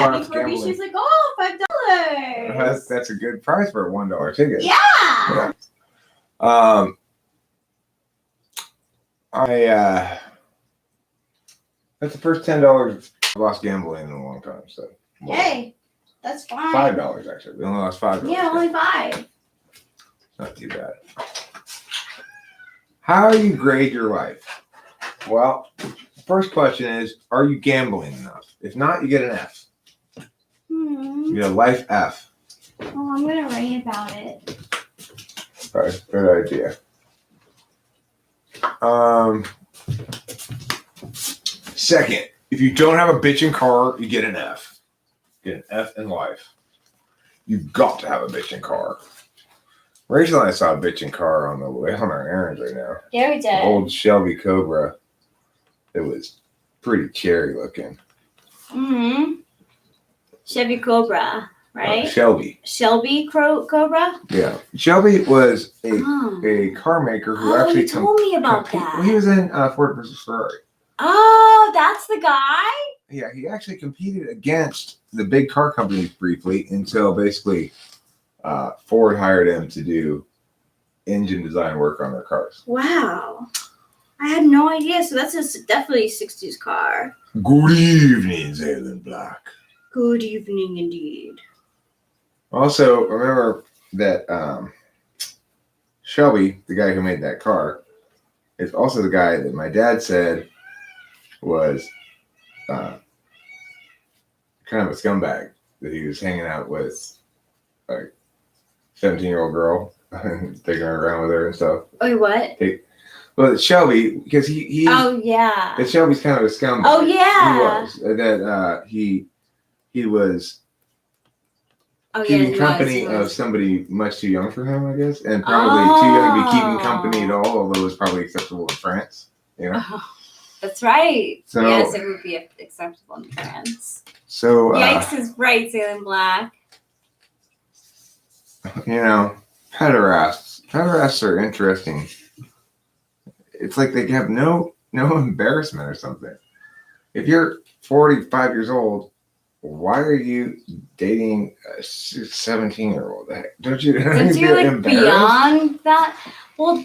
She's like, oh, $5. That's a good price for a $1 ticket. Yeah. That's the first $10 I lost gambling in a long time. So hey, that's fine. $5 actually. We only lost $5. Yeah, only $5. Not too bad. How do you grade your life? Well, the first question is, are you gambling enough? If not, you get an F. You get a life F. Oh, I'm gonna write about it. All right, good idea. Second, if you don't have a bitchin' car, you get an F. You get an F in life. You've got to have a bitchin' car. Rachel and I saw a bitchin' car on the way on our errands right now. Yeah, we did. An old Shelby Cobra. It was pretty cherry looking. Chevy Cobra, right? Shelby. Shelby Cobra? Yeah. Shelby was a car maker who actually told me about that. Well, he was in Ford versus Ferrari. Oh, that's the guy? Yeah, he actually competed against the big car companies briefly until basically Ford hired him to do engine design work on their cars. Wow. I had no idea. So that's definitely a 60s car. Good evening, Zaylen Black. Good evening, indeed. Also, remember that Shelby, the guy who made that car, is also the guy that my dad said was kind of a scumbag, that he was hanging out with like 17-year-old girl and taking her around with her and stuff. Wait, what? Well, Shelby, because he oh yeah, that Shelby's kind of a scumbag. Oh yeah, he was keeping company of somebody much too young for him, I guess, and probably too young to be keeping company at all, although it was probably acceptable in France, you know. That's right. So, yes, it would be acceptable in France. So yikes is right, Zaylen Black. You know, pederasts. Pederasts are interesting. It's like they have no embarrassment or something. If you're 45 years old, why are you dating a 17-year-old? Don't you like beyond that? Well,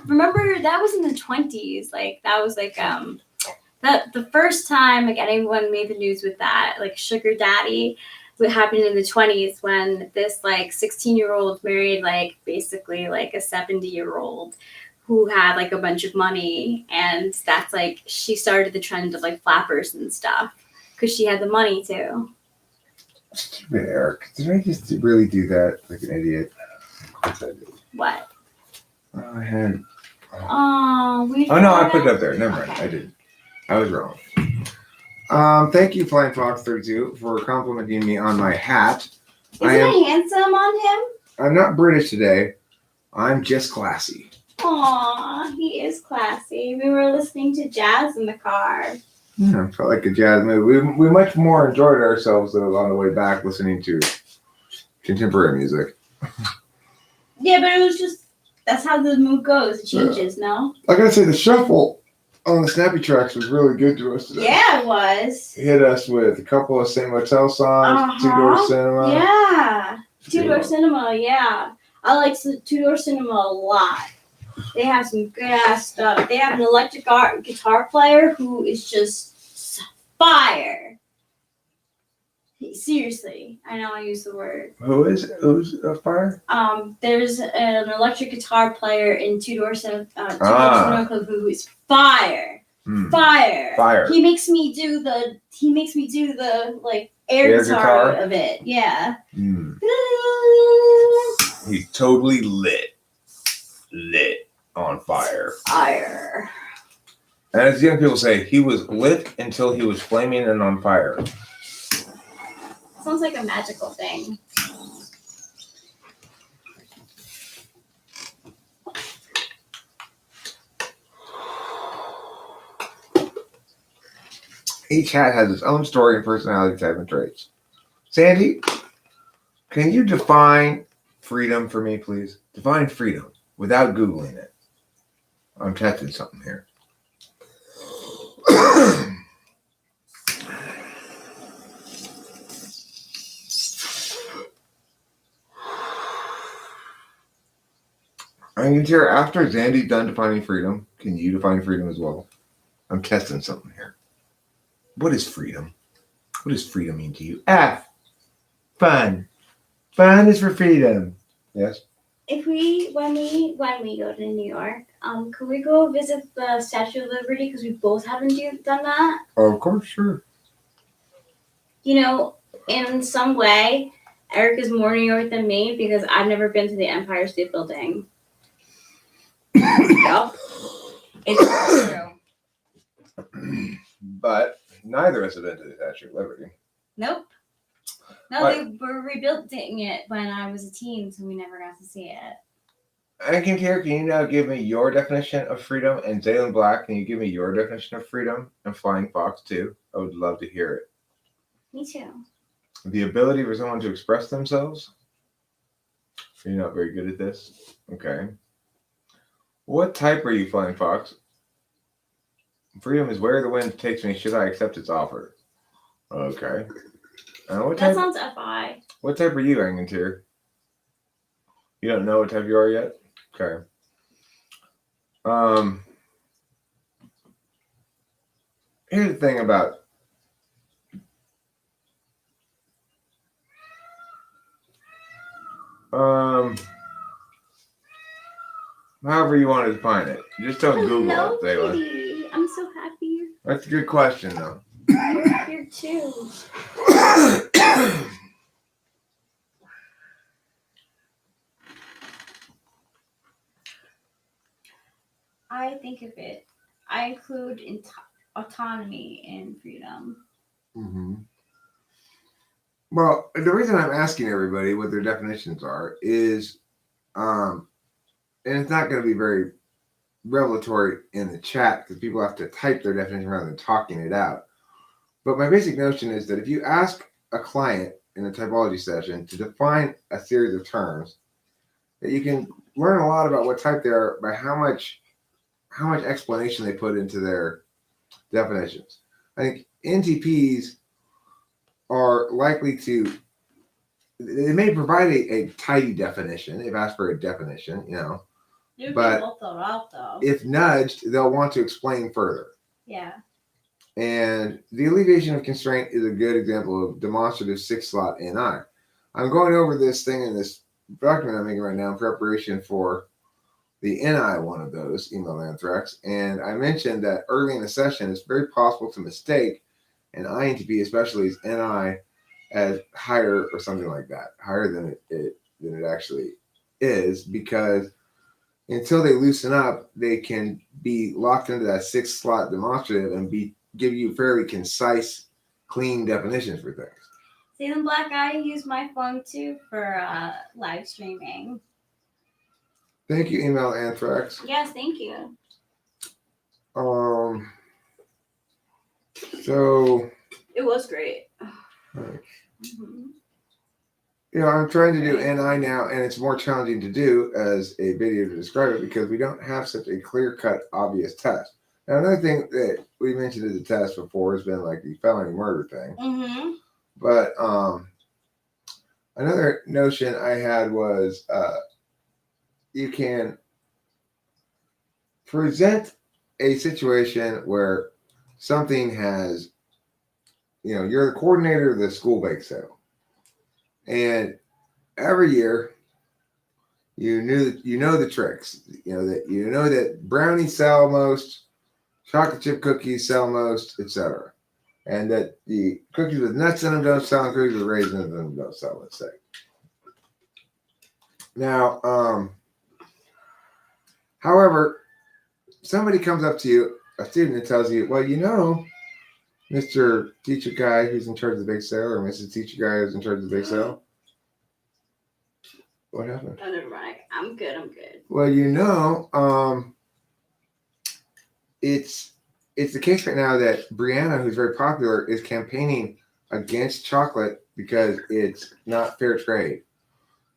remember that was in the 20s. Like that was like that the first time like anyone made the news with that, like sugar daddy, what happened in the 20s when this like 16-year-old married like basically like a 70-year-old who had like a bunch of money, and that's like she started the trend of like flappers and stuff because she had the money too. Stupid Eric. Did I just really do that like an idiot? Of course I did. What? I had. Oh, no, I put it up there. Never mind. I didn't. I was wrong. Thank you, Flying Fox 32, for complimenting me on my hat. Isn't it handsome on him? I'm not British today. I'm just classy. Aw, he is classy. We were listening to jazz in the car. Yeah, felt like a jazz movie. We much more enjoyed ourselves though on the way back listening to contemporary music. Yeah, but it was just, that's how the mood goes. It changes, no? I gotta say, the shuffle on the Snappy Tracks was really good to us today. Yeah, it was. It hit us with a couple of Same Motel songs, Two Door Cinema. Yeah, Two Door Cinema, yeah. I like Two Door Cinema a lot. They have some good ass stuff. They have an electric guitar player who is just fire. Seriously, I know I use the word. Who's fire? There's an electric guitar player in Two Door Cinema Club who is fire. Fire. He makes me do the like air guitar of it. Yeah. He's totally lit on fire. Fire. And as young people say, he was lit until he was flaming and on fire. Sounds like a magical thing. Each hat has its own story and personality type and traits. Sandy, can you define freedom for me, please? Define freedom without Googling it. I'm testing something here. I'm gonna hear after Zandy's done defining freedom, can you define freedom as well? I'm testing something here. What is freedom? What does freedom mean to you? F. Fun. Fun is for freedom. Yes. If when we go to New York, could we go visit the Statue of Liberty because we both haven't done that? Oh, of course, sure. You know, in some way, Eric is more New York than me because I've never been to the Empire State Building. Yup. It's true. But neither of us have been to the Statue of Liberty. Nope. No, they were rebuilding it when I was a teen, so we never got to see it. Anakin Tier, can you now give me your definition of freedom? And Zaylen Black, can you give me your definition of freedom? And Flying Fox, too. I would love to hear it. Me too. The ability for someone to express themselves? You're not very good at this? Okay. What type are you, Flying Fox? Freedom is where the wind takes me. Should I accept its offer? Okay. That sounds FI. What type are you, Angantir? You don't know what type you are yet? Okay. Here's the thing about however you want to define it. Just don't Google it, Zayla. Kitty. I'm so happy. That's a good question, though. You're here too. I think of it. I include autonomy in freedom. Mm-hmm. Well, the reason I'm asking everybody what their definitions are is, and it's not going to be very revelatory in the chat because people have to type their definition rather than talking it out. But my basic notion is that if you ask a client in a typology session to define a series of terms, that you can learn a lot about what type they are by how much explanation they put into their definitions. I think NTPs are likely to, they may provide a tidy definition. They've asked for a definition, but if nudged, they'll want to explain further. Yeah. And the alleviation of constraint is a good example of demonstrative 6-slot NI. I'm going over this thing in this document I'm making right now in preparation for the NI one of those, email anthrax. And I mentioned that early in the session, it's very possible to mistake an INTP, especially as NI, as higher or something like that, higher than it actually is, because until they loosen up, they can be locked into that 6-slot demonstrative and give you fairly concise, clean definitions for things. Zaylen Black, I use my phone too for live streaming. Thank you, email anthrax. Yes, thank you. So it was great. Mm-hmm. I'm trying to do NI now, and it's more challenging to do as a video to describe it because we don't have such a clear-cut, obvious test. Now, another thing that we mentioned as a test before has been like the felony murder thing. Mm-hmm. But another notion I had was you can present a situation where something has, you're the coordinator of the school bake sale. And every year you know the tricks, that brownies sell most, chocolate chip cookies sell most, etc. And that the cookies with nuts in them don't sell, and cookies with raisins in them don't sell, let's say. Now, however, somebody comes up to you, a student, and tells you, well, Mr. Teacher Guy who's in charge of the bake sale, or Mrs. Teacher Guy who's in charge of the bake sale. What happened? Oh, never mind. I'm good. Well, it's the case right now that Brianna, who's very popular, is campaigning against chocolate because it's not fair trade.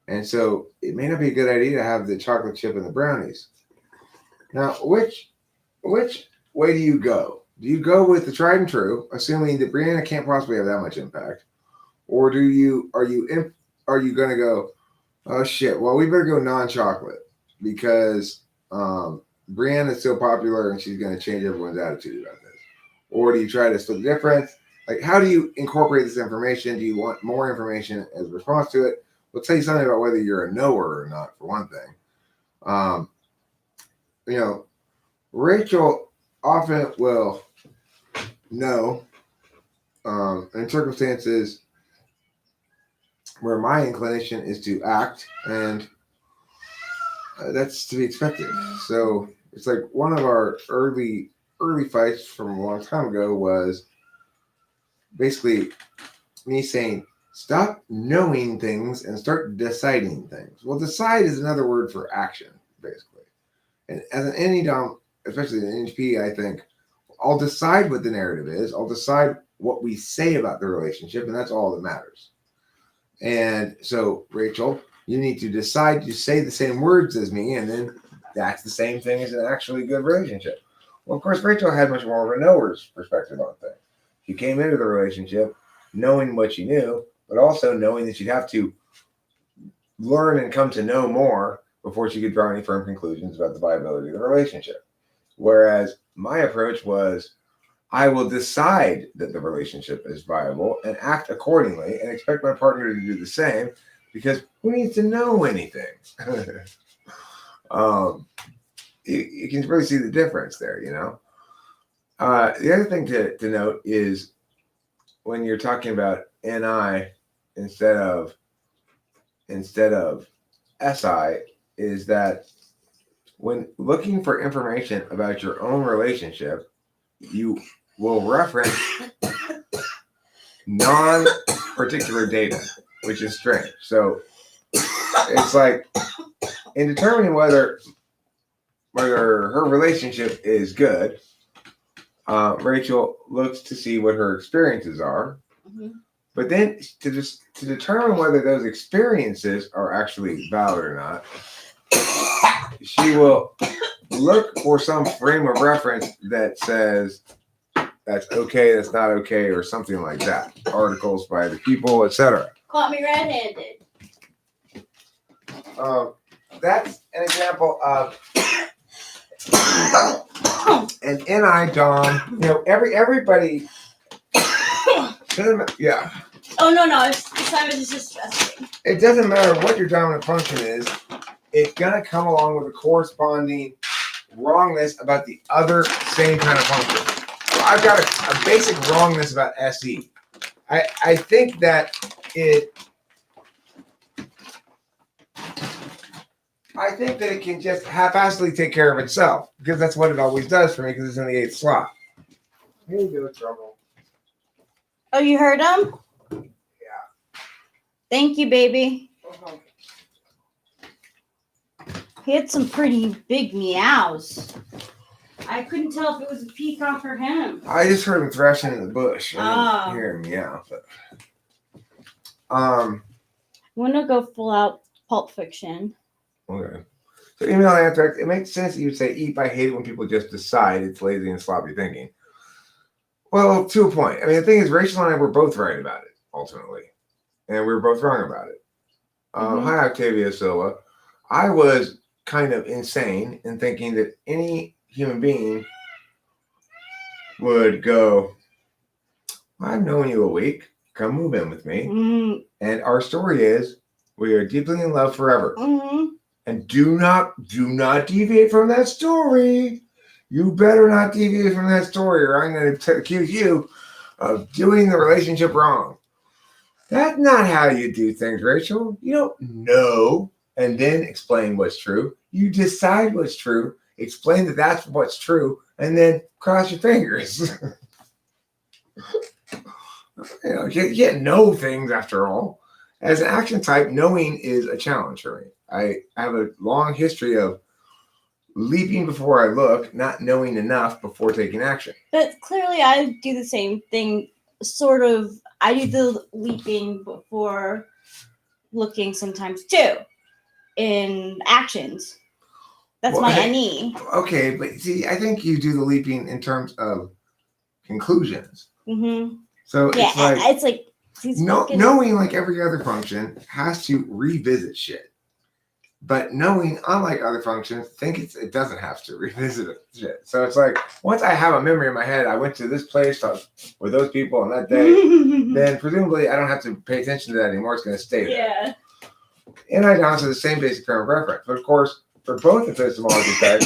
And so it may not be a good idea to have the chocolate chip and the brownies. Now, which way do you go? Do you go with the tried and true, assuming that Brianna can't possibly have that much impact? Or are you going to go, oh shit, well, we better go non-chocolate? because Brienne is so popular and she's going to change everyone's attitude about this? Or do you try to split the difference? Like, how do you incorporate this information? Do you want more information as a response to it? We'll tell you something about whether you're a knower or not, for one thing. Rachel often will know in circumstances where my inclination is to act, and that's to be expected. So it's like one of our early fights from a long time ago was basically me saying, stop knowing things and start deciding things. Well, decide is another word for action, basically. And as an NE-DOM, especially an NHP, I think I'll decide what the narrative is. I'll decide what we say about the relationship, and that's all that matters. And so, Rachel, you need to decide to say the same words as me, and then that's the same thing as an actually good relationship. Well, of course, Rachel had much more of a knower's perspective on things. She came into the relationship knowing what she knew, but also knowing that she'd have to learn and come to know more before she could draw any firm conclusions about the viability of the relationship. Whereas my approach was, I will decide that the relationship is viable and act accordingly and expect my partner to do the same, because who needs to know anything? You can really see the difference there, you know? The other thing to note is when you're talking about NI instead of SI, is that when looking for information about your own relationship, you will reference non-particular data, which is strange. So it's like in determining whether her relationship is good, Rachel looks to see what her experiences are, but then to determine whether those experiences are actually valid or not, she will look for some frame of reference that says that's okay, that's not okay, or something like that. Articles by the people, etc. Caught me red-handed. That's an example of an NI-DOM. You know, everybody. Yeah. Oh no! Simon is just stressing. It doesn't matter what your dominant function is. It's gonna come along with a corresponding wrongness about the other same kind of function. So I've got a basic wrongness about SE. I think that it can just haphazardly take care of itself, because that's what it always does for me, because it's in the 8th slot. Here you go, trouble. Oh, you heard him? Yeah. Thank you, baby. He had some pretty big meows. I couldn't tell if it was a peacock or him. I just heard him thrashing in the bush. I Oh. didn't hear him meow. But, I'm gonna go full out Pulp Fiction. okay. So email anthrax, it makes sense that you'd say, Eep, I hate it when people just decide. It's lazy and sloppy thinking. Well, to a point. I mean, the thing is, Rachel and I were both right about it, ultimately. And we were both wrong about it. Hi, Octavia Silva. I was kind of insane in thinking that any human being would go, I've known you a week. Come move in with me. And our story is, we are deeply in love forever. And do not deviate from that story. You better not deviate from that story, or I'm going to accuse you of doing the relationship wrong. That's not how you do things, Rachel. You don't know and then explain what's true. You decide what's true, explain that that's what's true, and then cross your fingers. You can't know things after all. As an action type, knowing is a challenge for me. I have a long history of leaping before I look, not knowing enough before taking action. But clearly I do the same thing, sort of. I do the leaping before looking sometimes too, in actions. That's my NE. Okay, but see, I think you do the leaping in terms of conclusions. So it's like knowing, like every other function, has to revisit shit. But knowing, unlike other functions, think it doesn't have to revisit it. Shit. So it's like once I have a memory in my head, I went to this place with those people on that day. Then presumably I don't have to pay attention to that anymore. It's going to stay there. Yeah. NI-DOMs are the same basic frame of reference, but of course, for both epistemology types,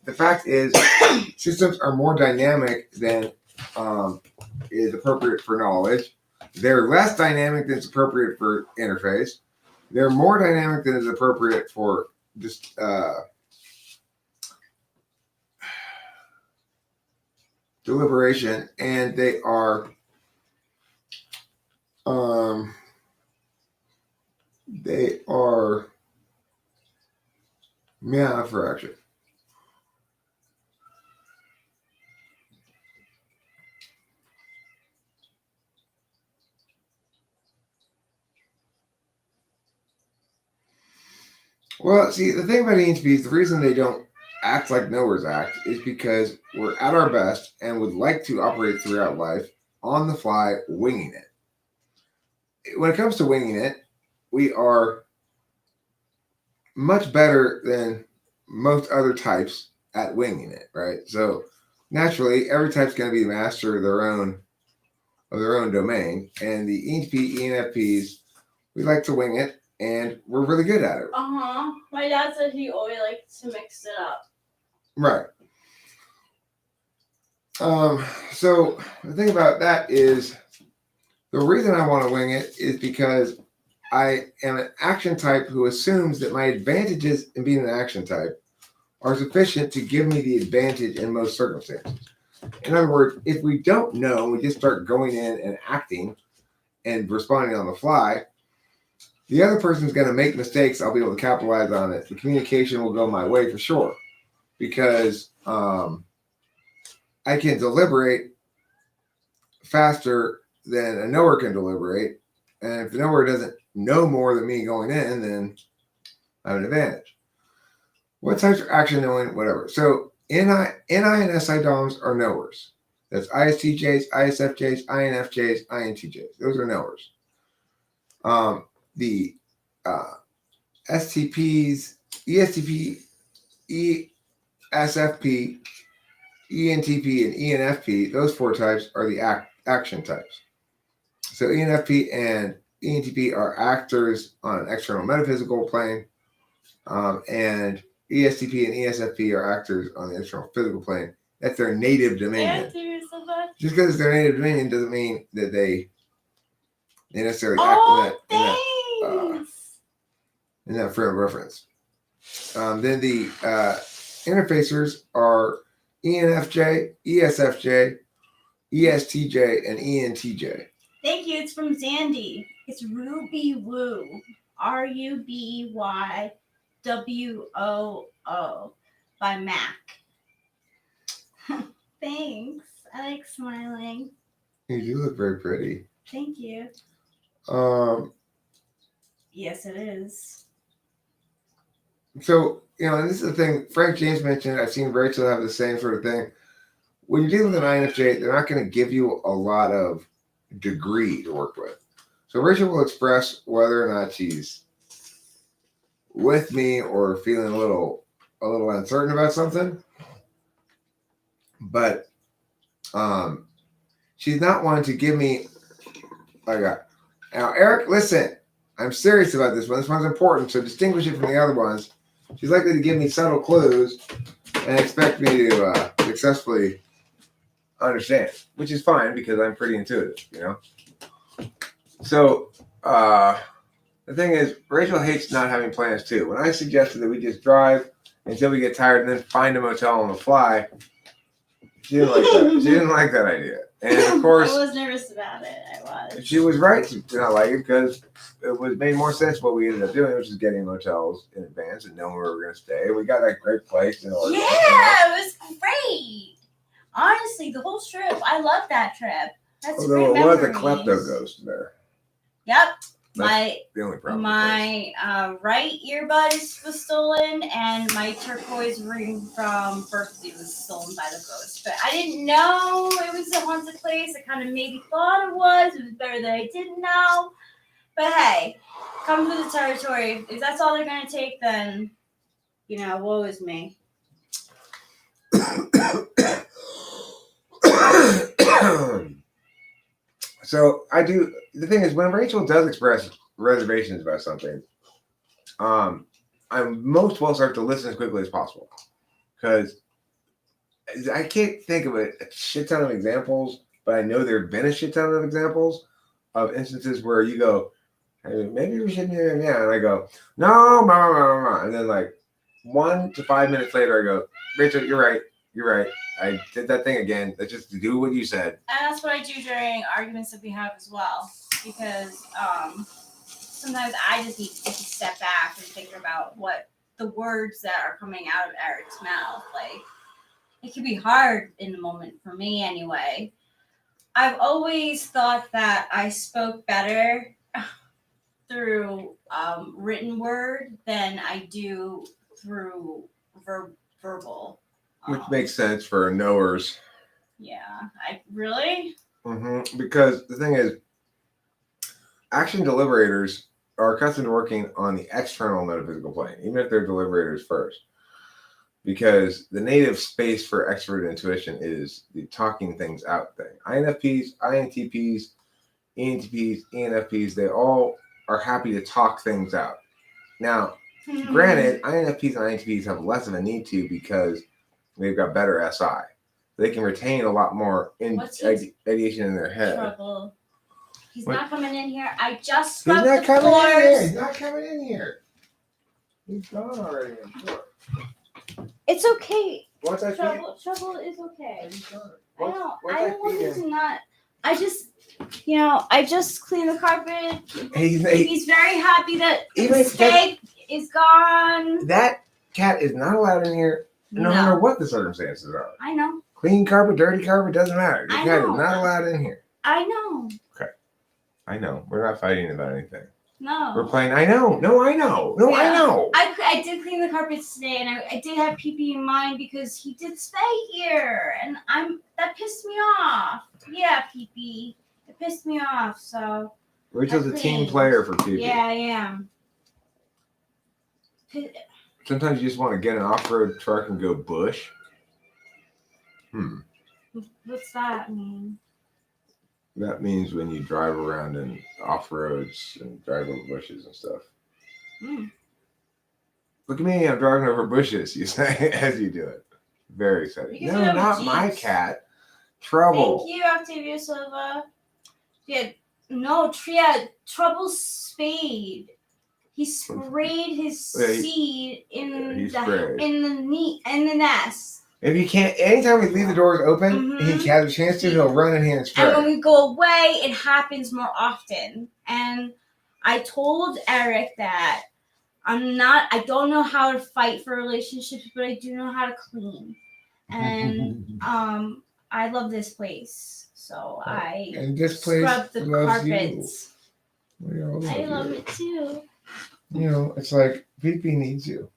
the fact is systems are more dynamic than is appropriate for knowledge. They're less dynamic than is appropriate for interface. They're more dynamic than is appropriate for just deliberation, and they are for action. Well, see, the thing about ENTPs, the reason they don't act like knowers act is because we're at our best and would like to operate throughout life on the fly, winging it. When it comes to winging it, we are much better than most other types at winging it, right? So naturally, every type's going to be the master of their own domain, and the ENTP, ENFPs, we like to wing it, and we're really good at it. My dad said he always liked to mix it up. Right. So the thing about that is the reason I want to wing it is because I am an action type who assumes that my advantages in being an action type are sufficient to give me the advantage in most circumstances. In other words, if we don't know, we just start going in and acting and responding on the fly, the other person's going to make mistakes. I'll be able to capitalize on it. The communication will go my way for sure because I can deliberate faster than a knower can deliberate. And if the knower doesn't know more than me going in, then I have an advantage. What types of action knowing? Whatever. So NI and SI DOMs are knowers. That's ISTJs, ISFJs, INFJs, INTJs. Those are knowers. The STPs, ESTP, ESFP, ENTP, and ENFP, those four types are the action types. So ENFP and ENTP are actors on an external metaphysical plane, and ESTP and ESFP are actors on the external physical plane. That's their native dominion. Just because it's their native dominion doesn't mean that they necessarily act in that frame of reference. Then the interfacers are ENFJ, ESFJ, ESTJ, and ENTJ. Thank you. It's from Zandy. It's Ruby Woo. RUBYWOO by Mac. Thanks. I like smiling. You do look very pretty. Thank you. Yes, it is. So, and this is the thing, Frank James mentioned, I've seen Rachel have the same sort of thing. When you're dealing with an INFJ, they're not going to give you a lot of degree to work with. So Rachel will express whether or not she's with me or feeling a little uncertain about something. But she's not one to give me now, Eric, listen, I'm serious about this one. This one's important, so distinguish it from the other ones. She's likely to give me subtle clues and expect me to successfully understand, which is fine because I'm pretty intuitive, So the thing is, Rachel hates not having plans too. When I suggested that we just drive until we get tired and then find a motel on the fly, she didn't like that. She didn't like that idea. And of course, I was nervous about it. I was. She was right to not like it because it made more sense what we ended up doing, which is getting motels in advance and knowing where we were going to stay. We got that great place and all that. Yeah, it was great. Honestly, the whole trip. I love that trip. That's great memories. What was the klepto ghost there? Yep. That's the only problem. My right earbud was stolen, and my turquoise ring from Berkeley was stolen by the ghost. But I didn't know it was a haunted place. I kind of maybe thought it was. It was better that I didn't know. But hey, comes with the territory. If that's all they're gonna take, then woe is me. So I do. The thing is, when Rachel does express reservations about something, I'm most will start to listen as quickly as possible because I can't think of a shit ton of examples, but I know there have been a shit ton of examples of instances where you go, hey, maybe we shouldn't hear him, yeah, and I go, no, and then like 1 to 5 minutes later, I go, Rachel, you're right. I did that thing again. Let's just do what you said. And that's what I do during arguments that we have as well, because sometimes I just need to take a step back and think about what the words that are coming out of Eric's mouth. Like, it can be hard in the moment for me anyway. I've always thought that I spoke better through written word than I do through verbal. Which makes sense for knowers. Yeah, I really. Because the thing is, action deliberators are accustomed to working on the external metaphysical plane, even if they're deliberators first. Because the native space for extrovert intuition is the talking things out thing. INFPs, INTPs, ENTPs, ENFPs, they all are happy to talk things out. Now, granted, INFPs and INTPs have less of a need to because they've got better SI. They can retain a lot more ideation in their head. Trouble. He's not coming in here. I just He's scrubbed not the coming floors. in here. He's not coming in here. He's gone already, I'm sure. It's okay. Once I feed Trouble is okay. I once don't I want feed him him, to not. I just cleaned the carpet. he's He's very happy that Even the if steak is gone. that cat is not allowed in here, no matter what the circumstances are. I know. Clean carpet, dirty carpet, doesn't matter. The I cat is know. not allowed in here. I know. I know. We're not fighting about anything. No. We're playing. I know. No, I know. No, I Yeah. know. I did clean the carpets today, and I did have PP in mind because he did stay here, and that pissed me off. Yeah, PP, it pissed me off. So Rachel's a team cleaned. player for people. yeah, I am. Sometimes you just want to get an off-road truck and go bush. What's that mean? That means when you drive around in off-roads and drive over bushes and stuff. Look at me, I'm driving over bushes, you say, as you do it. Very exciting. You can do No, that with not my Jeeps. cat. Trouble. Thank you, Octavia Silva. Tria, Trouble spade. He sprayed his seed in the nest. If you can't, anytime we leave the doors open, he has a chance to, he'll run in here and spray. And when we go away, it happens more often. And I told Eric that I don't know how to fight for relationships, but I do know how to clean. And I love this place. So I scrub the carpets. I love it too. You know, it's like PP needs you.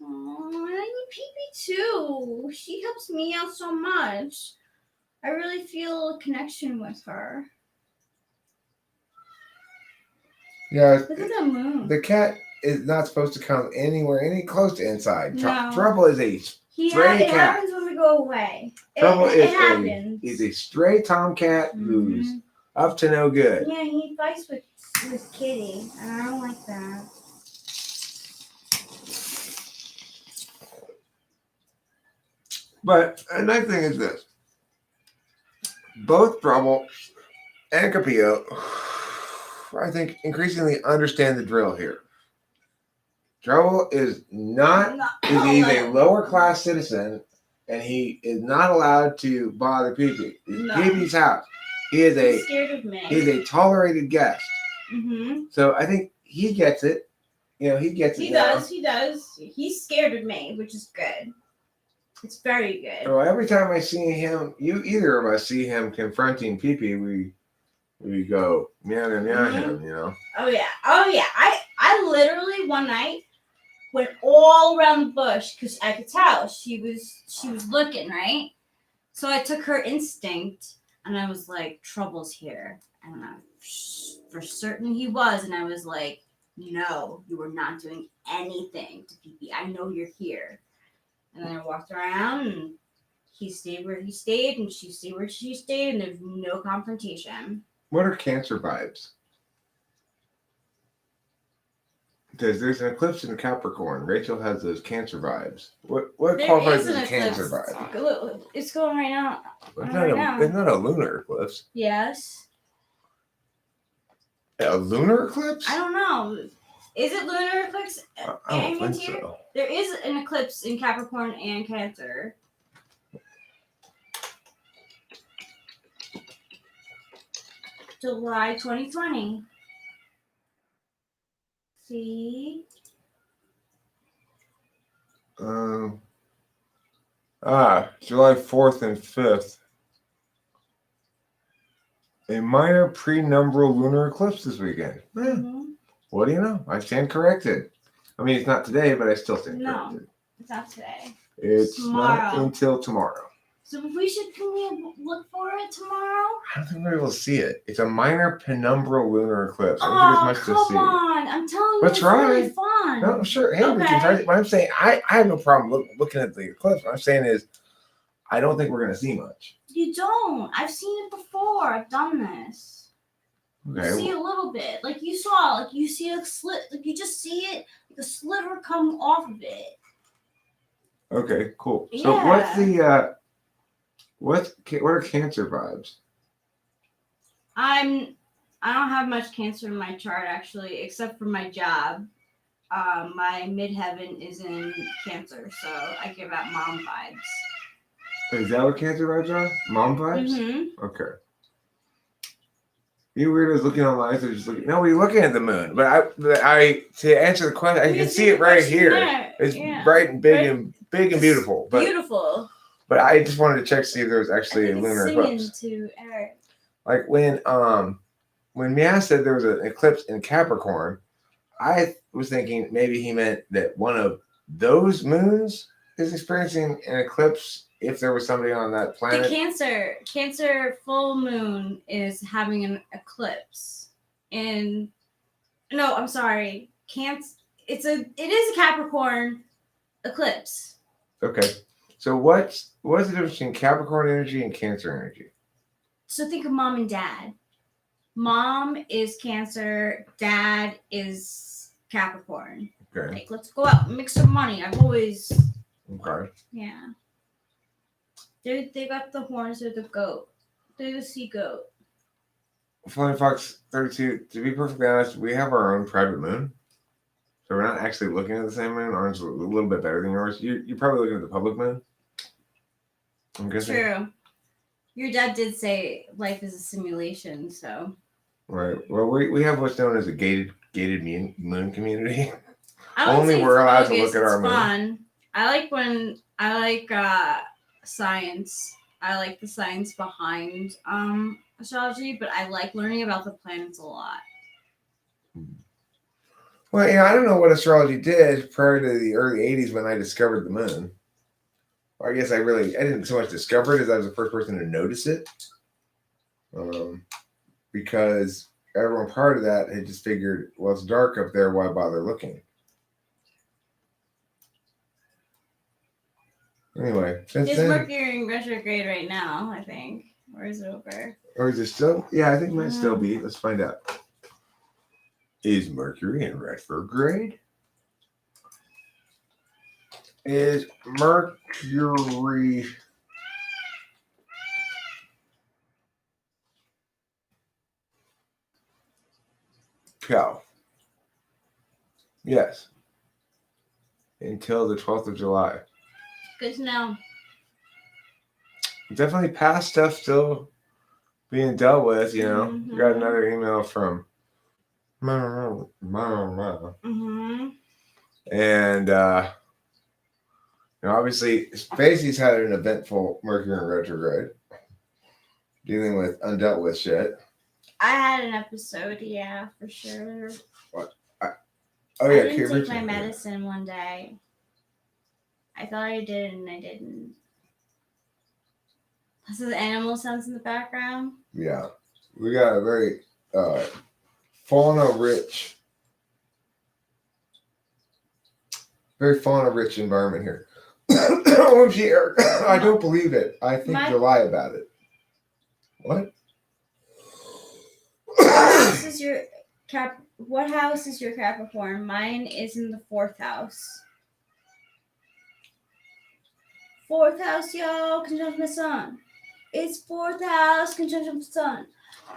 Oh, I need PP too. She helps me out so much. I really feel a connection with her. Yeah, Look at that moon. the cat is not supposed to come any close to inside. No. Trouble is a stray It cat. happens when we go away. Trouble it happens. is a stray tomcat who's up to no good. Yeah, he fights with Kitty, and I don't like that. But a nice thing is this. Both Trouble and Capillo, I think, increasingly understand the drill here. Trouble is he's a lower class citizen, and he is not allowed to bother Pee-Pee. It's Pee-Pee's house. He's scared of me. He is a tolerated guest. Mm-hmm. So I think he gets it. You know, he gets it. He does. He's scared of me, which is good. It's very good. So every time I see him, either of us see him confronting Pee-Pee, we go meow meow meow him, you know. Oh yeah. I literally one night went all around the bush because I could tell she was looking, right. So I took her instinct and I was like, "Trouble's here," and I for certain he was, and I was like, no, you were not doing anything to PP. I know you're here. And then I walked around, and he stayed where he stayed, and she stayed where she stayed, and there's no confrontation. What are Cancer vibes? Because there's an eclipse in Capricorn. Rachel has those Cancer vibes. What There qualifies is as an a Cancer eclipse. vibe? Look, it's going right now. It's not a lunar eclipse. Yes. A lunar eclipse? I don't know. Is it lunar eclipse? I don't and think here? so. There is an eclipse in Capricorn and Cancer. July 2020. See? July 4th and 5th. A minor prenumbral lunar eclipse this weekend. Mhm. What do you know? I stand corrected. I mean, it's not today, but I still stand No. corrected. It's not today. It's not Tomorrow. until tomorrow. So can we look for it tomorrow? I don't think we're able to see it. It's a minor penumbral lunar eclipse. I don't Oh, think there's much come to see. on. I'm telling you, But it's try. really fun. No, sure. Hey, we can Okay. try it. But I'm saying I have no problem looking at the eclipse. What I'm saying is I don't think we're going to see much. You don't. I've seen it before. I've done this. Okay. You see a little bit. Like you saw, like you see a slit, like you just see it, like a sliver come off of it. Okay, cool. So Yeah. what's the what are Cancer vibes? I don't have much Cancer in my chart actually, except for my job. My midheaven is in Cancer, so I give out mom vibes. Is that what Cancer vibes are? Mom vibes? Mm-hmm. Okay. You weirdos looking online, so just looking. No, we're looking at the moon. But I to answer the question, I can see it right here. It's bright and big and beautiful. But beautiful. But I just wanted to check to see if there was actually a lunar singing eclipse. to Eric. Like when Mia said there was an eclipse in Capricorn, I was thinking maybe he meant that one of those moons is experiencing an eclipse if there was somebody on that planet. The Cancer full moon is having an eclipse. And no, I'm sorry. It is a Capricorn eclipse. Okay. So what's the difference between Capricorn energy and Cancer energy? So think of mom and dad. Mom is Cancer, dad is Capricorn. Okay. Like, let's go out and make some money. I've always, Okay. yeah. They got the horns, they're the goat. They're the sea goat. Flying Fox 32, to be perfectly honest, we have our own private moon. So we're not actually looking at the same moon. Ours is a little bit better than yours. You're probably looking at the public moon. I'm guessing. True. Your dad did say life is a simulation, so. Right. Well, we have what's known as a gated moon community. I wouldn't Only say we're allowed to bogus, look at our it's moon. fun. I like science. I like the science behind astrology, but I like learning about the planets a lot. Well, I don't know what astrology did prior to the early 80s when I discovered the moon. I guess I didn't so much discover it as I was the first person to notice it. Because everyone prior to that had just figured, well, it's dark up there, why bother looking? Anyway, since It's then, Mercury in retrograde right now, I think. Or is it over? or is it still? Yeah, I think it might still be. Let's find out. Is Mercury in retrograde? Is Mercury cow? Yes. Until the 12th of July. Good to know. Definitely past stuff still being dealt with, We got another email from Mm-hmm. and obviously Spacey's had an eventful Mercury in retrograde, dealing with undealt with shit. I had an episode, yeah, for sure. Oh I yeah, didn't Kate take Richards. my medicine one day. I thought I did and I didn't. This is animal sounds in the background. Yeah, we got a very fauna rich, very fauna rich environment here. OMG, Eric, I don't believe it. I think My- you lie about it. What? This is your What house is your Capricorn? Mine is in the 4th house. 4th house, y'all, conjunct my sun. It's 4th house, conjunct my sun.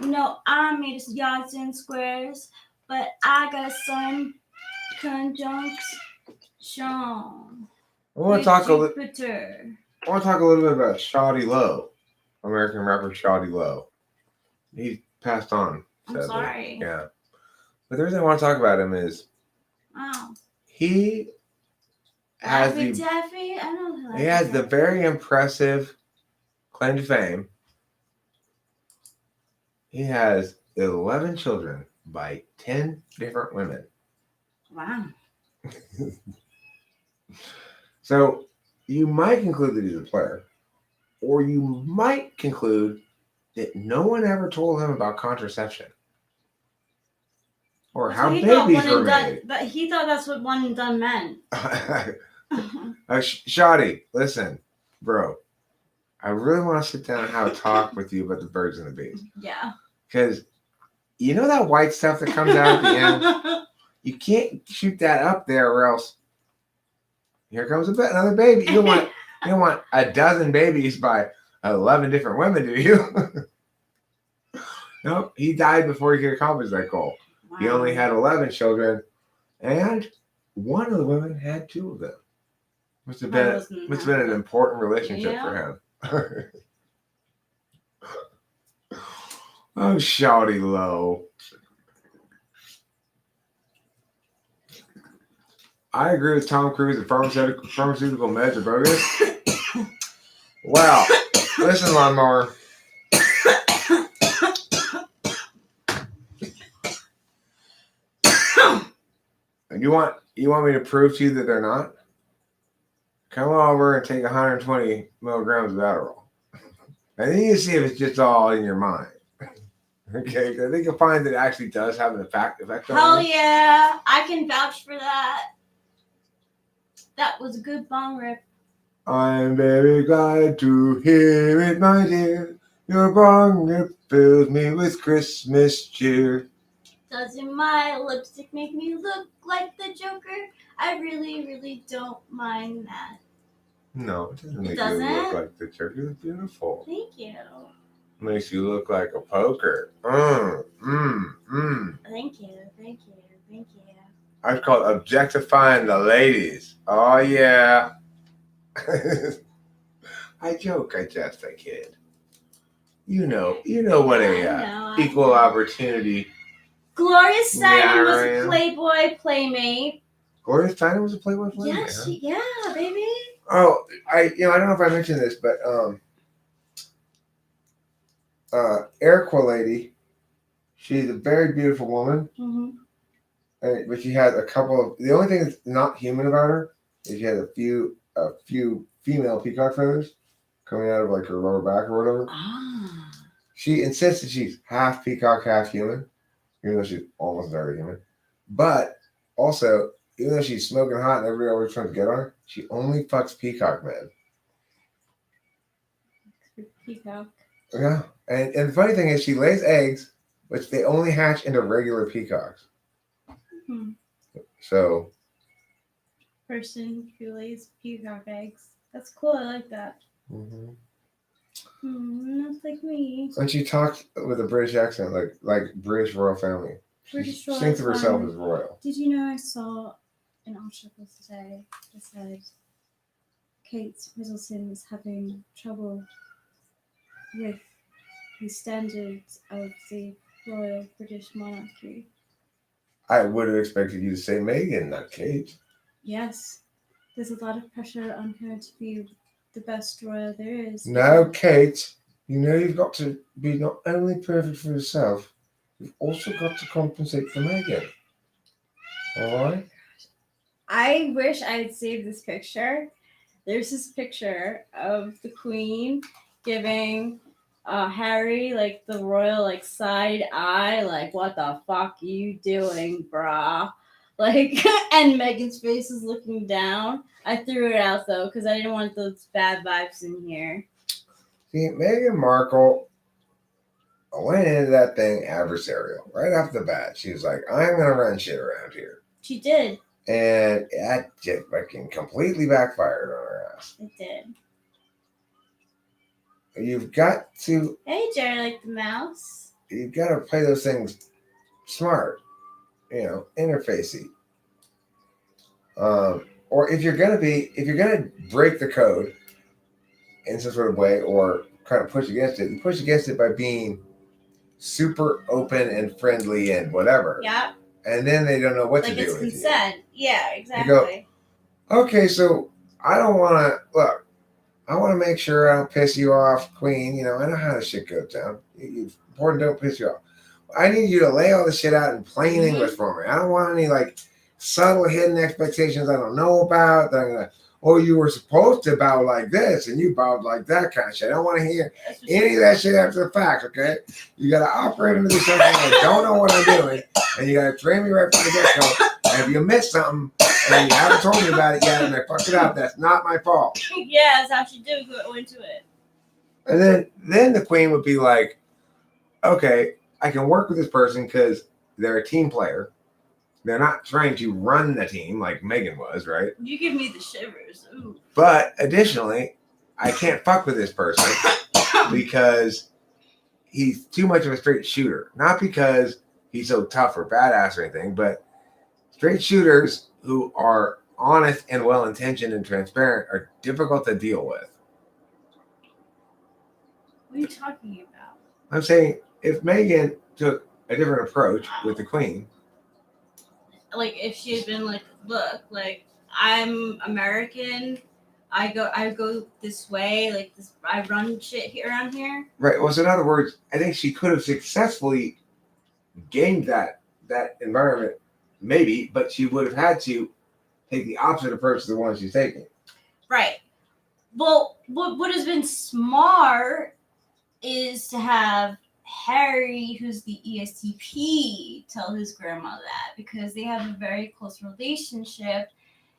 You know, I made yards and squares, but I got a sun conjunction. I want to talk a little. Jupiter. I want to talk a little bit about Shawty Low, American rapper Shawty Low. He passed on. I'm sadly. sorry. Yeah, but the reason I want to talk about him is Wow. he has Daffy the Daffy? I know he has the very impressive claim to fame. He has 11 children by 10 different women. Wow. So you might conclude that he's a player, or you might conclude that no one ever told him about contraception or how he thought babies one were and done, made. but he thought that's what one and done meant. Shawty, listen, bro. I really want to sit down and have a talk with you about the birds and the bees. Yeah. Because you know that white stuff that comes out at the end? You can't shoot that up there or else here comes another baby. You don't want a dozen babies by 11 different women, do you? Nope. He died before he could accomplish that goal. Wow. He only had 11 children, and one of the women had 2 of them. Must have been an important relationship for him. Oh, Shawty Low. I agree with Tom Cruise that pharmaceutical meds are bogus. Wow. Listen, lawnmower. And you want me to prove to you that they're not? Come over and take 120 milligrams of Adderall. And then you see if it's just all in your mind. Okay, I think you'll find that it actually does have an effect on Hell you. yeah. I can vouch for that. That was a good bong rip. I'm very glad to hear it, my dear. Your bong rip fills me with Christmas cheer. Doesn't my lipstick make me look like the Joker? I really, really don't mind that. No, it doesn't make you doesn't? look like the church. You're beautiful. Thank you. Makes you look like a poker. Thank you. Thank you. Thank you. I call it objectifying the ladies. Oh yeah. I joke, I jest, I kid. You know what I know. equal opportunity. Gloria Steinem was Yeah. a Playboy playmate. Gloria Steinem was a Playboy playmate. Yeah, huh? baby. Oh, I don't know if I mentioned this, but Iroquois lady, she's a very beautiful woman. Mm-hmm. But she has a couple of. The only thing that's not human about her is she has a few female peacock feathers coming out of like her lower back or whatever. Ah. She insists that she's half peacock, half human, even though she's almost very human. But also, even though she's smoking hot and everybody always trying to get on her, she only fucks peacock men. Peacock. Yeah, and the funny thing is, she lays eggs, which they only hatch into regular peacocks. Hmm. So. Person who lays peacock eggs. That's cool. I like that. Mm-hmm. That's like me. And she talks with a British accent, like British royal family. British She royal thinks of herself family. as royal. Did you know I saw an article today that said Kate Middleton is having trouble with the standards of the royal British monarchy? I would have expected you to say Meghan, not Kate. Yes. There's a lot of pressure on her to be the best royal there is. No, Kate. You know you've got to be not only perfect for yourself, you've also got to compensate for Meghan. All right? I wish I had saved this picture. There's this picture of the Queen giving Harry like the royal like side eye, like what the fuck you doing, brah? Like, and Megan's face is looking down. I threw it out though because I didn't want those bad vibes in here. See, Meghan Markle went into that thing adversarial right off the bat. She was like, I'm going to run shit around here. She did. And that just fucking completely backfired on her ass. It did. You've got to Jerry, like the mouse. You've got to play those things smart, interfacey. Or if you're gonna break the code in some sort of way or kind of push against it, you push against it by being super open and friendly and whatever. Yeah. And then they don't know what like to do it's with consent. Yeah, exactly. You go, okay, so I don't want to look. I want to make sure I don't piss you off, Queen. I know how this shit goes down. It's important don't piss you off. I need you to lay all this shit out in plain English for me. I don't want any like subtle hidden expectations I don't know about. That I'm gonna, you were supposed to bow like this and you bowed like that kind of shit. I don't want to hear any of that shit after the fact, okay? You got to operate under the assumption I don't know what I'm doing, and you got to train me right from the get-go. And if you miss something and you haven't told me about it yet and I fucked it up, that's not my fault. Yeah, that's how she do go into it. And then the Queen would be like, okay, I can work with this person because they're a team player. They're not trying to run the team like Meghan was, right? You give me the shivers. Ooh. But additionally, I can't fuck with this person because he's too much of a straight shooter. Not because he's so tough or badass or anything, but straight shooters who are honest and well-intentioned and transparent are difficult to deal with. What are you talking about? I'm saying if Meghan took a different approach with the Queen, like if she had been like, look, like I'm American, I go this way, like this, I run shit here around here. Right. Well, so in other words, I think she could have successfully gained that environment, maybe, but she would have had to take the opposite approach to the one she's taking. Right. Well, what has been smart is to have Harry, who's the ESTP, tell his grandma that because they have a very close relationship.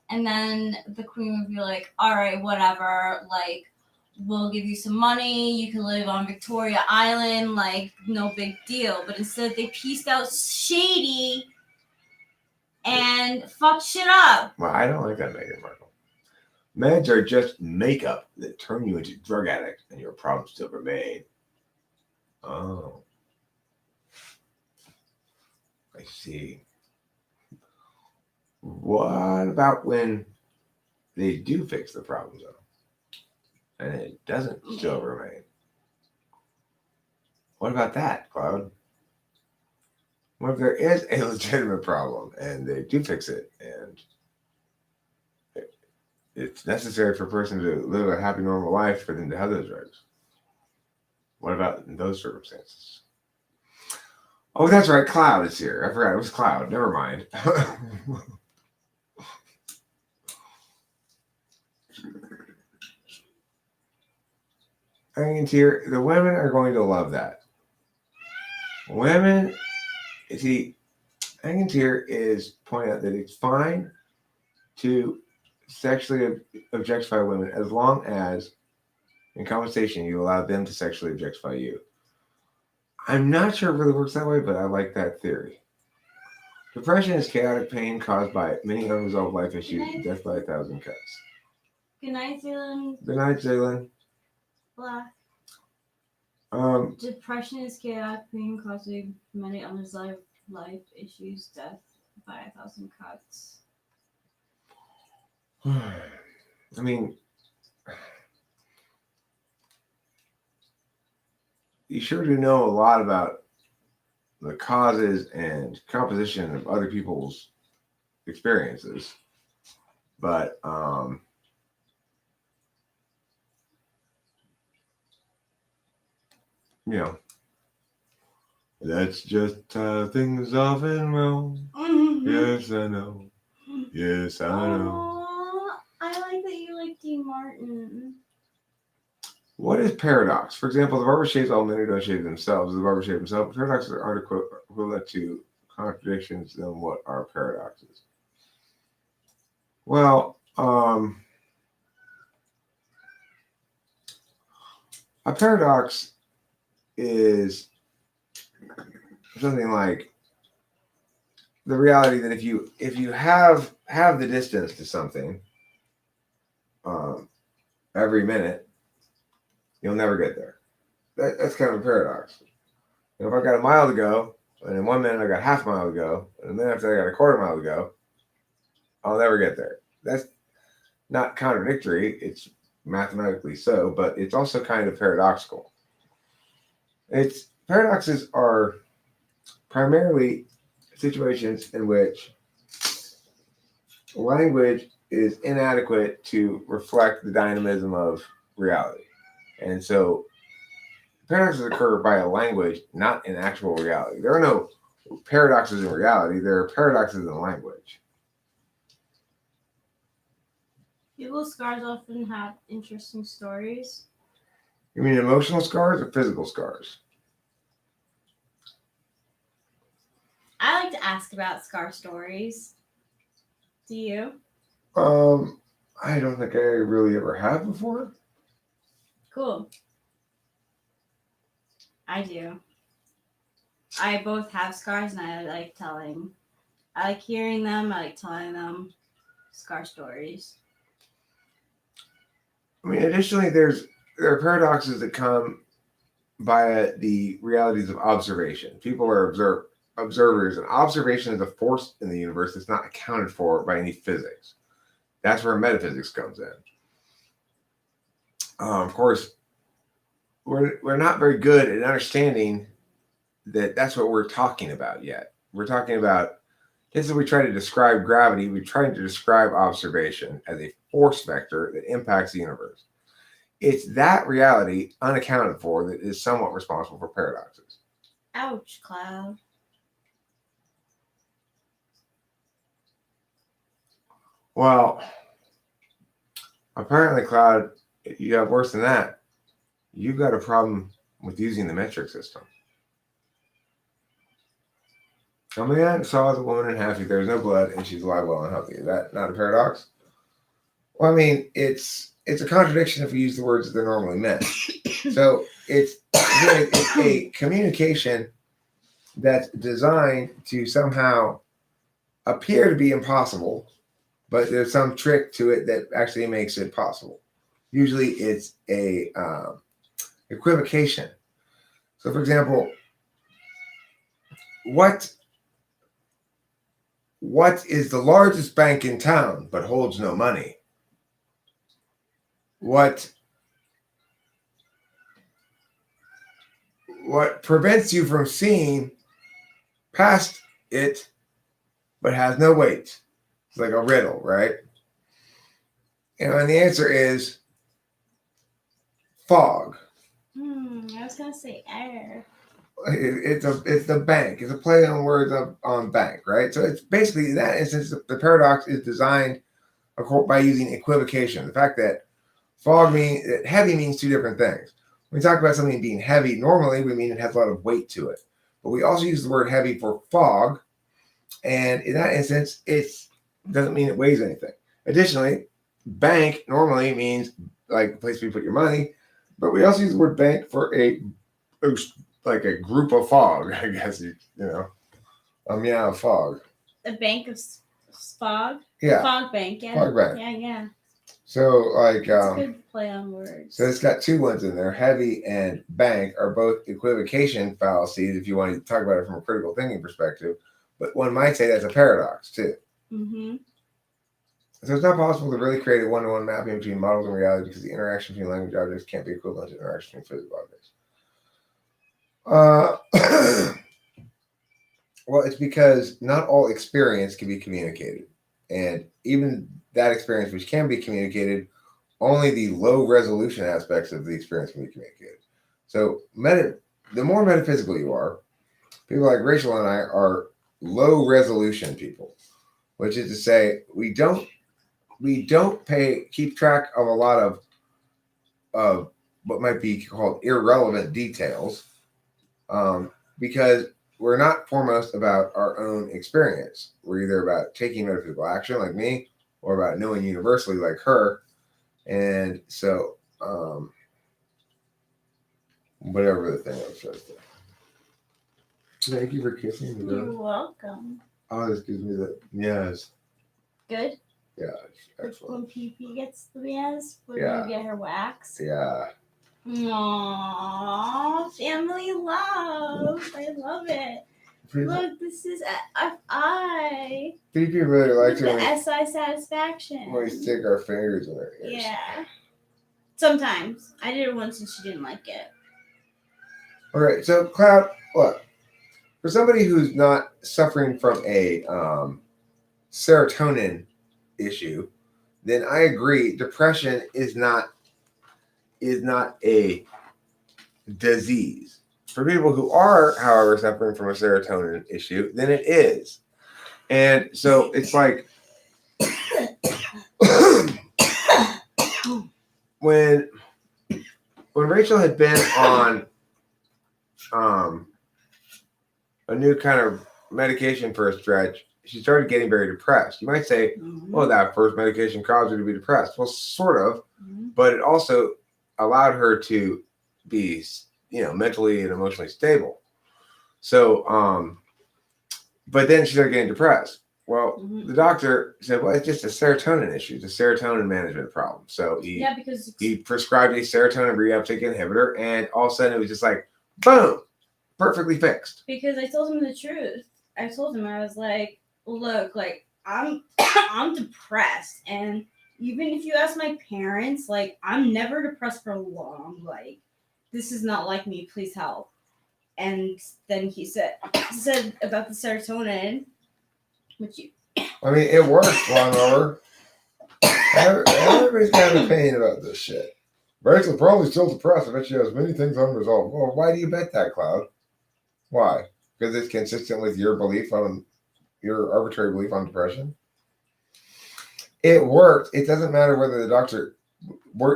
And then the Queen would be like, all right, whatever, like, we'll give you some money. You can live on Victoria Island, like, no big deal. But instead, they pieced out shady and fucked shit up. Well, I don't like that, Meghan Markle. Meds are just makeup that turn you into a drug addict and your problems still remain. Oh. I see. What about when they do fix the problem, though, and it doesn't still remain? What about that, Cloud? What if there is a legitimate problem and they do fix it and it's necessary for a person to live a happy, normal life for them to have those drugs? What about in those circumstances? Oh, that's right. Cloud is here. I forgot it was Cloud. Never mind. I mean, here, the women are going to love that. Women, see, Angantyr is pointing out that it's fine to sexually objectify women as long as, in conversation, you allow them to sexually objectify you. I'm not sure it really works that way, but I like that theory. Depression is chaotic pain caused by many unresolved life issues, death by 1,000 cuts. Good night, Zealand. Good night, Zealand. Black. Depression is chaotic pain causing many unresolved life issues, death by 1,000 cuts. I mean, you sure do know a lot about the causes and composition of other people's experiences, but that's just how things often roll. Mm-hmm. Yes, I know. Yes, I know. I like that you like Dean Martin. What is paradox? For example, the barber shaves all men who don't shave themselves. The barber shave himself. Paradoxes are equivalent to contradictions. Then what are paradoxes? Well, a paradox is something like the reality that if you have the distance to something every minute, you'll never get there. That's kind of a paradox. If I got a mile to go, and in 1 minute I got half a mile to go, and a minute after I got a quarter mile to go, I'll never get there. That's not contradictory. It's mathematically so, but it's also kind of paradoxical. Paradoxes are primarily situations in which language is inadequate to reflect the dynamism of reality. And so paradoxes occur by a language, not in actual reality. There are no paradoxes in reality. There are paradoxes in language. People's scars often have interesting stories. You mean emotional scars or physical scars? I like to ask about scar stories. Do you? I don't think I really ever have before. Cool. I do. I both have scars, and I like hearing them. I like telling them scar stories. I mean, additionally, there are paradoxes that come via the realities of observation. People are observers, and observation is a force in the universe that's not accounted for by any physics. That's where metaphysics comes in. Of course, we're not very good at understanding that that's what we're talking about yet. We're talking about, just as we try to describe gravity, we try to describe observation as a force vector that impacts the universe. It's that reality unaccounted for that is somewhat responsible for paradoxes. Ouch, Cloud. Well, apparently, Cloud, you have worse than that. You've got a problem with using the metric system. A man saw the woman in half. There's no blood, and she's alive, well, and healthy. Is that not a paradox? Well, I mean, it's a contradiction if we use the words that they're normally meant. So it's a communication that's designed to somehow appear to be impossible, but there's some trick to it that actually makes it possible. Usually it's a equivocation. So, for example, what is the largest bank in town but holds no money? What prevents you from seeing past it but has no weight? It's like a riddle, right? And the answer is fog. I was gonna say air. It's the bank. It's a play on words on bank, right? So it's basically in that instance, the paradox is designed by using equivocation. The fact that heavy means two different things. When we talk about something being heavy, normally we mean it has a lot of weight to it. But we also use the word heavy for fog, and in that instance, it doesn't mean it weighs anything. Additionally, bank normally means like the place where you put your money, but we also use the word bank for like a group of fog, I guess fog. A bank of fog. Yeah. Fog bank. Yeah. Fog bank. Yeah. So like It's a good play on words. So it's got two ones in there. Heavy and bank are both equivocation fallacies if you want to talk about it from a critical thinking perspective. But one might say that's a paradox too. Mm-hmm. So it's not possible to really create a one-to-one mapping between models and reality because the interaction between language objects can't be equivalent to interaction between physical objects. Well, it's because not all experience can be communicated. And even that experience which can be communicated, only the low resolution aspects of the experience can be communicated. So the more metaphysical you are, people like Rachel and I are low resolution people, which is to say we don't keep track of a lot of what might be called irrelevant details, because we're not foremost about our own experience. We're either about taking metaphysical action, like me, or about knowing universally, like her. And so, whatever the thing I was supposed to. Thank you for kissing me, You're though. welcome. Oh, this gives me the yes. Good. Yeah, excellent. When PP gets the yes, we're Yeah. gonna get her wax. Yeah. Aww, family love. I love it. Look, this is FI. PP really likes With it the when SI satisfaction. we stick our fingers in her ears. Yeah. Sometimes. I did it once and she didn't like it. All right, so Cloud, look, for somebody who's not suffering from a serotonin issue, then I agree. Depression is not a disease. For people who are, however, suffering from a serotonin issue, then it is. And so it's like when Rachel had been on a new kind of medication for a stretch, she started getting very depressed. You might say, well, that first medication caused her to be depressed. Well, sort of, but it also allowed her to be, mentally and emotionally stable. So, but then she started getting depressed. Well, the doctor said, well, it's just a serotonin issue. It's a serotonin management problem. So because he prescribed a serotonin reuptake inhibitor, and all of a sudden it was just like, boom, perfectly fixed. Because I told him the truth. I told him, I was like, look, like I'm depressed, and even if you ask my parents, like I'm never depressed for long. Like this is not like me. Please help. And then he said about the serotonin, which you. I mean, it works, lawnmower. Everybody's got an opinion about this shit. Rachel's probably still depressed. I bet she has many things unresolved. Well, why do you bet that, Cloud? Why? Because it's consistent with your arbitrary belief on depression? It worked. It doesn't matter whether the doctor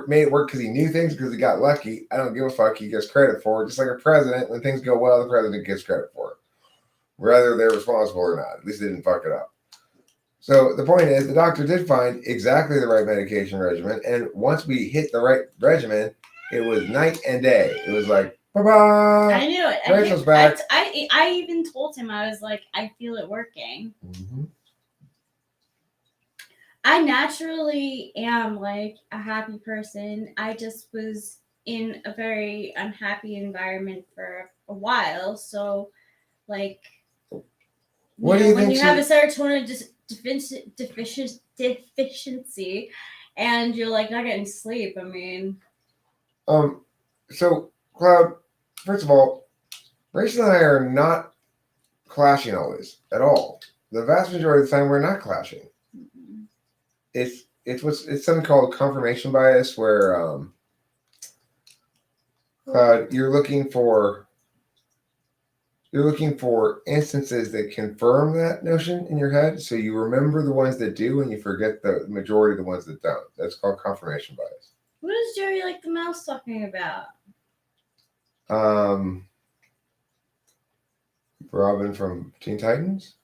made it work because he knew things, because he got lucky. I don't give a fuck. He gets credit for it. Just like a president, when things go well, the president gets credit for it, whether they're responsible or not. At least they didn't fuck it up. So the point is, the doctor did find exactly the right medication regimen, and once we hit the right regimen, it was night and day. It was like, bye-bye. I knew it. Rachel's back. I even told him, I was like, I feel it working. Mm-hmm. I naturally am like a happy person. I just was in a very unhappy environment for a while. So, like, What do you when think you have a serotonin deficiency and you're like not getting sleep, I mean. So, Cloud, first of all, Rachel and I are not clashing always at all. The vast majority of the time, we're not clashing. It's something called confirmation bias, where Cloud, you're looking for instances that confirm that notion in your head, so you remember the ones that do and you forget the majority of the ones that don't. That's called confirmation bias. What is Jerry like the mouse talking about? Robin from Teen Titans?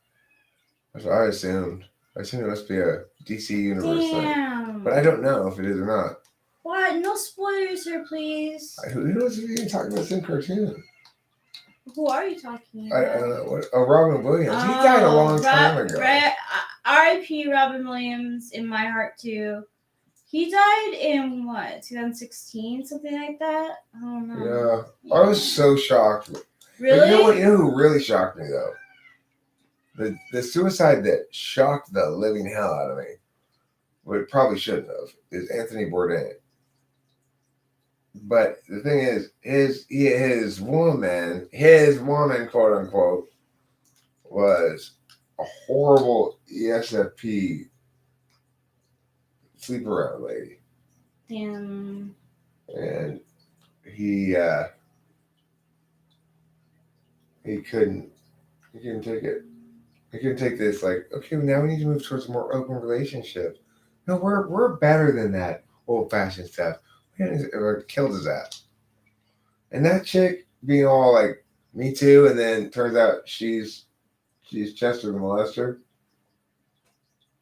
That's what I assumed. I assumed it must be a DC Universe thing. But I don't know if it is or not. What? No spoilers here, please. Who knows if you're even talking about the same cartoon? Who are you talking I about? don't know. Robin Williams. He died a long time ago. R.I.P. Robin Williams, in my heart too. He died in what, 2016, something like that? I don't know. Yeah. I was so shocked. Really? But you know what? You know who really shocked me though? The suicide that shocked the living hell out of me, what probably shouldn't have, is Anthony Bourdain. But the thing is, his woman, quote unquote, was a horrible ESFP sleep around lady. Damn. And he couldn't take it. He couldn't take this, like, okay, now we need to move towards a more open relationship. No, we're better than that old fashioned stuff. and killed his ass. And that chick being all like, "Me too," and then turns out she's Chester the molester.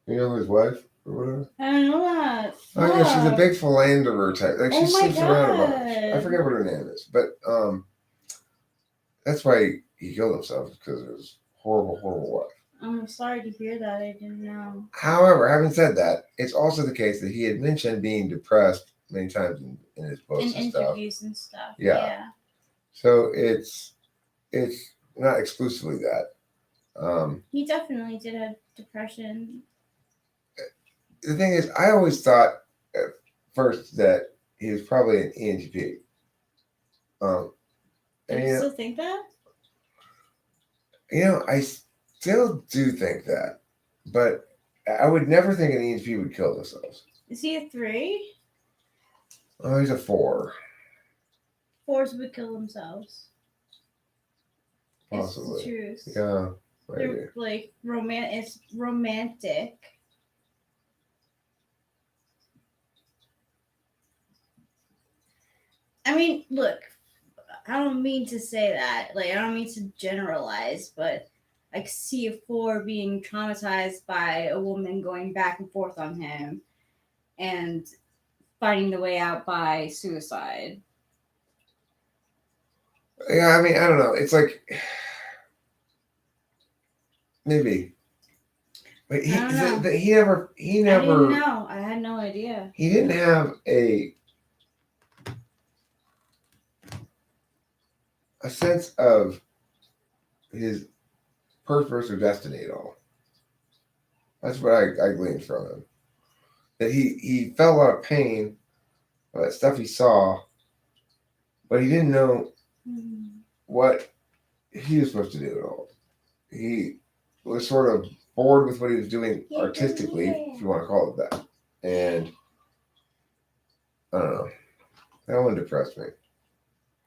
You know his wife or whatever. I don't know that. Oh yeah, she's a Fuck. big philanderer type. Like she Oh my sleeps around a bunch. God. I forget what her name is, but that's why he killed himself because of his horrible, horrible wife. I'm sorry to hear that. I didn't know. However, having said that, it's also the case that he had mentioned being depressed many times in his books In and stuff. interviews and stuff. Yeah. Yeah. So it's not exclusively that. He definitely did have depression. The thing is, I always thought at first that he was probably an ENTP. Do And you still think that? I still do think that, but I would never think an ENTP would kill themselves. Is he a 3? Oh, he's a 4. 4s would kill themselves. Possibly. It's the truth. Yeah, maybe. They're like it's romantic. I mean, look, I don't mean to say that. Like, I don't mean to generalize, but I could see a 4 being traumatized by a woman going back and forth on him and finding the way out by suicide. Yeah, I mean, I don't know. It's like maybe, but I don't know. he never. I didn't know. I had no idea. He didn't have a sense of his purpose or destiny at all. That's what I gleaned from him. That he felt a lot of pain by that stuff he saw, but he didn't know what he was supposed to do at all. He was sort of bored with what he was doing artistically, if you want to call it that. And I don't know. That one depressed me.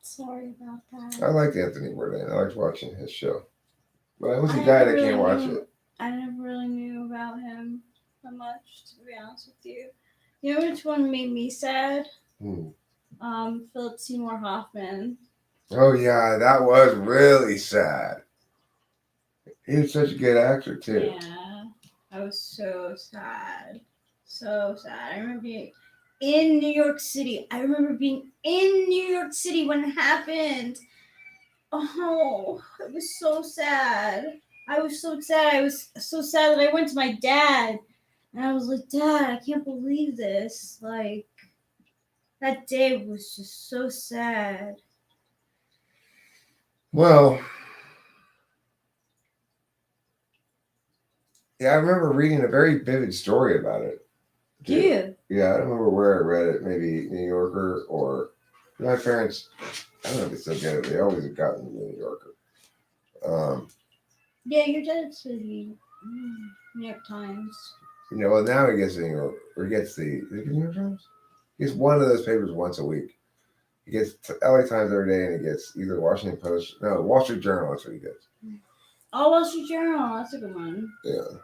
Sorry about that. I liked Anthony Bourdain. I liked watching his show. But I was a guy that can't watch it. I never really knew about him that much, to be honest with you. You know which one made me sad? Philip Seymour Hoffman. Oh yeah, that was really sad. He was such a good actor too. Yeah, I was so sad. So sad. I remember being in New York City. When it happened. Oh, it was so sad. I was so sad. I was so sad that I went to my dad and I was like, "Dad, I can't believe this." Like, that day was just so sad. Well, yeah, I remember reading a very vivid story about it. Do you? Yeah, I don't remember where I read it. Maybe New Yorker or my parents. I don't know if they still get it. They always have gotten the New Yorker. Yeah, your dad said New York Times. Well, now he gets the New York, or he gets the New York Times. He gets one of those papers once a week. He gets LA Times every day, and he gets either Washington Post, no, Wall Street Journal. That's what he gets. Oh, Wall Street Journal. That's a good one. Yeah.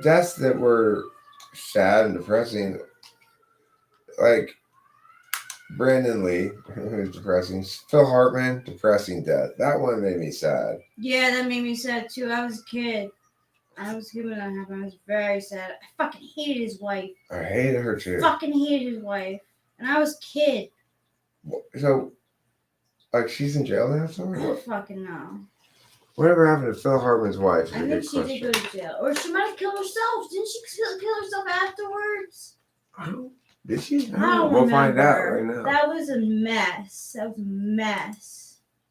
Deaths that were sad and depressing, like Brandon Lee, who's depressing. Phil Hartman, depressing death. That one made me sad. Yeah, that made me sad too. I was a kid. I was a kid when that happened. I was very sad. I fucking hated his wife. I hated her too. Fucking hated his wife. And I was a kid. So, like, she's in jail now somewhere? I don't fucking know. Whatever happened to Phil Hartman's wife? I think she did go to jail. Or she might have killed herself. Didn't she kill herself afterwards? Did she? I don't We'll remember. find out right now. That was a mess.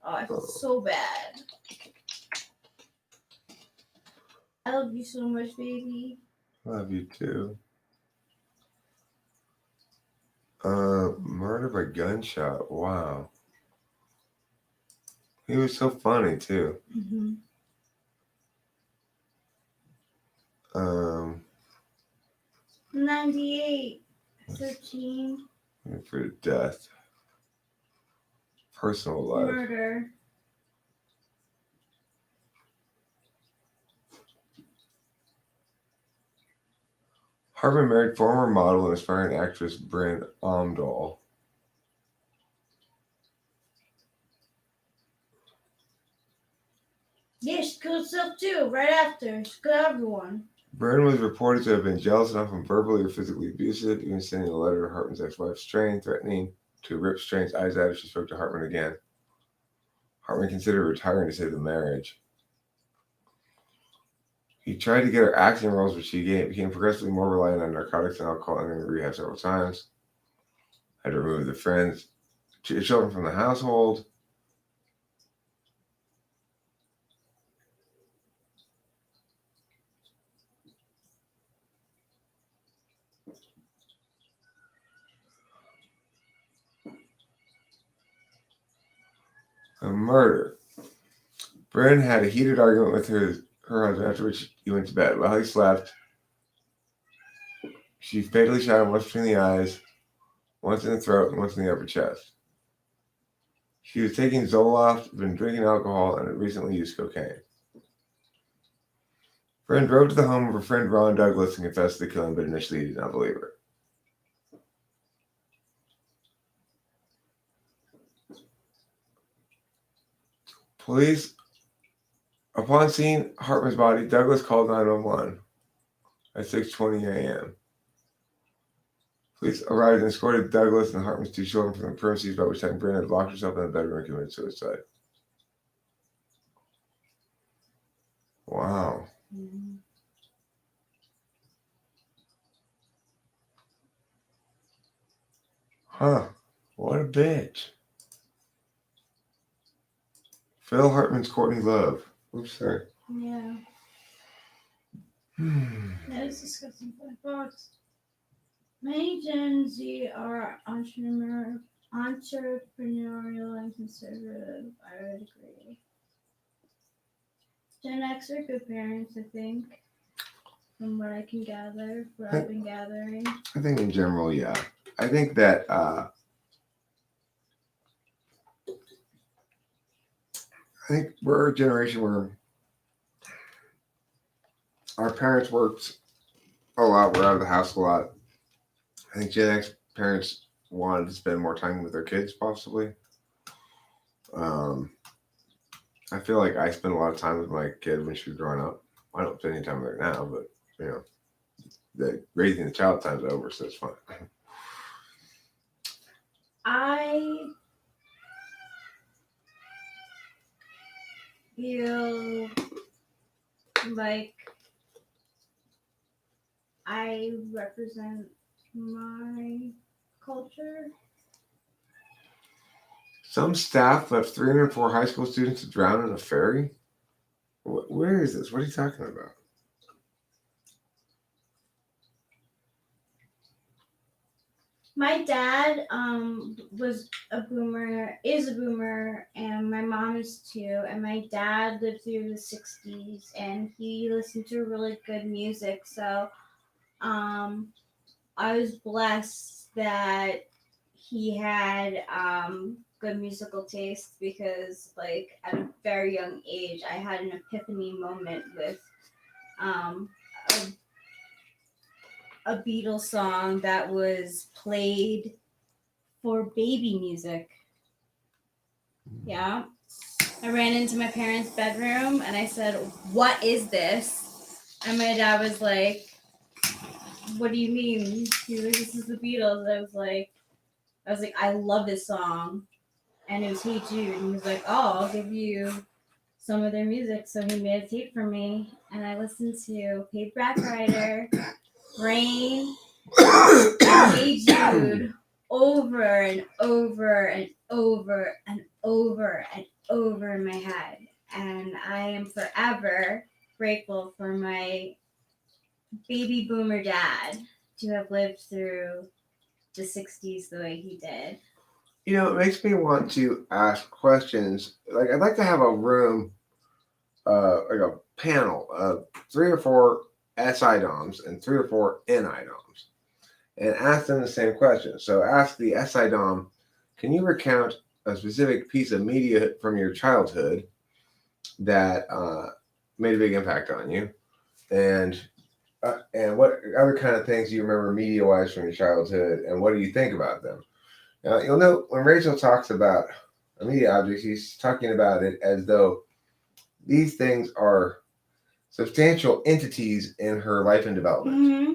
Oh, I feel so bad. I love you so much, baby. Love you too. Murder by gunshot. Wow. He was so funny too. Mm-hmm. 98, 13. For death. Personal life. Murder. Hartman married former model and aspiring actress Bryn Omdahl. Yeah, she killed herself too, right after. She killed everyone. Bryn was reported to have been jealous enough and verbally or physically abusive, even sending a letter to Hartman's ex-wife Strain, threatening to rip Strain's eyes out if she spoke to Hartman again. Hartman considered retiring to save the marriage. He tried to get her acting roles, but she became progressively more reliant on narcotics and alcohol, entering rehab several times. Had to remove the children from the household. A murder. Bryn had a heated argument with her husband, after which he went to bed. While he slept, she fatally shot him once between the eyes, once in the throat, and once in the upper chest. She was taking Zoloft, been drinking alcohol, and had recently used cocaine. Bryn drove to the home of her friend Ron Douglas and confessed to the killing, but initially he did not believe her. Police, upon seeing Hartman's body, Douglas called 911 at 6:20 a.m. Police arrived and escorted Douglas and Hartman's 2 children from the premises, by which time Bryn had locked herself in the bedroom and committed suicide. Wow. Mm-hmm. Huh. What a bitch. Phil Hartman's Courtney Love. Oops, sorry. Yeah. That is disgusting for the box. Many Gen Z are entrepreneurial and conservative. I would agree. Gen X are good parents, I think, from what I can gather, what I've been gathering. I think in general, yeah. I think that I think we're a generation where our parents worked a lot, we're out of the house a lot. I think Gen X parents wanted to spend more time with their kids, possibly. I feel like I spent a lot of time with my kid when she was growing up. I don't spend any time with her now, but you know, the raising the child time's over, so it's fine. I feel like I represent my culture. Some staff left 304 high school students to drown in a ferry. Where is this? What are you talking about? My dad was a boomer, is a boomer, and my mom is too. And my dad lived through the 60s, and he listened to really good music. So I was blessed that he had good musical taste, because like at a very young age I had an epiphany moment with a Beatles song that was played for baby music. Yeah. I ran into my parents' bedroom and I said, "What is this?" And my dad was like, "What do you mean?" He was like, "This is the Beatles." I was like, "I love this song." And it was Hey Jude. And he was like, "Oh, I'll give you some of their music." So he made a tape for me, and I listened to Paperback Writer, Rain, and Hey Jude over and over and over and over and over in my head. And I am forever grateful for my baby boomer dad to have lived through the 60s the way he did. You know, it makes me want to ask questions. Like, I'd like to have a room, like a panel of 3 or 4 SI-DOMs and 3 or 4 NI-DOMs, and ask them the same question. So ask the SI-DOM, can you recount a specific piece of media from your childhood that made a big impact on you? And And what other kind of things do you remember media-wise from your childhood, and what do you think about them? Now, you'll note when Rachel talks about a media object, she's talking about it as though these things are substantial entities in her life and development Mm-hmm.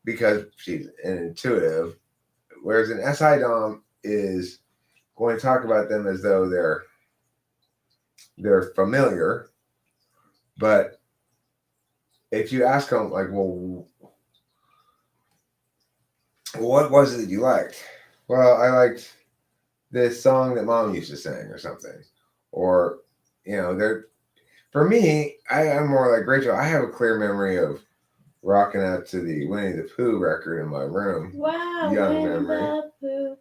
because she's an intuitive, whereas an SI Dom is going to talk about them as though they're familiar, but if you ask them like, well, what was it that you liked? Well, I liked this song that mom used to sing or something. Or, they're for me, I'm more like Rachel. I have a clear memory of rocking out to the Winnie the Pooh record in my room. Wow. Young Winnie memory. the Pooh.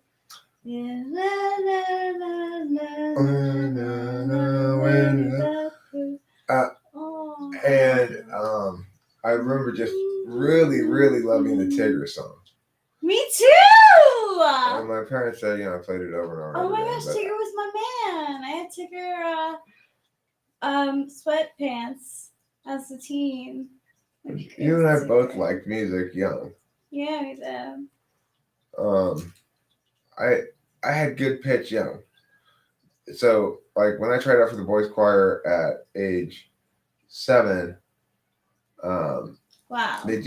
Yeah, la, la, Winnie the Pooh. Oh. And I remember just really, really loving the Tigger song. Me too. And my parents said, I played it over and over. Oh my again, gosh, but Tigger was my man. I had Tigger sweatpants as a teen. You and I both liked music young. Yeah, we did. I had good pitch young. So like when I tried out for the boys choir at age 7, Wow. they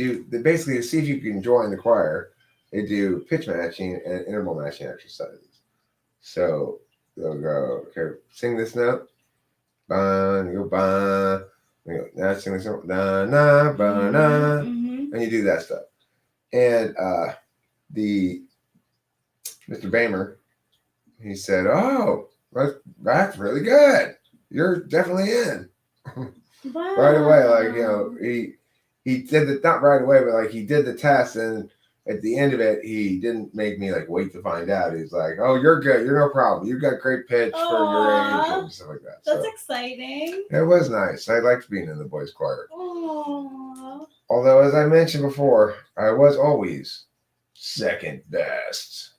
basically to see if you can join the choir, they do pitch matching and interval matching exercises. So they'll go, okay, sing this note, ba, and you go ba, and you go, now sing this note, na na ba na, and you do that stuff. And the Mr. Bamer, he said, "Oh, that's really good. You're definitely in." Wow. Right away, like he did the not right away, but like he did the test, and at the end of it, he didn't make me like wait to find out. He's like, "Oh, you're good. You're no problem. You've got great pitch for your age and stuff like that." That's So exciting. it was nice. I liked being in the boys' choir. Aww. Although, as I mentioned before, I was always second best.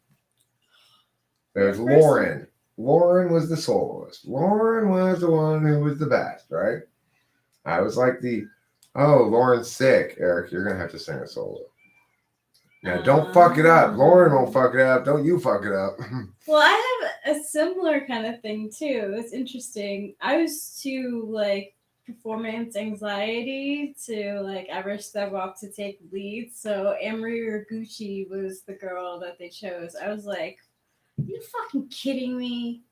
There's Lauren. Lauren was the soloist. Lauren was the one who was the best, right? I was like Lauren's sick. Eric, you're going to have to sing a solo. Now, don't fuck it up. Lauren won't fuck it up. Don't you fuck it up. Well, I have a similar kind of thing, too. It's interesting. I was too, performance anxiety to, ever step up to take lead. So, Amory Raguchi was the girl that they chose. I was like, are you fucking kidding me?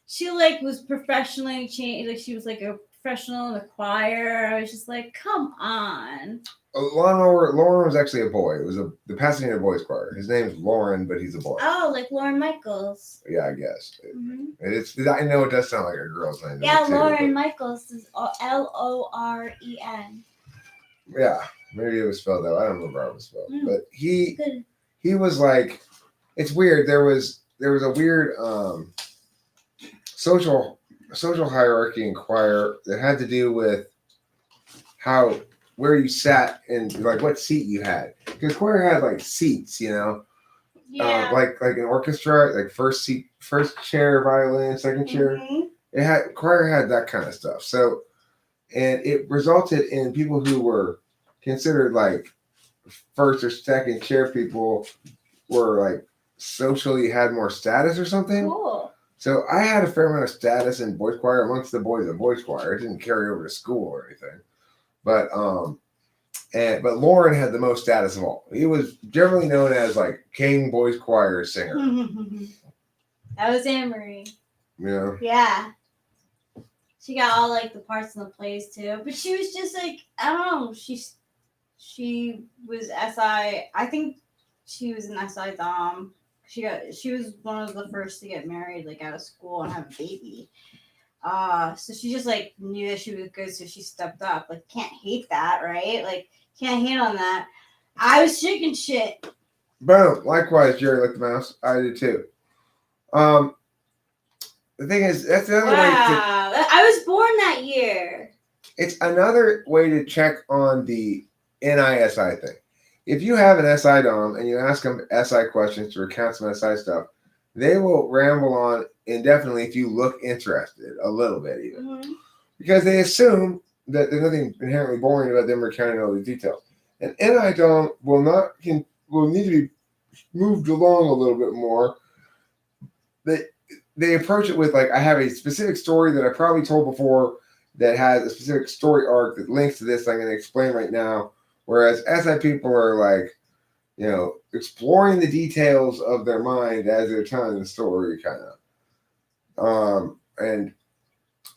She was professionally changed. She was a professional in the choir. I was just like, come on. Lauren was actually a boy. It was the Pasadena Boys Choir. His name's Lauren, but he's a boy. Oh, like Lauren Michaels. Yeah, I guess. Mm-hmm. I know it does sound like a girl's name. Yeah, Lauren Michaels is Loren. Yeah, maybe it was spelled out. I don't remember how it was spelled. But he was like, it's weird. There was a weird social hierarchy in choir that had to do with where you sat and what seat you had, because choir had seats, Yeah. like an orchestra, first seat, first chair, violin, second chair. Mm-hmm. Choir had that kind of stuff. So, and it resulted in people who were considered first or second chair people were socially had more status or something. Cool. So I had a fair amount of status in boys choir amongst the boys of boys choir. It didn't carry over to school or anything. But but Lauren had the most status of all. He was generally known as King Boys Choir singer. That was Amory. Yeah. Yeah. She got all the parts in the plays too. But she was just I don't know, she was SI. I think she was an SI Dom. She was one of the first to get married out of school and have a baby. So she just knew that she was good, so she stepped up. Can't hate that, right? Can't hate on that. I was shaking shit. Boom. Likewise, Jerry like the mouse. I did too. The thing is, that's another way I was born that year. It's another way to check on the NISI thing. If you have an SI Dom and you ask them SI questions to recount some SI stuff, they will ramble on indefinitely if you look interested, a little bit even. Mm-hmm. Because they assume that there's nothing inherently boring about them recounting all these details. And N.I. will need to be moved along a little bit more. They approach it with like, I have a specific story that I probably told before that has a specific story arc that links to this I'm going to explain right now. Whereas SI people are like, exploring the details of their mind as they're telling the story, kind of. And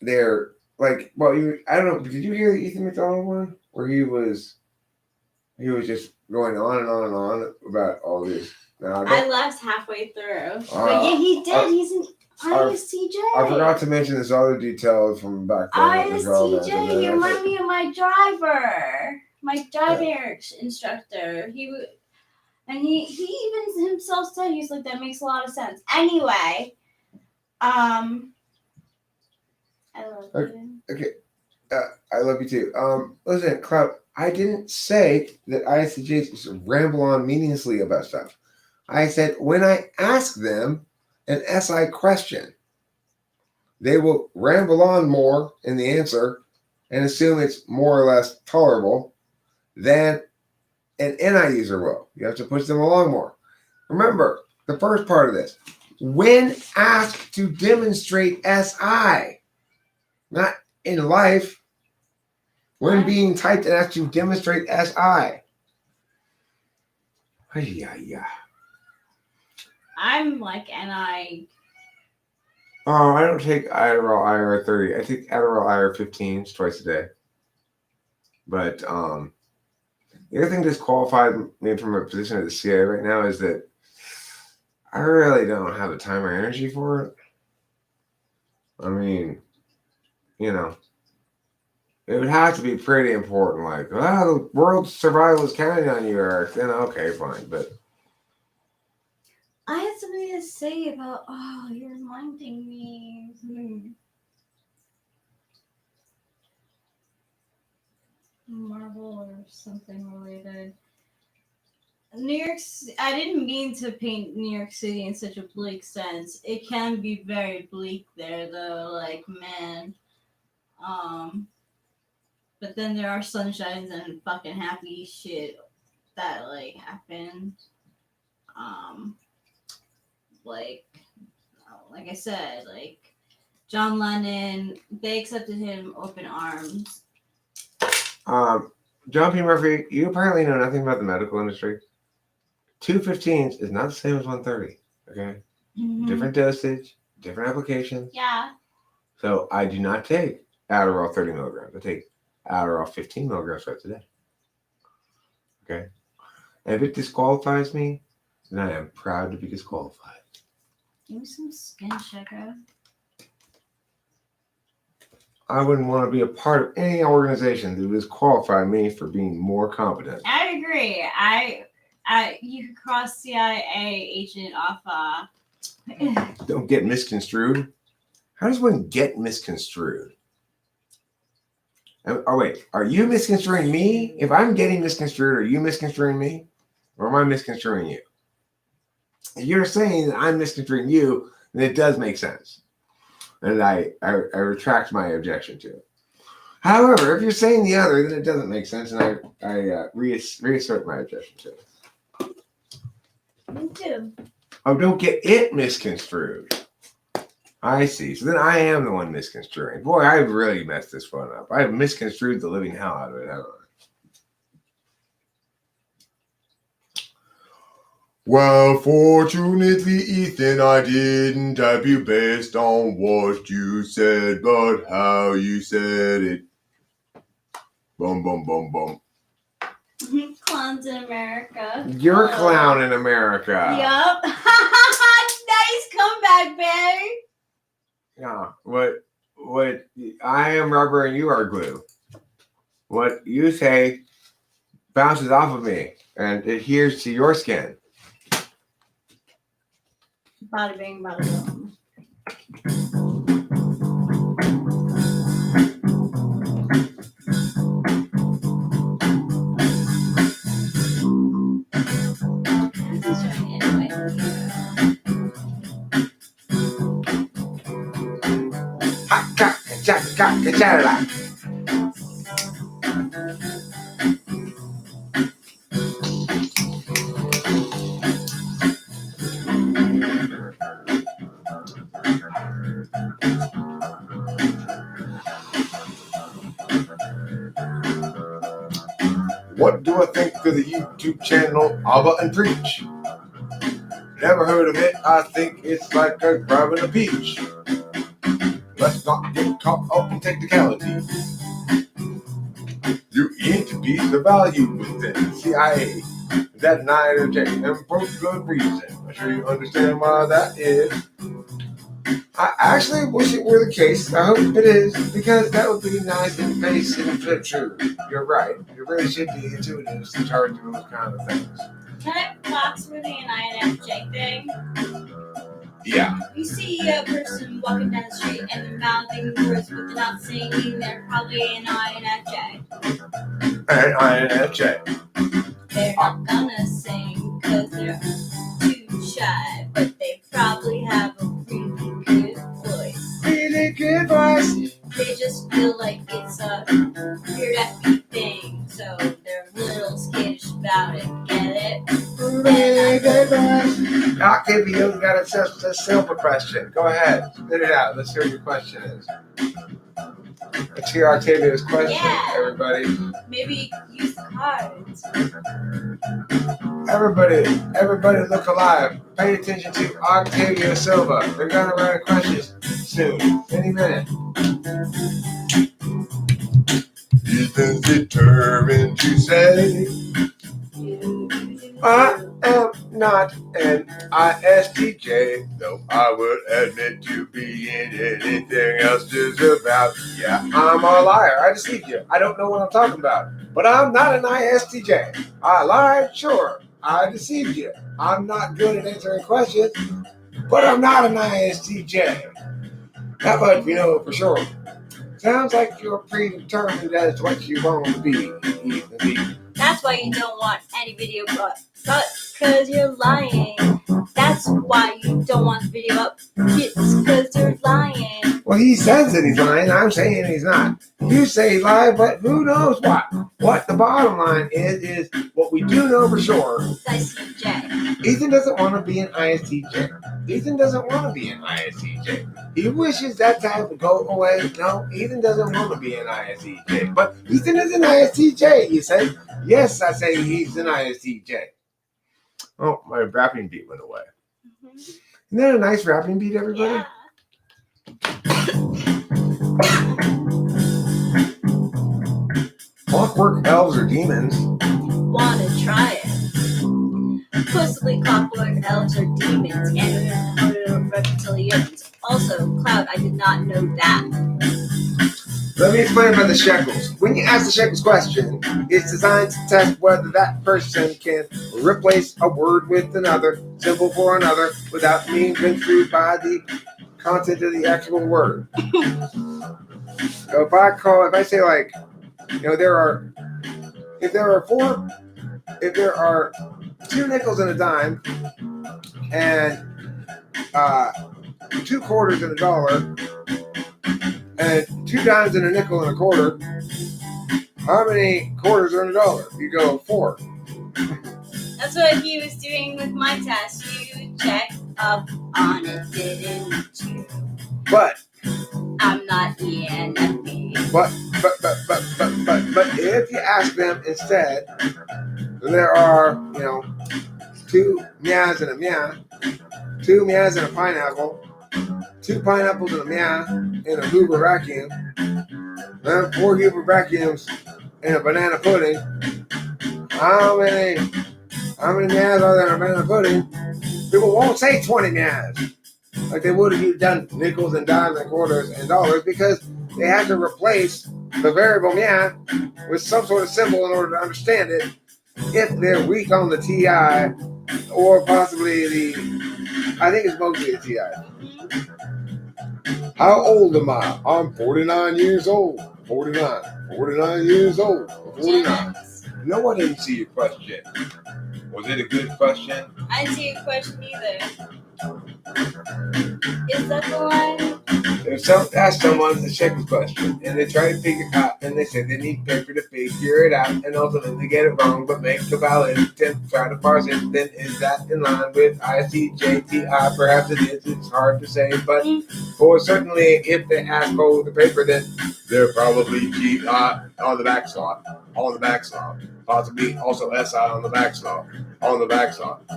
they're like, well, I don't know. Did you hear the Ethan McDonald one where he was just going on and on and on about all this? I left halfway through, but yeah, he did. He's an ISTJ. I forgot to mention this other detail from back then. ISTJ. You remind me of my driving instructor. He even himself said, he's like, that makes a lot of sense. Anyway, I love you. Okay, I love you too. Listen, Cloud, I didn't say that ISTJs just ramble on meaninglessly about stuff. I said when I ask them an SI question, they will ramble on more in the answer and assume it's more or less tolerable than an NI user will. You have to push them along more. Remember, the first part of this, when asked to demonstrate SI, not in life, when being typed and asked to demonstrate SI. Yeah. I'm like NI. Oh, I don't take Adderall IR 30. I take Adderall IR 15s twice a day. But the other thing that's qualified me from a position at the CIA right now is that I really don't have the time or energy for it. I mean, it would have to be pretty important. Like, the world's survival is counting on you, Eric. Then okay, fine. But I had something to say about, you're reminding me. Marvel or something related. New York, I didn't mean to paint New York City in such a bleak sense. It can be very bleak there, though. Like, man. But then there are sunshines and fucking happy shit that, like, happened. Like I said, like, John Lennon, they accepted him open arms. John P. Murphy, you apparently know nothing about the medical industry. 215s is not the same as 130. Okay, different dosage, different application. Yeah. So I do not take Adderall 30 milligrams. I take Adderall 15 milligrams twice a day. Okay, and if it disqualifies me, then I am proud to be disqualified. Give me some skin checker. I wouldn't want to be a part of any organization that would disqualify me for being more competent. I agree. You could cross CIA agent off. Don't get misconstrued. How does one get misconstrued? Oh, wait. Are you misconstruing me? If I'm getting misconstrued, are you misconstruing me? Or am I misconstruing you? If you're saying that I'm misconstruing you, then it does make sense. And I retract my objection to it. However, if you're saying the other, then it doesn't make sense, and I reassert my objection to it. Me too. Oh, don't get it misconstrued. I see. So then I am the one misconstruing. Boy, I've really messed this one up. I've misconstrued the living hell out of it, haven't I? Well, fortunately, Ethan, I didn't type you based on what you said, but how you said it. Boom, boom, boom, boom. Clowns in America. You're a clown in America. Yup. Nice comeback, babe. Yeah. What I am rubber and you are glue. What you say bounces off of me and adheres to your skin. Bada bing, bada boom. What do I think of the YouTube channel Abba and Preach? Never heard of it. I think it's like a grabbing a peach. Let's not get caught up in technicality. You need to be the value within the CIA. That night of Jane, and for good reason. I'm sure you understand why that is. I actually wish it were the case. I hope it is, because that would be nice in the face and flip true. You're right. You really should be intuitive to charge those kind of things. Can I box with an INFJ thing? Yeah. You see a person walking down the street and they're mouthing words, but they're not singing. They're probably an INFJ. And INFJ. They're not gonna sing because they're too shy, but they probably have a really good voice. Really good voice. They just feel like it's a weird FB thing, so they're a little skittish about it. Get it? Really good voice. Octavio got a simple question. Go ahead. Spit it out. Let's hear what your question is. Let's hear Octavio's question, Yeah. everybody. Maybe use the cards. Everybody look alive. Pay attention to Octavio Silva. They're gonna run a question soon. Any minute. Ethan's determined to say, I am not an ISTJ, though I would admit to being anything else just about. Yeah, I'm a liar. I deceived you. I don't know what I'm talking about. But I'm not an ISTJ. I lied, sure. I deceived you. I'm not good at answering questions, but I'm not an ISTJ. How about you know for sure? Sounds like you're predetermined as what you want to be. That's why you don't want any video cut. Cause you're lying. That's why you don't want the video up. It's cause you're lying. Well, he says that he's lying. I'm saying he's not. You say he lied, but who knows what? What the bottom line is what we do know for sure. ISTJ. Ethan doesn't want to be an ISTJ. Ethan doesn't want to be an ISTJ. He wishes that type would go away. No, Ethan doesn't want to be an ISTJ. But Ethan is an ISTJ, you say? Yes, I say he's an ISTJ. Oh, my rapping beat went away. Mm-hmm. Isn't that a nice rapping beat, everybody? Yeah. Clockwork elves or demons? Wanna try it. Possibly clockwork elves or demons and reptilians. Also, Cloud, I did not know that. Let me explain about the shekels. When you ask the shekels question, it's designed to test whether that person can replace a word with another, symbol for another, without being construed by the content of the actual word. So if I say like, you know, if there are 2 nickels and a dime, and 2 quarters and a dollar, and 2 dimes and a nickel and a quarter, how many quarters are in a dollar? You go 4. That's what he was doing with my test. You checked up on it, didn't you? But I'm not ENFP. But if you ask them instead, there are, 2 meows and a meow, 2 meows and a pineapple, 2 pineapples and a meow in a Hoover vacuum, then 4 Hoover vacuums in a banana pudding. How many meows are there in a banana pudding? People won't say 20 meows like they would if you'd done nickels and dimes and quarters and dollars, because they have to replace the variable meow with some sort of symbol in order to understand it if they're weak on the TI, or possibly I think it's mostly the TI. How old am I? I'm 49 years old. 49 years old. 49. No, I didn't see your question. Was it a good question? I didn't see a question either. Is that the one? Ask someone the second question, and they try to figure it out, and they say they need paper to figure it out, and ultimately get it wrong, but make a valid attempt to try to parse it. Then is that in line with ICJTI? Perhaps it is. It's hard to say, but or certainly if they ask for the paper, then they're probably GI on the back slot. On the back slot. possibly also SI on the backside,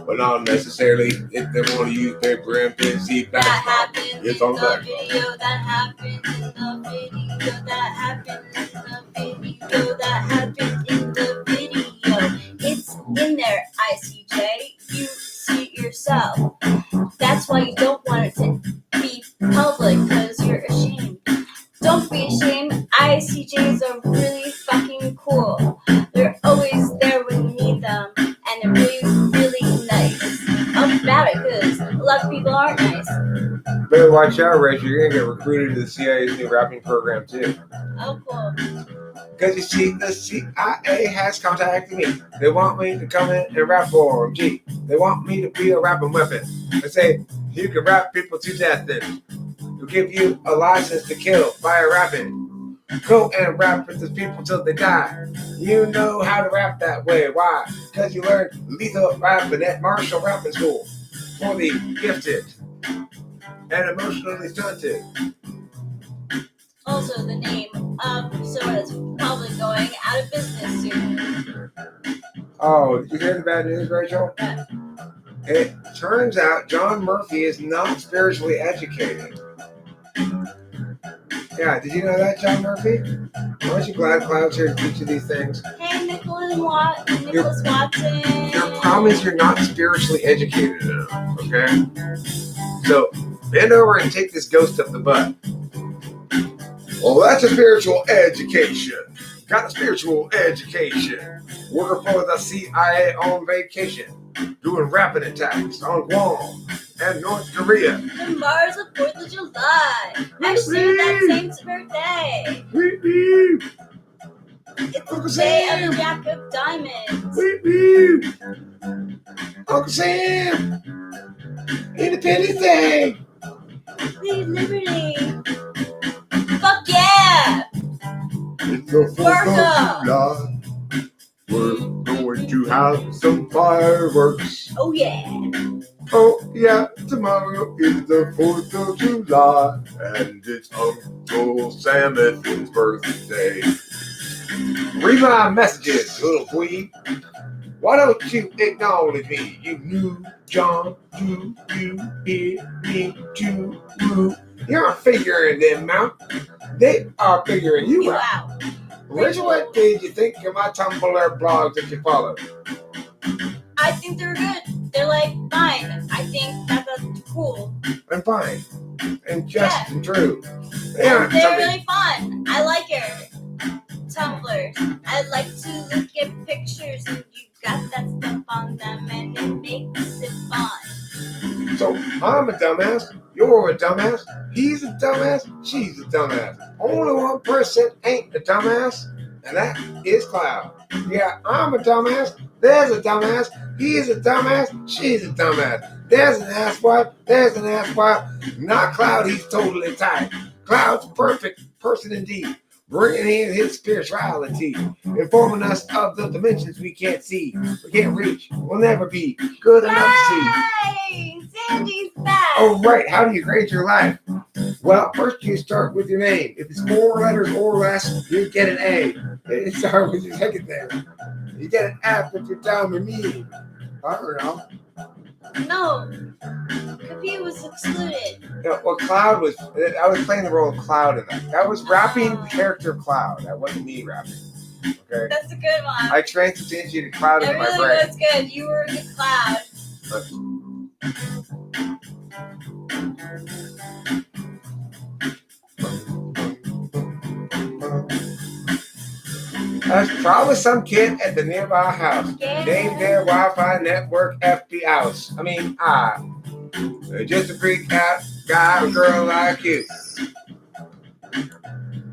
but not necessarily if they want to use paper and pen. See That backside. happened It's in on the the back. video. That happened in the video. That happened in the video. That happened in the video. It's in there, ICJ. You see it yourself. That's why you don't want it to be public, because you're ashamed. Don't be ashamed. ICJs are really fucking cool. They're always there when you need them, and they're really, really nice about it, because a lot of people aren't nice. Better watch out, Rachel. You're gonna get recruited to the CIA's new rapping program too. Oh, cool. Because you see, the CIA has contacted me. They want me to come in and rap for them. Gee, they want me to be a rapping weapon. They say you can rap people to death. Then they'll give you a license to kill by rapping. Go and rap with these people till they die. You know how to rap that way. Why? Because you learned lethal rapping at Marshall Rapping School for the gifted and emotionally stunted. Also, the name of Soda's probably going out of business soon. Oh, did you hear the bad news, Rachel? Yeah. It turns out John Murphy is not spiritually educated. Yeah, did you know that, John Murphy? Aren't you glad Cloud's here to teach you these things? Hey, Nicholas Watson. Your problem is you're not spiritually educated enough, okay? So, bend over and take this ghost up the butt. Well, that's a spiritual education. Got a spiritual education. Working for the CIA on vacation. Doing rapping attacks on Guam and North Korea. Tomorrow's the 4th of July. Actually, that same birthday. Weep, weep. It's Uncle the day Sam. of the Jack of Diamonds. Weep, weep. Uncle Sam. Independence Day. Leave liberty. Fuck yeah! It's the 4th of July. We're going to have some fireworks. Oh yeah. Oh, yeah, tomorrow is the 4th of July, and it's Uncle Samuel's birthday. Read my messages, little queen. Why don't you acknowledge me? You new John, do you hear me too? You aren't figuring them out. They are figuring you out. out. Rachel, what did you think of my Tumblr blogs that you follow? I think they're good. They're like fine. I think that's cool. I'm fine. And just Yeah. and true. They aren't They're something. really fun. I like your Tumblr. I like to look at pictures and you got that stuff on them and it makes it fun. So I'm a dumbass. You're a dumbass. He's a dumbass. She's a dumbass. Only one person ain't a dumbass, and that is Cloud. Yeah, I'm a dumbass. There's a dumbass. He's a dumbass. She's a dumbass. There's an asswipe. There's an asswipe. Not Cloud. He's totally tight. Cloud's perfect person indeed. Bringing in his spirituality, informing us of the dimensions we can't see, we can't reach, will never be good enough to see. Yay! Sandy's back! Oh, right. How do you grade your life? Well, first you start with your name. If it's 4 letters or less, you get an A. Then you start with your second name. You get an F if you're down with me. I don't know. No. Kapi was excluded. Well, Cloud was, I was playing the role of Cloud in that. That was rapping character Cloud. That wasn't me rapping. Okay? That's a good one. I transferred you to Cloud That in my really brain. was good. You were a good Cloud. That's probably some kid at the nearby house. Yeah. Named their Wi-Fi network FB House. I mean, just a freak out guy or girl like you.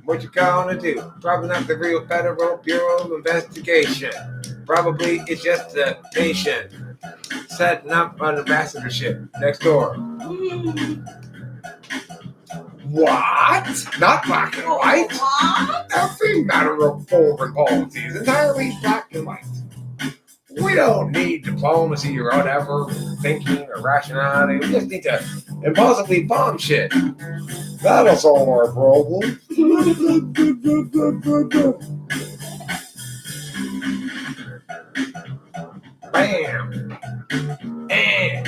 What you gonna do? Probably not the real Federal Bureau of Investigation. Probably it's just the nation setting up an ambassadorship next door. What? Not black and white? What? Every matter of foreign policy is entirely black and white. We don't need diplomacy or whatever, thinking or rationality. We just need to impulsively bomb shit. That'll solve our problem. bam, and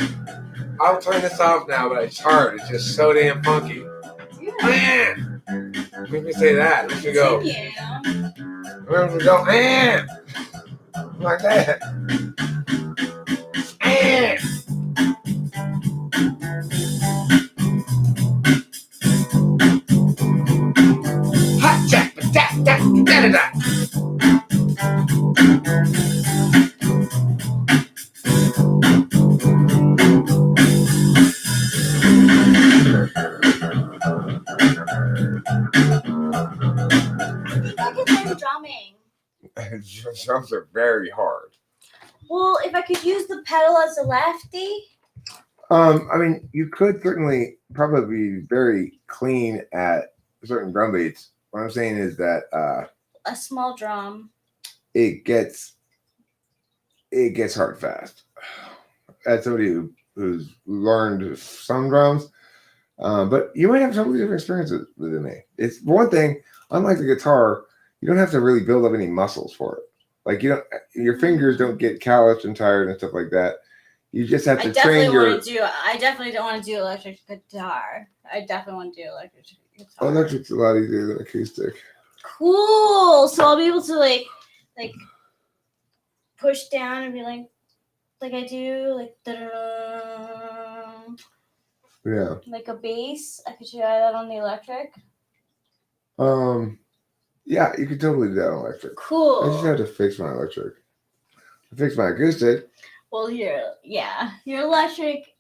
I'll turn this off now, but it's hard. It's just so damn funky. Bam. Let me say that. Let me go. Continue. Remember to go and like that. And hot jack, da da da da da. I think I could learn drumming. Drums are very hard. Well, if I could use the pedal as a lefty. I mean, you could certainly probably be very clean at certain drum beats. What I'm saying is that A small drum. it gets hard fast. As somebody who's learned some drums, but you might have totally different experiences than me. It's one thing, unlike the guitar, you don't have to really build up any muscles for it. Like your fingers don't get calloused and tired and stuff like that. You just have to train your. I definitely don't want to do electric guitar. I definitely want to do electric guitar. Electric's a lot easier than acoustic. Cool. So I'll be able to like push down and be like I do like da-da-da, Yeah. like a bass. I could try that on the electric. Yeah, you could totally do that on electric. Cool. I just have to fix my electric. I fix my acoustic. Well, your electric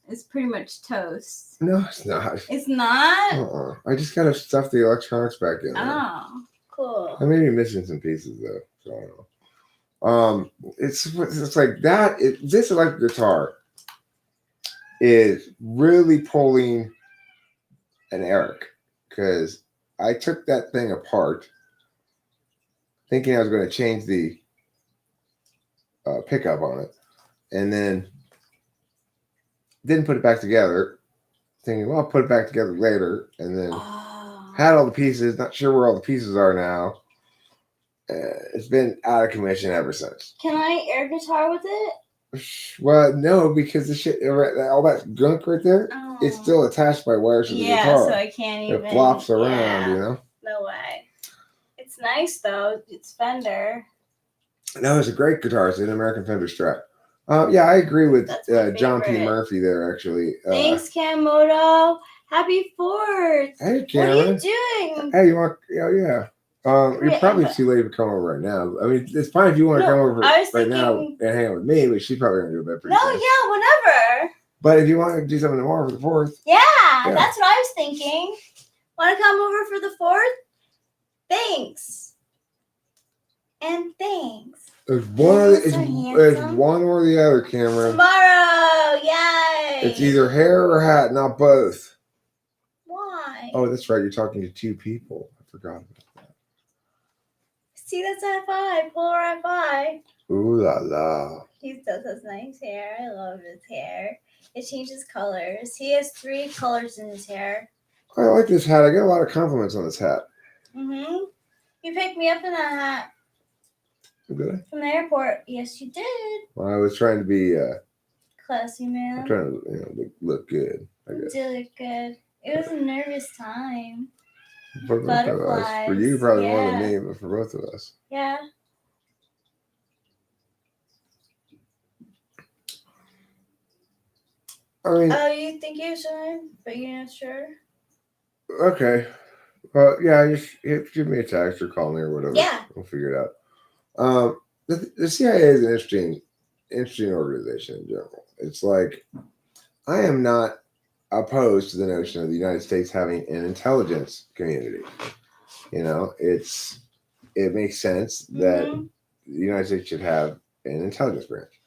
is pretty much toast. No, it's not. It's not. I just gotta stuff the electronics back in there. Oh, cool. I may be missing some pieces though, so I don't know. It's like that. This electric guitar is really pulling an Eric because I took that thing apart thinking I was going to change the pickup on it, and then didn't put it back together, thinking, well, I'll put it back together later, and then had all the pieces, not sure where all the pieces are now. It's been out of commission ever since. Can I air guitar with it? Well, no, because the shit, all that gunk right there, it's still attached by wires to the guitar. Yeah, so I can't even. It flops around, yeah. you know? No way. It's nice though. It's Fender. No, it's a great guitar. It's an American Fender Strat. Yeah, I agree with That's my John P. favorite. Murphy there, actually. Thanks, Kamoto. Happy 4th. Hey, What Cameron. are you doing? Hey, you want? Yeah. You're Wait, probably too late to come over right now. I mean, it's fine if you want to No, come over I was right now thinking- and hang out with me, but she's probably gonna do a bit pretty No, soon. yeah, whenever. But if you want to do something tomorrow for the 4th, Yeah, Yeah. that's what I was thinking. Want to come over for the 4th? Thanks. And thanks. it's one. You're so It's handsome. one or the other, Cameron. Tomorrow, yay! It's either hair or hat, not both. Why? Oh, that's right. You're talking to two people. I forgot about that. See, that's high five. Polar high five. Ooh la la. He still has nice hair. I love his hair. It changes colors. He has 3 colors in his hair. I like this hat. I get a lot of compliments on this hat. Mm-hmm. You picked me up in that hat Did I? from the airport. Yes, you did. Well, I was trying to be. Classy I'm man. trying to look good. I You guess. did look good. It was a nervous time. For both of us. For you, probably more than yeah. me, but for both of us. Yeah. I mean, Oh, you think you're sure, but you're not sure? okay. Well, yeah, just give me a text or call me or whatever. Yeah. We'll figure it out. The CIA is an interesting organization in general. It's like, I am not opposed to the notion of the United States having an intelligence community. You know, it makes sense that Mhm. the United States should have an intelligence branch.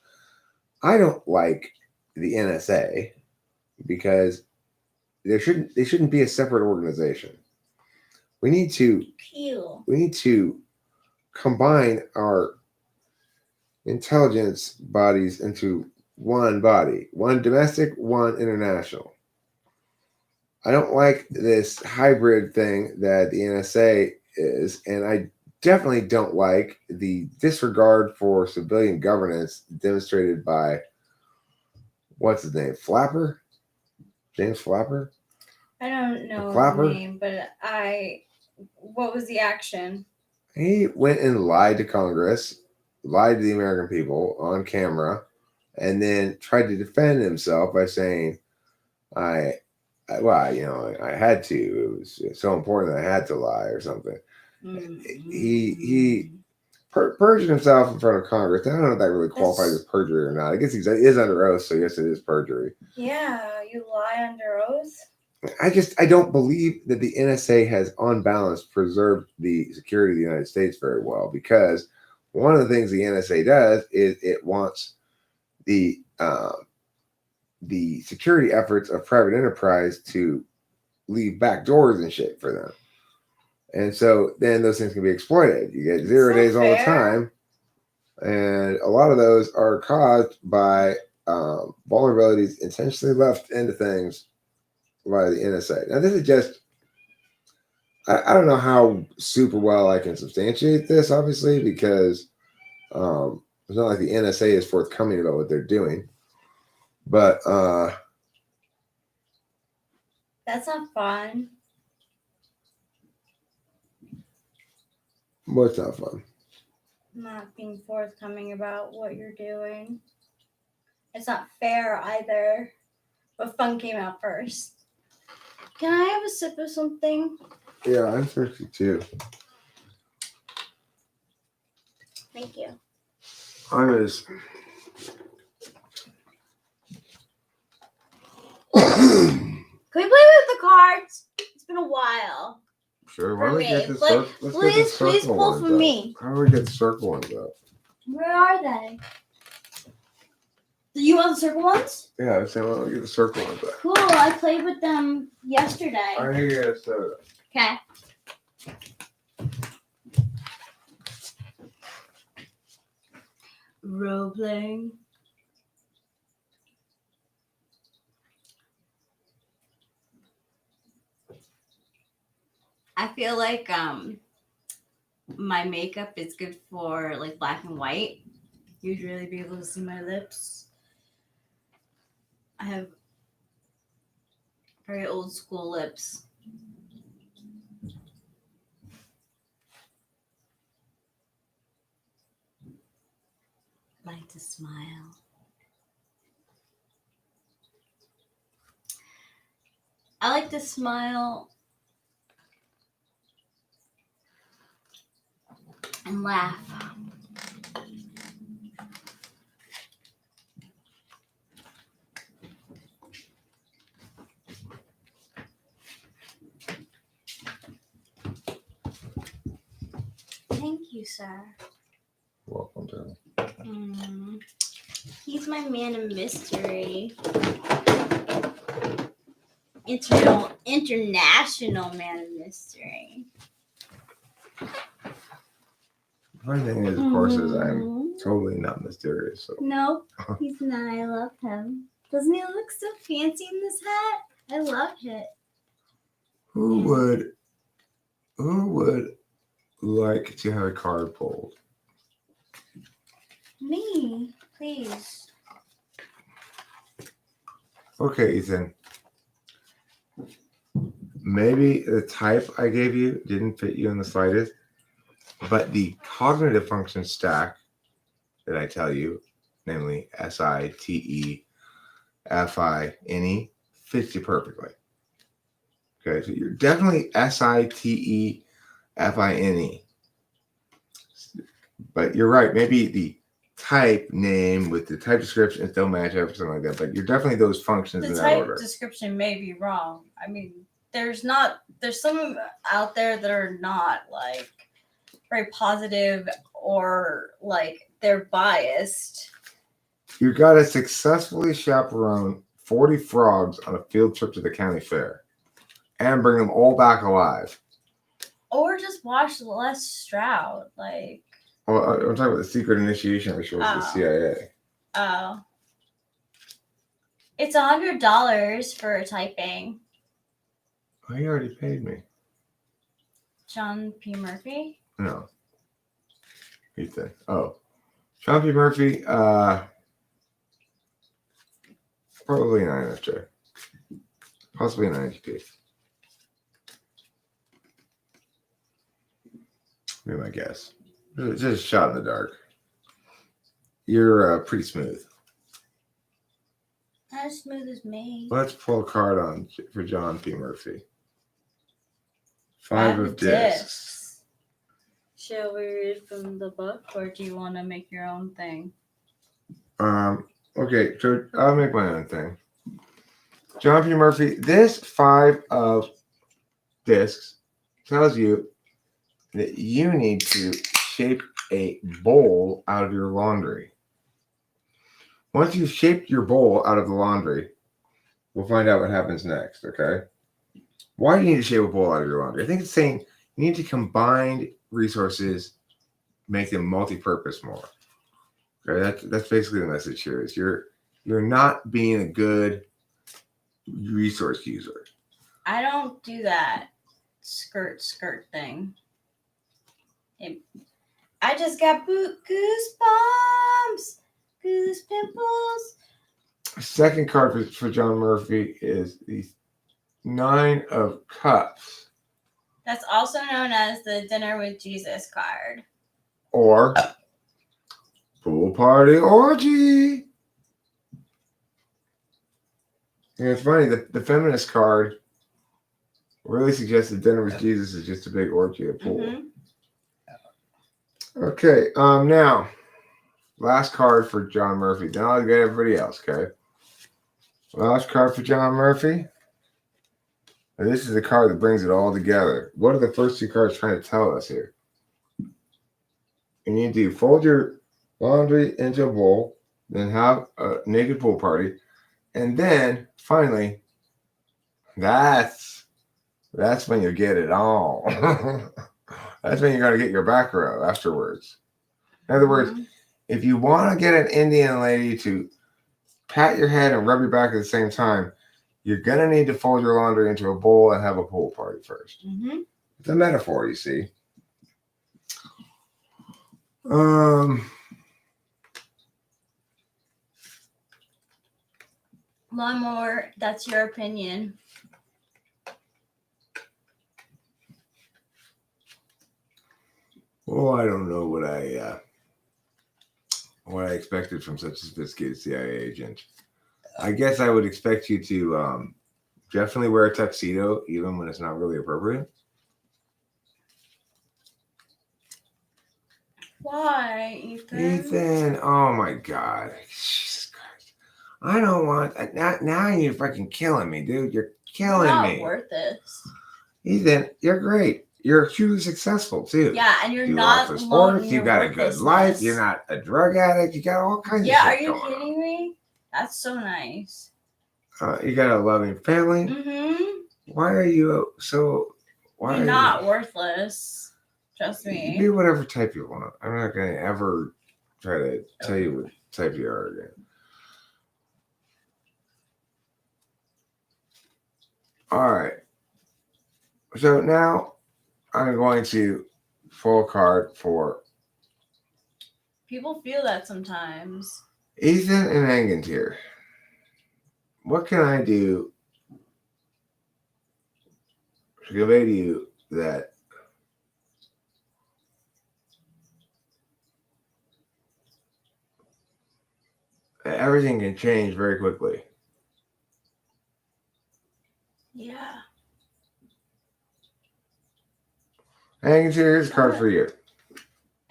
I don't like the NSA because they shouldn't be a separate organization. We need to combine our intelligence bodies into one body, one domestic, one international. I don't like this hybrid thing that the NSA is, and I definitely don't like the disregard for civilian governance demonstrated by what's his name, Flapper, James Flapper. I don't know Clapper? the name, but what was the action? He went and lied to Congress, lied to the American people on camera, and then tried to defend himself by saying, I had to. It was so important that I had to lie or something." He perjured himself in front of Congress. I don't know if that really qualifies as perjury or not. I guess he is under oath, so yes, it is perjury. Yeah, you lie under oath. I don't believe that the NSA has, on balance, preserved the security of the United States very well, because one of the things the NSA does is it wants the security efforts of private enterprise to leave back doors and shit for them, and so then those things can be exploited. You get 0 days all the time, and a lot of those are caused by vulnerabilities intentionally left into things by the NSA. Now, this is just, I don't know how super well I can substantiate this, obviously, because it's not like the NSA is forthcoming about what they're doing. But that's not fun. What's not fun? Not being forthcoming about what you're doing. It's not fair either. But fun came out first. Can I have a sip of something? Yeah, I'm thirsty too. Thank you. I was. Can we play with the cards? It's been a while. Sure. Why don't we get the Like, circle? Let's get the please circle pull ones for up. me. How do we get the circle ones up? Where are they? Do you want the circle ones? Yeah, I said, why don't we get the circle ones up? Cool. I played with them yesterday. I need to get a soda. Okay. Role playing. I feel like my makeup is good for like black and white. You'd really be able to see my lips. I have very old school lips. Like to smile. I like to smile and laugh. Thank you, sir. Welcome to. He's my man of mystery. International man of mystery. Funny thing is, of course, is I'm totally not mysterious. So. Nope, he's not. I love him. Doesn't he look so fancy in this hat? I love it. Who would like to have a card pulled? Me, please. Okay, Ethan. Maybe the type I gave you didn't fit you in the slightest, but the cognitive function stack that I tell you, namely SITEFINE, fits you perfectly. Okay, so you're definitely SITEFINE. But you're right, maybe the type name with the type descriptions don't match up or something like that, but you're definitely those functions in The that type order. description may be wrong. I mean, there's some out there that are not like very positive or like they're biased. You got to successfully chaperone 40 frogs on a field trip to the county fair and bring them all back alive. Or just watch Les Stroud. Like, well, I'm talking about the secret initiation rituals of the CIA. Oh. It's $100 for typing. Oh, you already paid me. John P. Murphy? No. Ethan. Oh, Sean P. Murphy. Probably an INFJ. Possibly an INTP. Be my guess. Just a shot in the dark. You're pretty smooth. Not as smooth as me. Let's pull a card for John P. Murphy. Five of discs. Shall we read from the book, or do you want to make your own thing? Okay, so I'll make my own thing. John P. Murphy, this 5 of discs tells you that you need to shape a bowl out of your laundry. Once you've shaped your bowl out of the laundry, we'll find out what happens next, okay? Why do you need to shape a bowl out of your laundry? I think it's saying you need to combine resources, make them multi-purpose more. Okay, that's basically the message here. Is you're not being a good resource user. I don't do that skirt thing. I just got goosebumps, goose pimples. Second card for John Murphy is the 9 of Cups. That's also known as the Dinner with Jesus card. Or pool party orgy. And it's funny, the feminist card really suggests that dinner with Jesus is just a big orgy at pool. Mm-hmm. Okay, now, last card for John Murphy. Then I'll get everybody else, okay? Last card for John Murphy. And this is the card that brings it all together. What are the first 2 cards trying to tell us here? You need to fold your laundry into a bowl, then have a naked pool party, and then finally, that's when you get it on. That's when you're going to get your back rub afterwards. In other words, if you want to get an Indian lady to pat your head and rub your back at the same time, you're going to need to fold your laundry into a bowl and have a pool party first. Mm-hmm. It's a metaphor, you see. Lawnmower, that's your opinion. Well, I don't know what I expected from such a sophisticated CIA agent. I guess I would expect you to definitely wear a tuxedo, even when it's not really appropriate. Why, Ethan? Ethan, oh my God, Jesus Christ! I don't want now. You're fucking killing me, dude. You're killing Not me. worth this. Ethan, you're great. You're hugely successful too. Yeah, and you're You not love the sports. You your got a good worthlessness. life. You're not a drug addict. You got all kinds Yeah, of are shit you going kidding me? That's so nice. on. You got a loving family. Mm-hmm. Why are you so? Why You're are not worthless. Trust you? me. Be whatever type you want. I'm not gonna ever try to tell you what type you are again. All right. So now I'm going to pull a card for People feel that sometimes. Ethan and Angantyr. What can I do to convey to you that everything can change very quickly? Yeah. Angantyr, here's a card for you.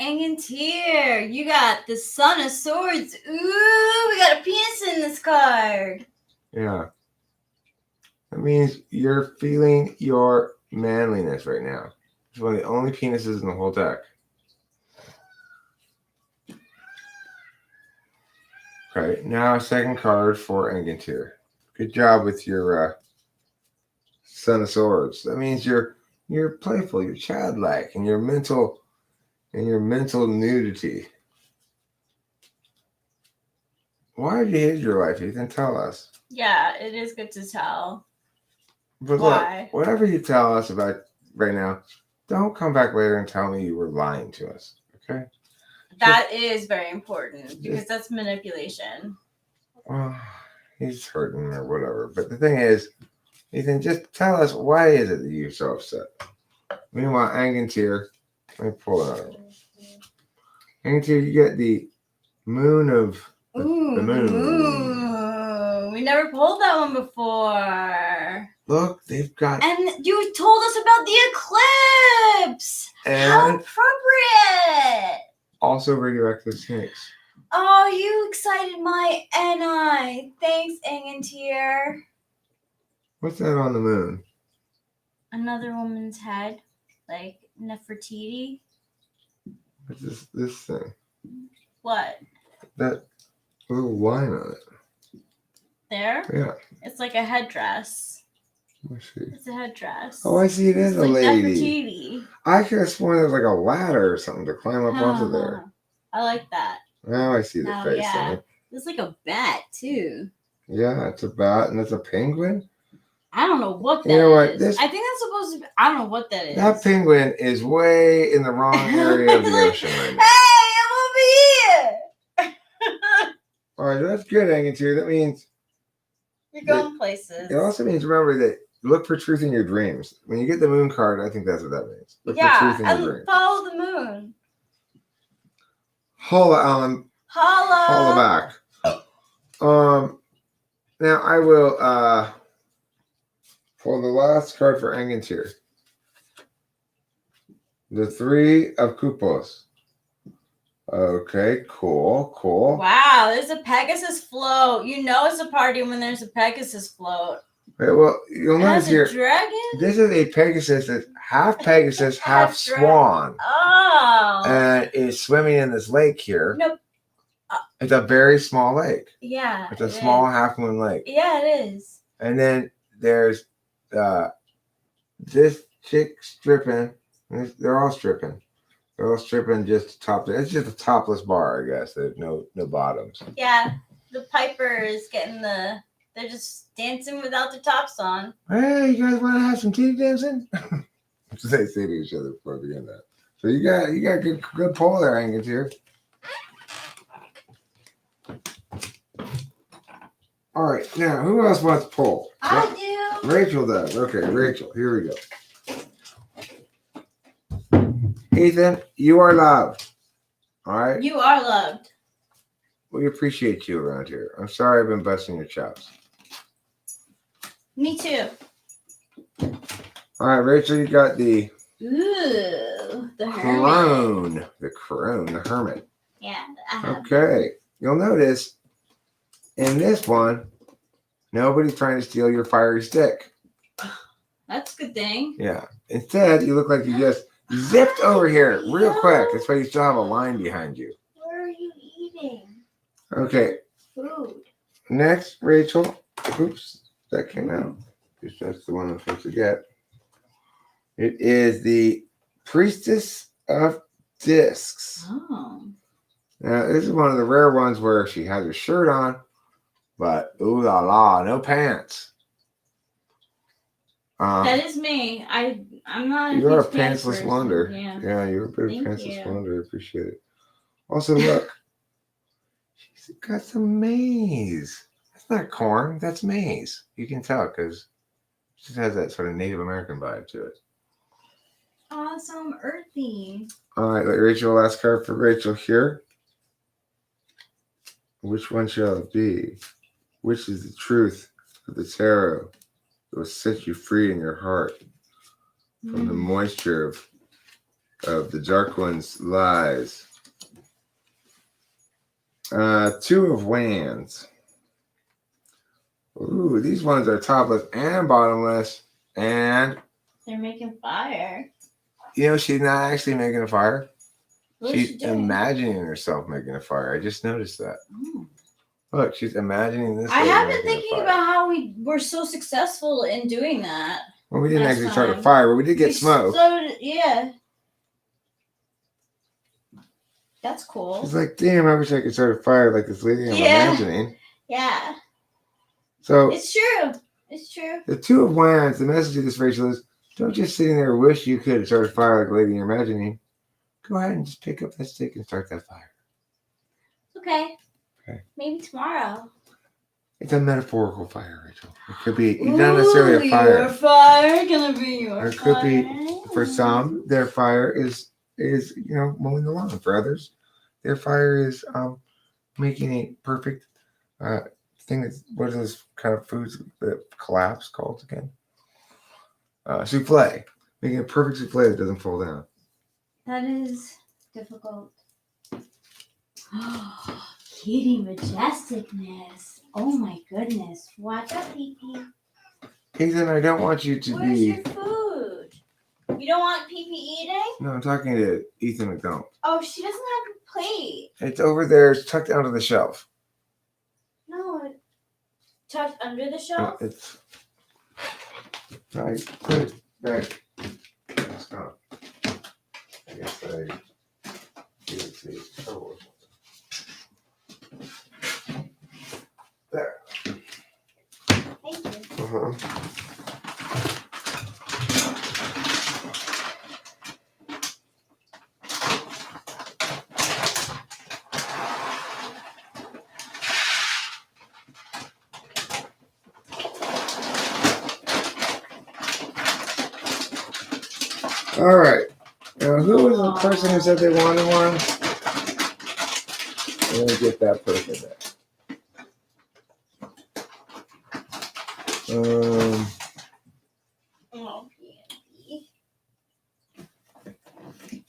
Angantyr, you got the Son of Swords. Ooh, we got a penis in this card. Yeah. That means you're feeling your manliness right now. It's one of the only penises in the whole deck. Okay, now second card for Angantyr. Good job with your Son of Swords. That means you're playful, you're childlike, and your mental nudity. Why did you hate your life, Ethan? Tell us. Yeah, it is good to tell. But Why? look, whatever you tell us about right now, don't come back later and tell me you were lying to us. Okay? That is very important because that's manipulation. Well, he's hurting or whatever. But the thing is, Ethan, just tell us why is it that you're so upset? Meanwhile, Angantyr, let me pull another one. Angantyr, you get the moon of the moon. Ooh, we never pulled that one before. Look, they've got And you told us about the eclipse. How and appropriate. also radioactive snakes. Oh, you excited my NI. Thanks, Angantyr. What's that on the moon? Another woman's head, like Nefertiti. What's this thing? What? That little line on it. There? Yeah. It's like a headdress. Let's see. It's a headdress. Oh, I see. It is It's a like lady. Nefertiti. I could have sworn there was like a ladder or something to climb up onto there. I like that. Now I see the Oh, face yeah. on it. It's like a bat too. Yeah, it's a bat and it's a penguin. I don't know what that You know what, is. this- I think that's supposed to be. I don't know what that is. That penguin is way in the wrong area of the Like, ocean right now. Hey, I'm over here. All right, that's good, Angantyr. That means You're going places. it also means remember that look for truth in your dreams. When you get the moon card, I think that's what that means. Look for Yeah, truth in your and dreams. follow the moon. Holla, Alan. Holla. Holla back. Now I will for the last card for Angantyr. The Three of Kupos. Okay, cool. Wow, there's a Pegasus float. You know it's a party when there's a Pegasus float. Okay, well, you'll It notice has here, a dragon? this is a Pegasus that's half Pegasus, half Half dragon. swan, Oh. and is swimming in this lake here. Nope. It's a very small lake. Yeah. It's a it small is. half moon lake. Yeah, it is. And then there's this chick stripping. They're all stripping. They're all stripping just top. It's just a topless bar, I guess. There's no bottoms. Yeah. The Piper is getting the. They're just dancing without the tops on. Hey, you guys want to have some titty dancing? That's what they say to each other before we begin that. So you got good pull there, Angantyr. All right, now who else wants to pull? I do. Rachel does. Okay, Rachel, here we go. Ethan, you are loved. All right? You are loved. We appreciate you around here. I'm sorry I've been busting your chops. Me too. All right, Rachel, you got the Ooh, the hermit. crone. The crone, the hermit. Yeah, I have. Okay. You'll notice in this one, nobody's trying to steal your fiery stick. That's a good thing. Yeah. Instead, you look like you just zipped over here real quick. That's why you still have a line behind you. What are you eating? Okay. Food. Next, Rachel. Oops, that came out. Guess that's the one I'm supposed to get. It is the Priestess of Discs. Oh. Now, this is one of the rare ones where she has her shirt on, but ooh la la, no pants. That is me. I'm not. You are a huge pants pantsless person. wonder. Yeah. You're a bit of Thank pantsless you. wonder. I appreciate it. Also, look, she's got some maize. That's not corn. That's maize. You can tell because it just has that sort of Native American vibe to it. Awesome, earthy. All right, Rachel, last card for Rachel here. Which one shall it be? Which is the truth of the tarot that will set you free in your heart from the moisture of the dark one's lies? Two of Wands. Ooh, these ones are topless and bottomless. And, They're making fire. you know, she's not actually making a fire. What is she She's doing? imagining herself making a fire. I just noticed that. Oh. Look, she's imagining this. I lady have been making a thinking fire. about how we were so successful in doing that. Well, we didn't last actually start a time. fire, but we did get We smoke. yeah. That's cool. It's like, damn, I wish I could start a fire like this lady I'm Yeah. imagining. Yeah. So It's true. It's true. the Two of Wands, the message of this, Rachel, is don't just sitting there wish you could start a fire like the lady you're imagining. go ahead and just pick up that stick and start that fire. Okay. Okay. Maybe tomorrow. It's a metaphorical fire, Rachel. It could be not necessarily a fire. Your fire gonna be your It could be fire. for some, their fire is mowing the lawn. For others, their fire is making a perfect thing. That's what are those kind of foods that collapse called again? Souffle. Making a perfect souffle that doesn't fall down. That is difficult. Kitty majesticness. Oh my goodness. Watch out, Pee-Pee. Ethan, I don't want you to Where's be. your food? You don't want Pee-Pee eating? No, I'm talking to Ethan McDonald. Oh, she doesn't have a plate. It's over there. It's tucked under the shelf. No, it's tucked under the shelf. It's. I put it back. It's not. I guess I give it to you. Oh. There. Thank you. Uh-huh. All right. Now, who was the person who said they wanted one? Let me get that person there. Oh, Pee-Pee.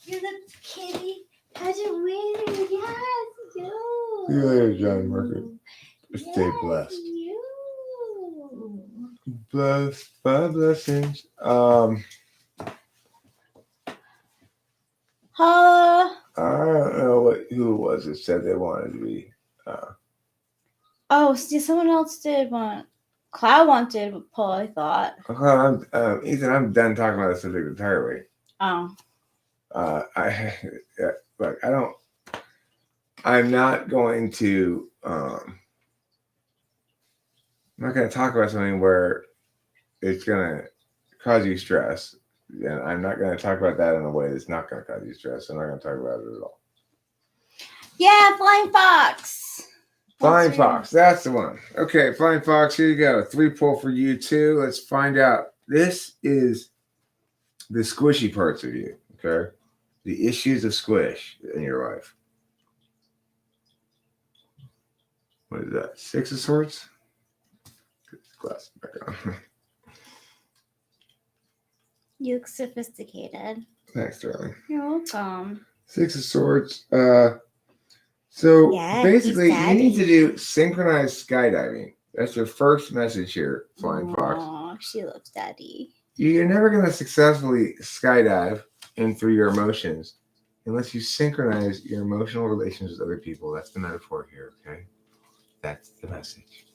You're the kitty. How's your winner? Yes, you. See you later, John Murphy. Stay Yes, blessed. You. Blessed by blessings. I don't know who it was that said they wanted to be. Oh, see, someone else did want. Cloud wanted pull, I thought. Ethan, I'm done talking about this subject entirely. Oh. I'm not going to. I'm not going to talk about something where it's going to cause you stress, and I'm not going to talk about that in a way that's not going to cause you stress. I'm not going to talk about it at all. Yeah, Flying Fox. Flying Fox, that's the one. Okay, Flying Fox, here you go. 3 pull for you too. Let's find out. This is the squishy parts of you, okay? The issues of squish in your life. What is that? 6 of Swords? Get this glass back on. You look sophisticated. Thanks, darling. You're welcome. 6 of Swords. So Yeah, basically, he's you need to daddy. do synchronized skydiving. That's your first message here, Flying Fox. Aw, she loves daddy. You're never going to successfully skydive in through your emotions unless you synchronize your emotional relations with other people. That's the metaphor here, okay? That's the message.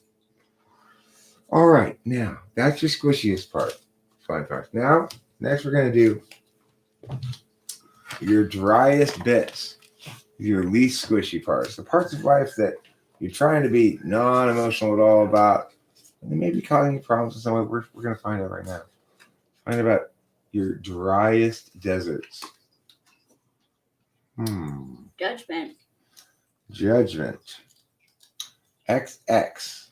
All right, now, that's your squishiest part, Flying Fox. Now, next we're going to do your driest bits, your least squishy parts, the parts of life that you're trying to be non-emotional at all about, and they may be causing you problems in some way. We're going to find out right now. Find about your driest deserts. Judgment. Judgment. XX.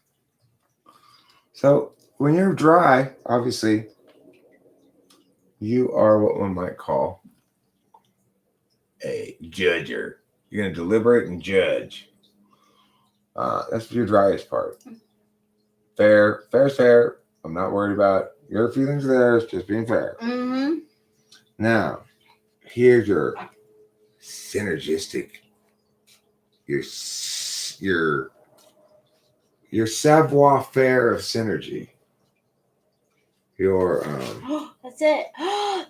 So when you're dry, obviously, you are what one might call a judger. You're going to deliberate and judge. That's your driest part. Fair. Fair's fair. I'm not worried about your feelings there. It's just being fair. Mm-hmm. Now, here's your synergistic, your savoir-faire of synergy. Your That's it.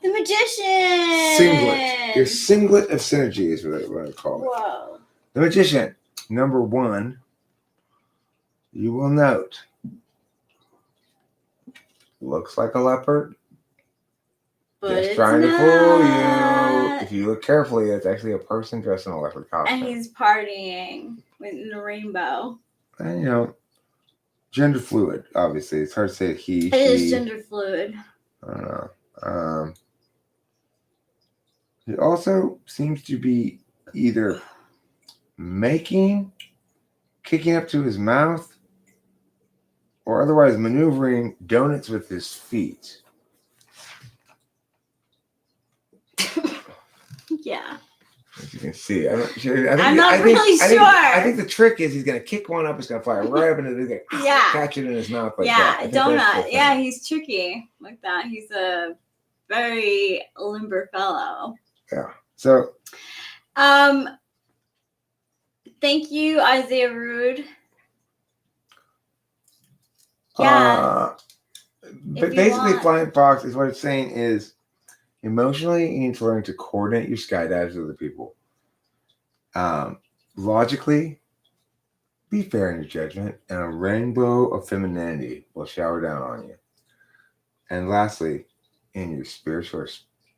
The magician. singlet. Your singlet of synergy is what I call it. Whoa. The magician. Number 1, you will note, looks like a leopard. But Just it's trying to fool you. not. If you look carefully, it's actually a person dressed in a leopard costume. And he's partying with the rainbow. And, gender fluid, obviously. It's hard to say he, It is she. gender fluid. I don't know. He also seems to be either kicking up to his mouth, or otherwise maneuvering donuts with his feet. Yeah. As you can see, I'm not really sure. I think the trick is he's going to kick one up. It's going to fly right up into the Yeah. catch it in his mouth like Yeah, that. I think that's the donut. thing. Yeah, he's tricky like that. He's a very limber fellow. So Thank you, Isaiah Rude. Yeah. But you basically, want- Flying Fox is what it's saying is emotionally, you need to learn to coordinate your skydives with other people. Logically, be fair in your judgment, and a rainbow of femininity will shower down on you. And lastly, in your spiritual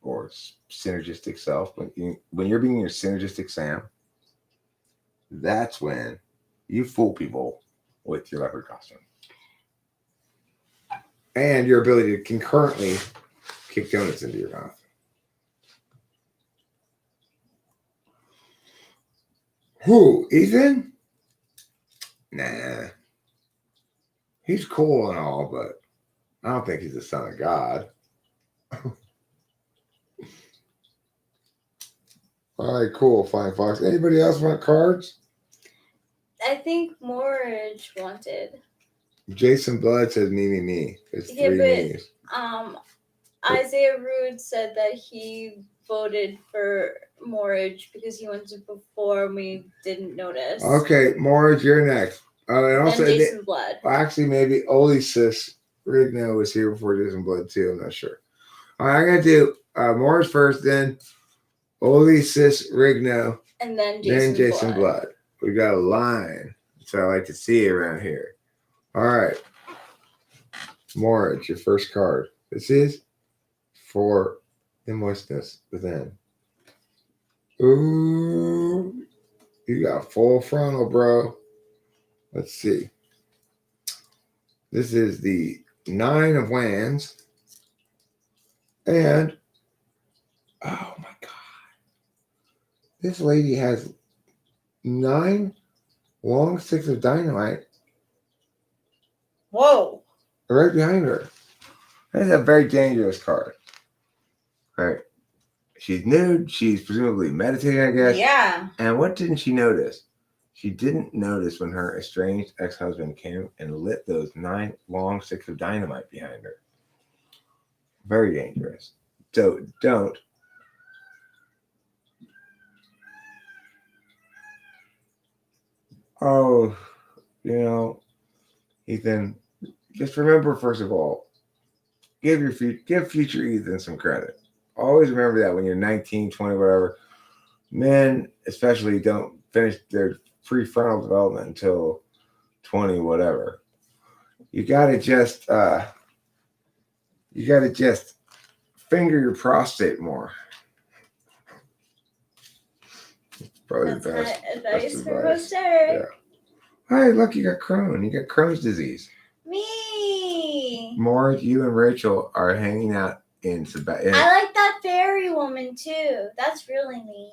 or synergistic self, when you're being your synergistic Sam, that's when you fool people with your leopard costume. And your ability to concurrently kick donuts into your mouth. Who? Ethan? Nah. He's cool and all, but I don't think he's the son of God. All right, cool, Flying Fox. Anybody else want cards? I think Morridge wanted. Jason Blood says me. It's Yeah, three but, me's. Isaiah Rude said that he voted for Morridge because he went to before we didn't notice. Okay, Morris, you're next. And also, Then Jason Blood. actually, maybe Olysis Rigno was here before Jason Blood too. I'm not sure. All right, I'm gonna do Morris first, then Olysis Rigno, And then Jason Blood. We got a line, so I like to see around here. All right, Morris, your first card. This is for the moistness within. Ooh, you got full frontal, bro. Let's see. This is the 9 of Wands. And, oh my God. This lady has 9 long sticks of dynamite Whoa. right behind her. That is a very dangerous card. Right. She's nude. She's presumably meditating, I guess. Yeah. And what didn't she notice? She didn't notice when her estranged ex-husband came and lit those 9 long sticks of dynamite behind her. Very dangerous. So don't. Oh, Ethan, just remember, first of all, give future Ethan some credit. Always remember that when you're 19, 20, whatever. Men, especially, don't finish their prefrontal development until 20, whatever. You gotta just finger your prostate more. Probably That's the best. my advice best for advice. Host Eric. Yeah. Hey, look, you got Crohn. You got Crohn's disease. Me. More, you and Rachel are hanging out in Sebastian. I like that fairy woman too. That's really me.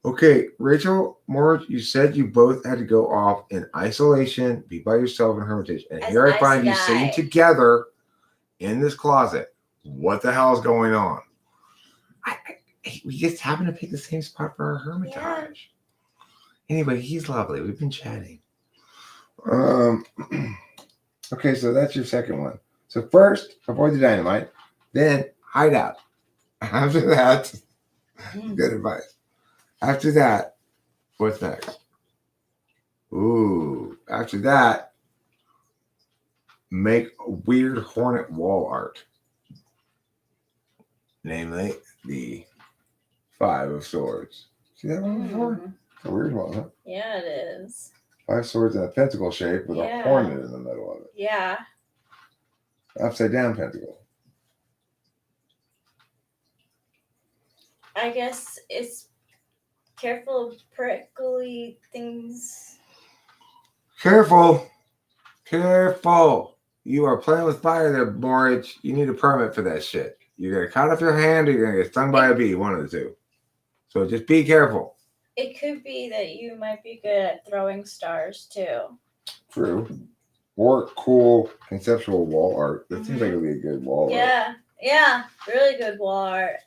Okay, Rachel, Moritz, you said you both had to go off in isolation, be by yourself in Hermitage. And As here I ice find you guy. sitting together in this closet. What the hell is going on? We just happen to pick the same spot for our Hermitage. Yeah. Anyway, he's lovely. We've been chatting. Okay, so that's your second one. So first, avoid the dynamite. Then hide out. After that, good advice. After that, what's next? Ooh, after that, make weird hornet wall art. Namely, the 5 of Swords. See that one before? It's a weird one, huh? Yeah, it is. 5 swords in a pentacle shape with Yeah. a hornet in the middle of it. Yeah. Upside down pentacle. I guess it's careful of prickly things. Careful. You are playing with fire there, Moritz. You need a permit for that shit. You're going to cut off your hand or you're going to get stung by a bee. One of the two. So just be careful. It could be that you might be good at throwing stars too. True. Or cool conceptual wall art. That seems like it'd be a good wall art. Yeah, really good wall art.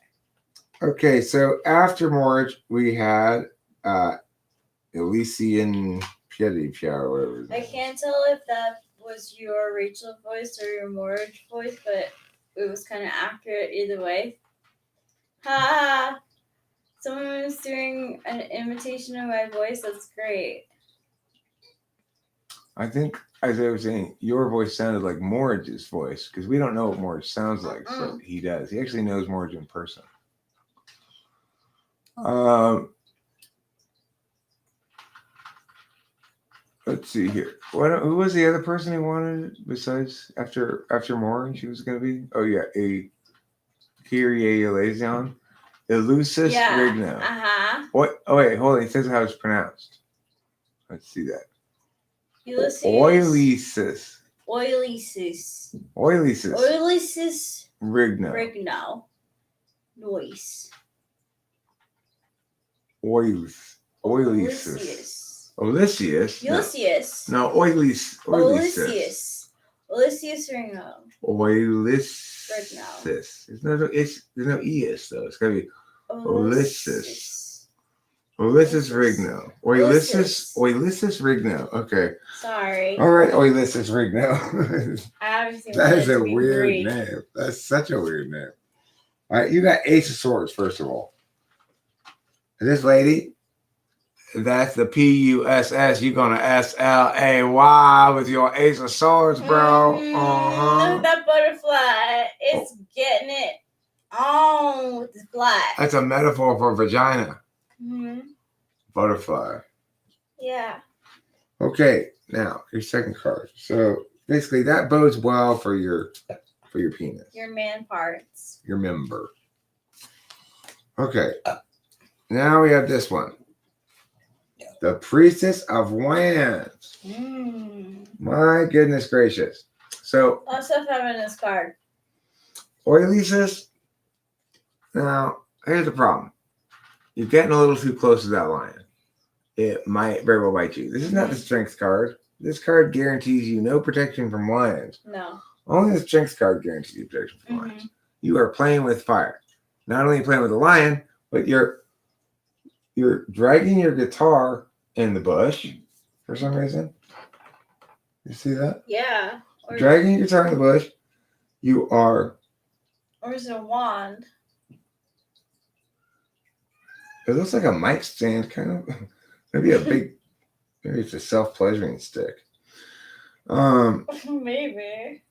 Okay, so after Morge, we had Elysian Piedipia or whatever. his I name can't tell if that was your Rachel voice or your Morge voice, but it was kind of accurate either way. Ha! Someone was doing an imitation of my voice. That's great. I think, as I was saying, your voice sounded like Morge's voice because we don't know what Morge sounds like. So he does. He actually knows Morge in person. Let's see here. Who was the other person he wanted besides after Morge? She was going to be. Oh yeah, a Kyrie Eleison, Elusus Rigno. What? Oh wait, hold on. It says how it's pronounced. Let's see that. Ulysses. Oilysis. Oilysis. Rigno. Rigno. Noise. Oilysis. Ulysses. No, Oilysis. Ulysses Ringo. Oilysis. There's no es though. It's gotta be Ulysses. Ulysses Rigno. Oilysis Rigno. Okay. Sorry. All right, Oilysis Rigno. That is a weird Greek. name. That's such a weird name. All right, you got Ace of Swords, first of all. This lady, that's the PUSS. You're going to SLAY with your Ace of Swords, bro. That butterfly is getting it on with the fly. That's a metaphor for vagina. Mm-hmm. Butterfly. Yeah. Okay, now your second card. So basically, that bodes well for your penis, Your man parts. your member. Okay, now we have this one. The Priestess of Wands. My goodness gracious. So, Lots of having this card. Oilysis. Now, here's the problem. You're getting a little too close to that lion. It might very well bite you. This is not the strength card. This card guarantees you no protection from lions. No. Only the strength card guarantees you protection from lions. You are playing with fire. Not only playing with a lion, but you're dragging your guitar in the bush for some reason. You see that? Yeah. Dragging your guitar in the bush. You are. Or is it a wand? It looks like a mic stand, kind of. Maybe it's a self-pleasuring stick. Maybe.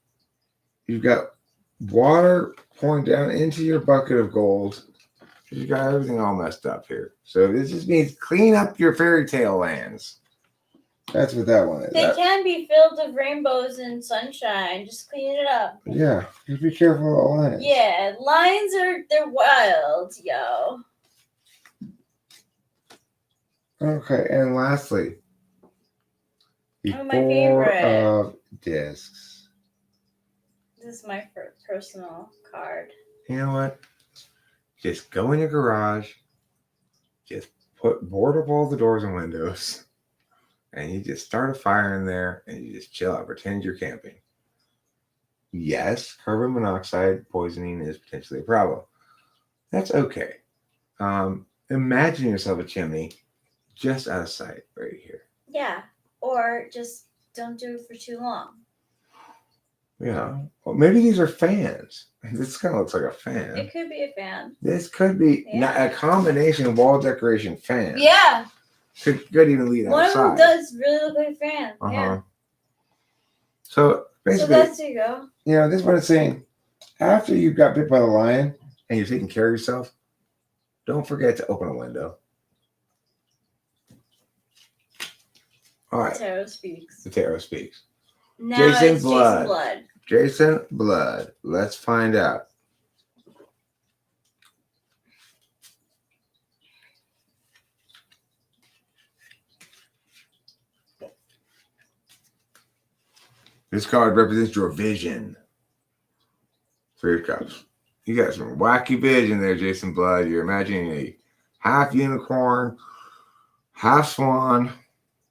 You've got water pouring down into your bucket of gold. You got everything all messed up here. So this just means clean up your fairy tale lands. That's what that one is. They can be filled with rainbows and sunshine. Just clean it up. Yeah, just be careful of the lions. Yeah, lions they're wild, yo. Okay, and lastly, the Oh, my Four favorite. of Discs. This is my personal card. You know what? Just go in your garage, just board up all the doors and windows, and you just start a fire in there, and you just chill out, pretend you're camping. Yes, carbon monoxide poisoning is potentially a problem. That's okay. Imagine yourself a chimney just out of sight right here. Yeah, or just don't do it for too long. Yeah. Well, maybe these are fans. This kind of looks like a fan. It could be a fan. This could be a combination wall decoration fan. Yeah. Could even lead One outside. of them does really look like a fan. Yeah. So basically, So there you go. you know, this is what it's saying. After you got bit by the lion and you're taking care of yourself, don't forget to open a window. All right. Tarot speaks. The tarot speaks. Now Jason it's Blood. Jason Blood. Jason Blood. Let's find out. This card represents your vision. Three of Cups. You got some wacky vision there, Jason Blood. You're imagining a half unicorn, half swan,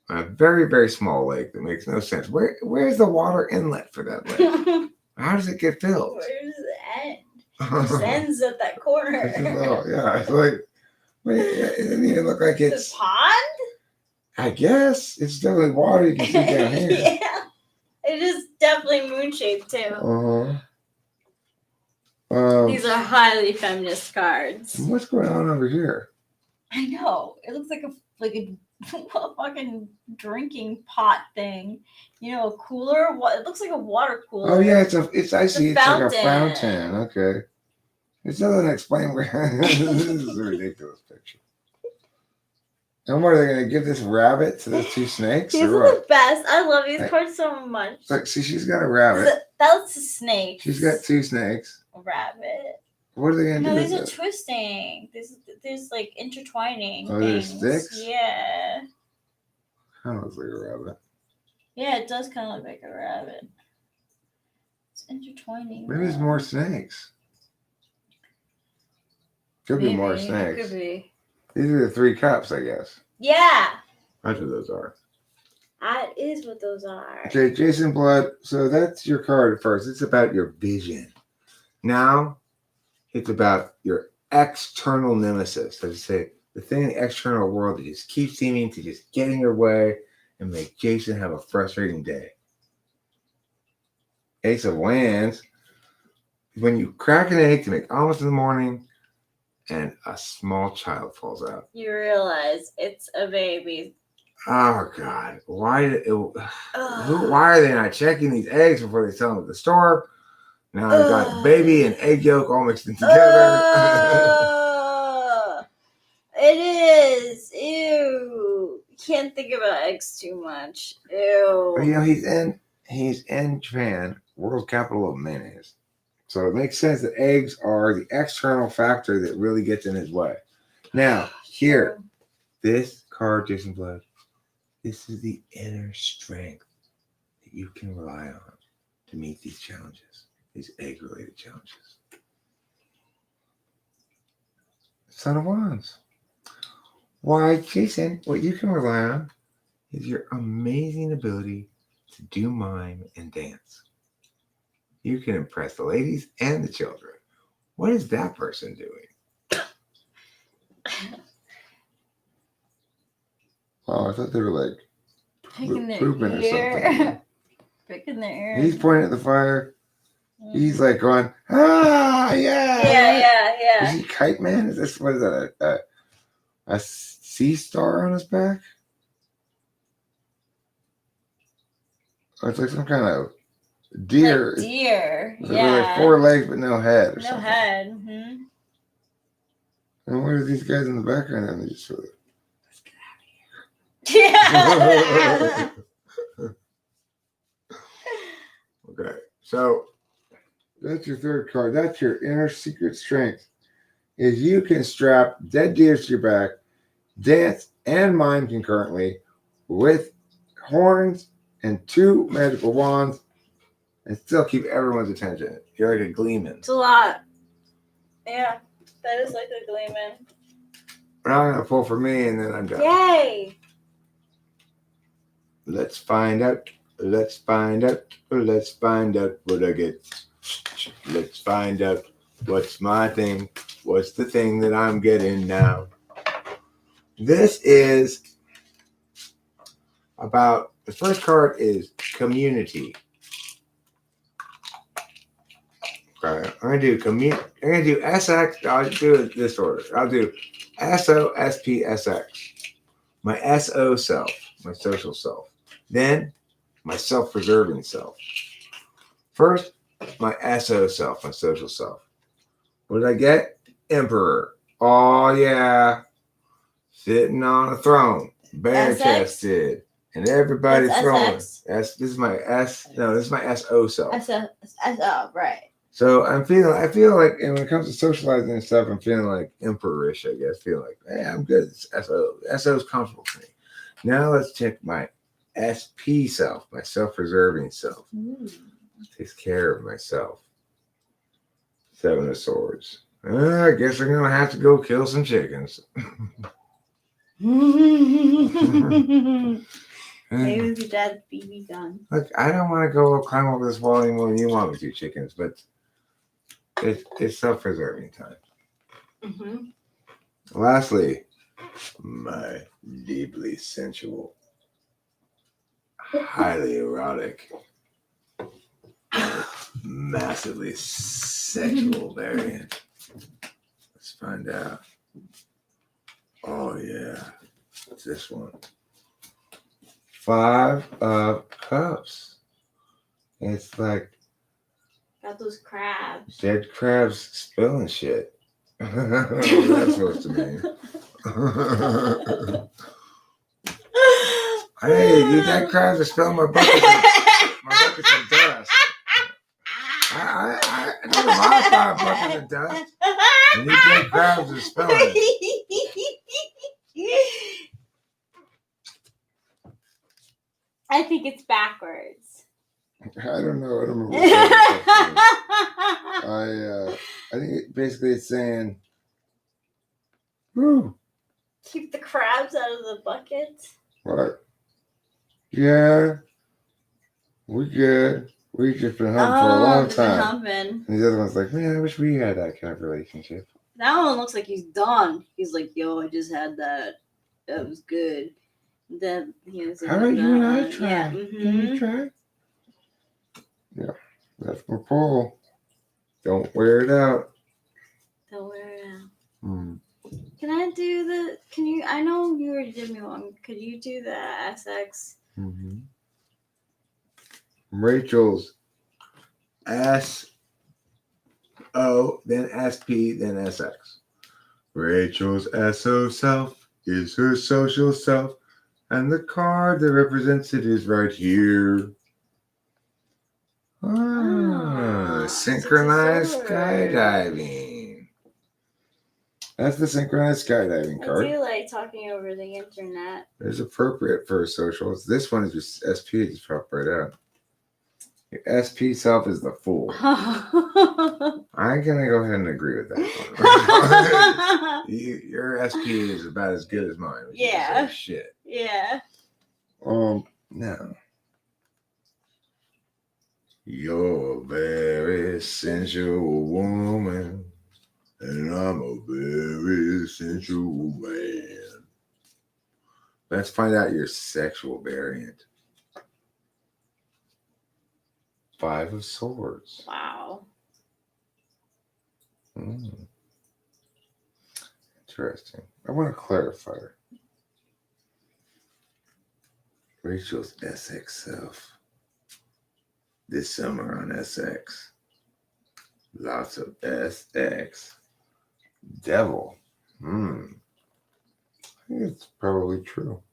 a very, very small lake that makes no sense. Where's the water inlet for that lake? How does it get filled? Where's the end? Just ends at that corner. It's just little, yeah, it's like, wait, it doesn't even look like The it's, pond? I guess, it's definitely water you can see down here. Yeah. It is definitely moon shaped too. These are highly feminist cards. What's going on over here? I know. It looks like a fucking drinking pot thing. You know, a cooler. What? It looks like a water cooler. Oh yeah, I see. It's like a fountain. fountain. Okay. It doesn't explain where. This is a ridiculous picture. And what are they going to give this rabbit to those two snakes? These or are what? the best. I love these Hey. cards so much. Look, see, she's got a rabbit. That's a snake. She's got two snakes. a rabbit. What are they going to No, do? these with are it? twisting. There's like intertwining. Oh, there's things. sticks? Yeah. Kind of looks like a rabbit. Yeah, it does kind of look like a rabbit. It's intertwining. Maybe there's though. more snakes. Could be more Maybe, snakes. Could be. These are the 3 cups, I guess. Yeah, That's what those are. that is what those are. Okay, Jason Blood. So that's your card at first. It's about your vision. Now, it's about your external nemesis. As I say, the thing in the external world that just keeps seeming to just get in your way and make Jason have a frustrating day. Ace of Wands. When you crack an egg to make omelets in the morning, and a small child falls out. You realize it's a baby. Oh God! Why Ugh. are they not checking these eggs before they sell them at the store? Now they've got Ugh. baby and egg yolk all mixed in together. Ugh. It is. Ew. You can't think about eggs too much. Ew. But, you know, he's in Japan, world capital of mayonnaise. So it makes sense that eggs are the external factor that really gets in his way. Now, here, this card, Jason Blood, this is the inner strength that you can rely on to meet these challenges, these egg-related challenges. Son of Wands. Why, Jason, what you can rely on is your amazing ability to do mime and dance. You can impress the ladies and the children. What is that person doing? Oh, I thought they were like Picking their pooping or ear. something. Picking their ear. He's pointing at the fire. He's like going, ah, yeah. Yeah. Is he Kite Man? Is this, what is that? A sea star on his back? Oh, it's like some kind of deer. Like deer. With Yeah. like 4 legs but no head. Or No something. head. Mm-hmm. And what are these guys in the background? And they just sort of. Yeah. Okay, so that's your third card. That's your inner secret strength. Is you can strap dead deers to your back, dance and mime concurrently with horns and 2 magical wands, and still keep everyone's attention. You're like a gleeman. It's a lot. Yeah, that is like a gleeman. But I'm gonna pull for me, and then I'm done. Yay! Let's find out. Let's find out. Let's find out what I get. Let's find out what's my thing. What's the thing that I'm getting now? This is about, the first card is community. Okay, I'm gonna do I'm gonna do SX. I'll do it this order. I'll do SO, SP, SX. My SO self, my social self. Then my self-preserving self. First, my SO self, my social self. What did I get? Emperor. Oh yeah. Sitting on a throne. Bare chested. And everybody's That's throwing. SX. This is my this is my SO self. Right. So I feel like, and when it comes to socializing and stuff, I'm feeling like emperorish, I guess. Feeling like, hey, I'm good. It's SO. SO's comfortable for me. Now let's check my SP self, my self-preserving self. Takes care of myself. 7 of Swords. I guess I'm gonna have to go kill some chickens. Maybe with your dad's BB gun. Look, I don't want to go climb over this wall anymore than you want with your chickens, but it's self-preserving time. Mm-hmm. Lastly, my deeply sensual, highly erotic, massively sexual variant. Let's find out. Oh yeah, it's this one. 5 of Cups. It's like Got those crabs. dead crabs spilling shit. What's that supposed to mean? Hey, you dead crabs are spilling my buckets of dust. I there's a lot of 5 buckets of dust. And you dead crabs are spilling it. I think it's backwards. I don't know. I think basically it's saying, woo. Keep the crabs out of the bucket. What? Yeah, we good. We just been humping for a long time. Humping. And the other one's like, man, I wish we had that kind of relationship. That one looks like he's done. He's like, yo, I just had that. That was good. Then he was. How about you and I try? Yeah. Can we try? Yeah, that's my pole. Don't wear it out. Don't wear it out. Hmm. Can I do the? Can you? I know you already did me one. Could you do the SX? Mm-hmm. Rachel's SO, then SP, then SX. Rachel's SO self is her social self, and the card that represents it is right here. Synchronized skydiving. That's the synchronized skydiving card. I do like talking over the internet. It's appropriate for socials. This one is just SP, just pop right out. Your SP self is the fool. I'm gonna go ahead and agree with that one. Your SP is about as good as mine. Yeah. Shit. Yeah. No. You're a very sensual woman, and I'm a very sensual man. Let's find out your sexual variant. 5 of Swords. Wow. Interesting. I want to clarify. Rachel's SX self. This summer on SX. Lots of SX. Devil. I think it's probably true.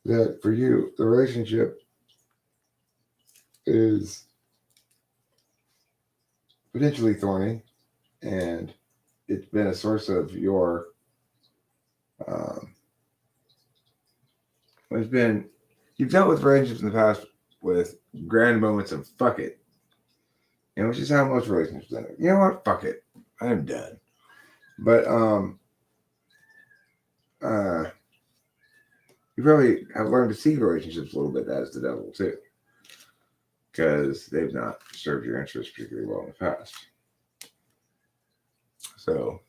That for you, the relationship is potentially thorny, and it's been a source of your you've dealt with relationships in the past with grand moments of fuck it, which is how most relationships end. You know what, fuck it, I'm done. But you probably have learned to see relationships a little bit as the devil too, because they've not served your interests particularly well in the past. So,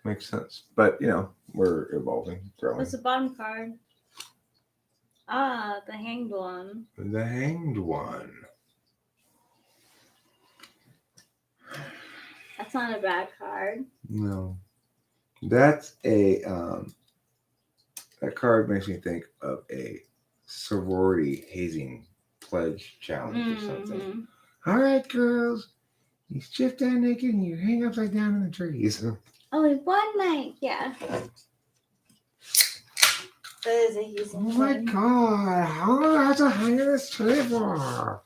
makes sense. But, we're evolving, growing. What's the bottom card? The Hanged One. The Hanged One. That's not a bad card. No. That's a, that card makes me think of a sorority hazing pledge challenge or something. All right, girls, you strip down naked and you hang upside down in the trees. Only one night, yeah. That is a hazing. Oh my god, how do I have to hang in this tree for?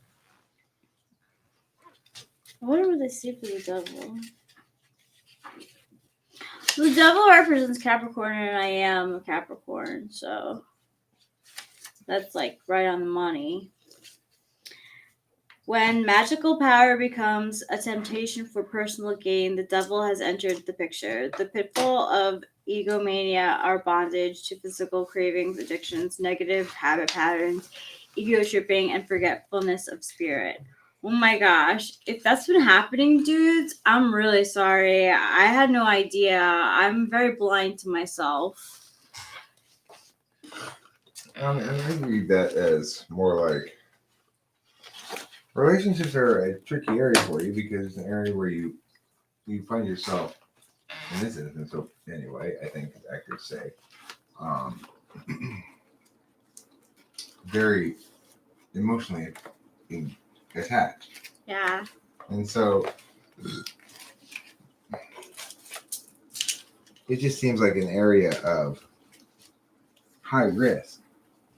I wonder what they say for the devil. The devil represents Capricorn, and I am a Capricorn, so that's like right on the money. When magical power becomes a temptation for personal gain, the devil has entered the picture. The pitfall of egomania, our bondage to physical cravings, addictions, negative habit patterns, ego tripping, and forgetfulness of spirit. Oh my gosh. If that's been happening, dudes, I'm really sorry. I had no idea. I'm very blind to myself. I read that as more like relationships are a tricky area for you because it's an area where you find yourself in this instance. So anyway, I think I could say very emotionally attached, Yeah. and so it just seems like an area of high risk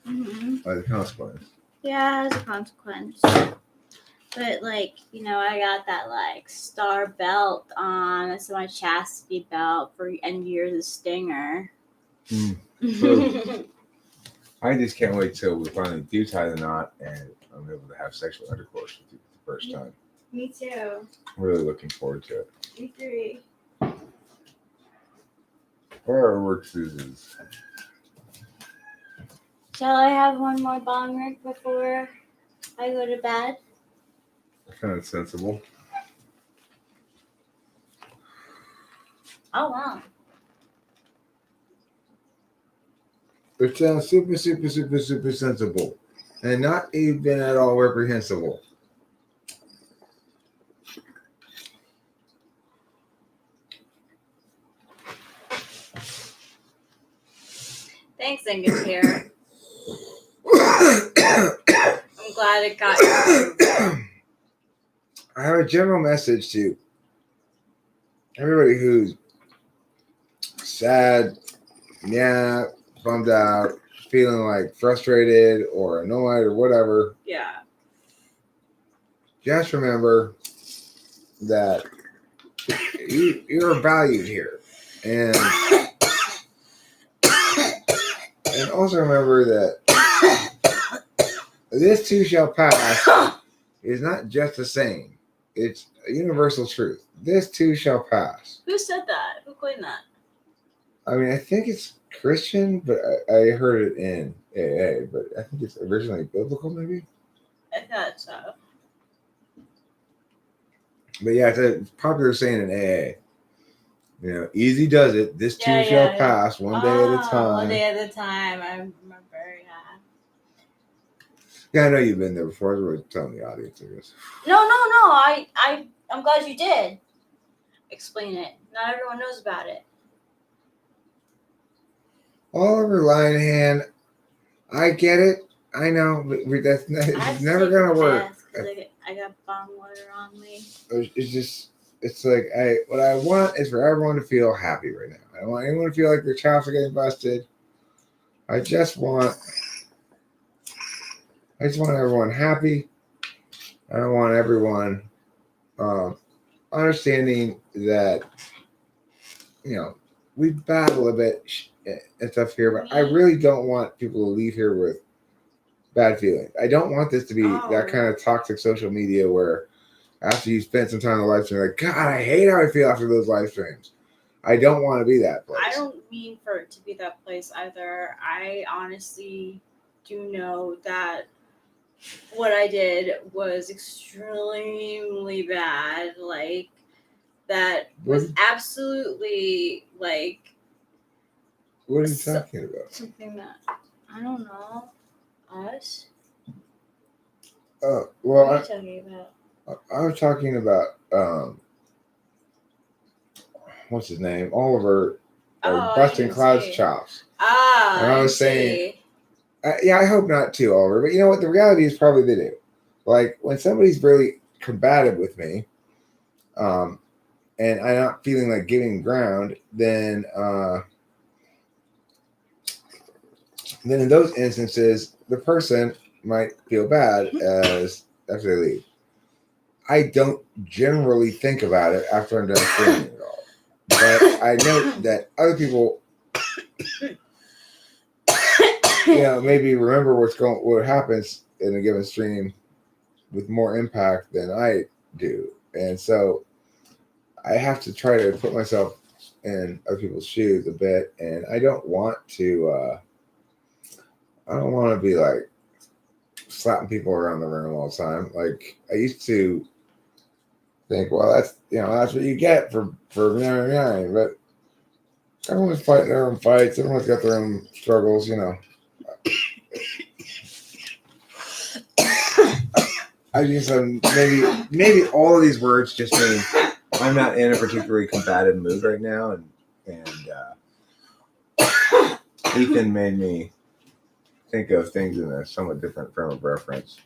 Mm-hmm. by the consequence. Yeah, it has a consequence. But like, I got that like star belt on. It's my chastity belt and you're the stinger. True. I just can't wait till we finally do tie the knot and I'm able to have sexual intercourse with you for the first time. Me too. I'm really looking forward to it. Me three. Where are work Susans? Shall I have one more bong rip before I go to bed? Kind of sensible. Oh wow. It sounds super, super, super, super sensible. And not even at all reprehensible. Thanks, Angus here. I'm glad it got you. I have a general message to everybody who's sad, bummed out, feeling like frustrated or annoyed or whatever. Yeah. Just remember that you're valued here. And also remember that this too shall pass is not just a saying. It's a universal truth. This too shall pass. Who said that? Who coined that? I mean, I think it's Christian, but I heard it in AA, but I think it's originally biblical, maybe? I thought so. But yeah, it's a popular saying in AA. Easy does it. This too shall pass one day at a time. One day at a time. I remember, Yeah, I know you've been there before. I was really telling the audience, I guess. No. I'm glad you did. Explain it. Not everyone knows about it. Oliver Linehan, I get it. I know, but it's never gonna work. I got bong water on me. It's like what I want is for everyone to feel happy right now. I don't want anyone to feel like their chops are getting busted. I just want everyone happy. I don't want everyone understanding that we battle a bit and stuff here, but I really don't want people to leave here with bad feelings. I don't want this to be that kind of toxic social media where after you spend some time on the live stream, like, God, I hate how I feel after those live streams. I don't want to be that place. I don't mean for it to be that place either. I honestly do know that what I did was extremely bad. Like, that was absolutely, like... What are you talking about? Something that... I don't know. Us? Well, what are you talking about? I was talking about what's his name? Oliver busting Cloud's chops. And I was saying, I hope not too, Oliver. But you know what? The reality is probably they do. Like when somebody's really combative with me, and I'm not feeling like giving ground, then in those instances, the person might feel bad as after they leave. I don't generally think about it after I'm done streaming at all. But I know that other people, maybe remember what happens in a given stream with more impact than I do, and so I have to try to put myself in other people's shoes a bit, and I don't want to. I don't want to be like slapping people around the room all the time. Like I used to think, well, that's what you get for but everyone's fighting their own fights. Everyone's got their own struggles, I guess maybe all of these words just mean I'm not in a particularly combative mood right now, and Ethan made me think of things in a somewhat different frame of reference.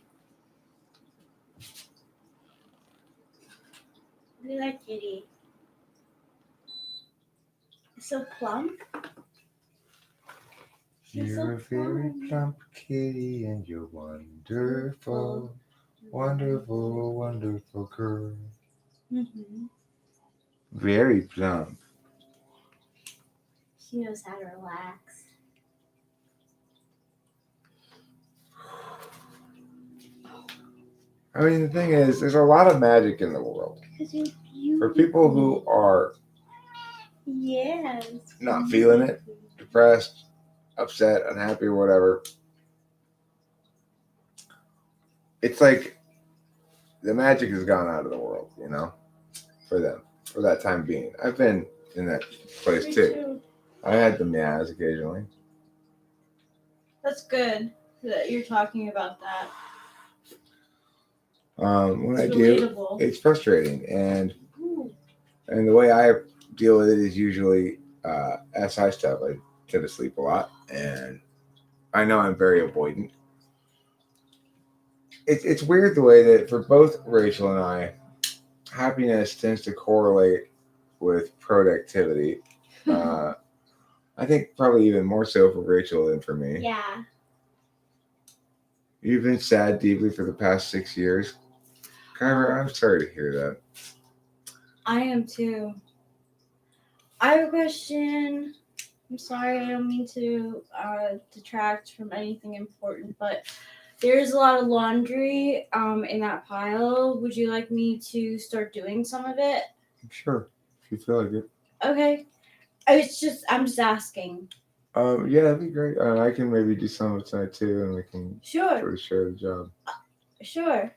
Look at that kitty. It's so plump. You're a very plump kitty, and you're wonderful, wonderful, wonderful girl. Mm-hmm. Very plump. She knows how to relax. I mean, the thing is, there's a lot of magic in the world. Because you're beautiful. For people who are not feeling it, depressed, upset, unhappy, or whatever, it's like the magic has gone out of the world, for them, for that time being. I've been in that place too. I had the meows occasionally. That's good that you're talking about that. When It's I do, relatable. it's frustrating, and the way I deal with it is usually SI stuff. I tend to sleep a lot, and I know I'm very avoidant. It's weird the way that for both Rachel and I, happiness tends to correlate with productivity. I think probably even more so for Rachel than for me. Yeah. You've been sad deeply for the past 6 years. Kyra, I'm sorry to hear that. I am too. I have a question. I'm sorry, I don't mean to detract from anything important, but there's a lot of laundry in that pile. Would you like me to start doing some of it? Sure, if you feel like it. Okay. I'm just asking. Yeah, that'd be great. I can maybe do some of it tonight too, and we can Sure. sort of share the job. Sure.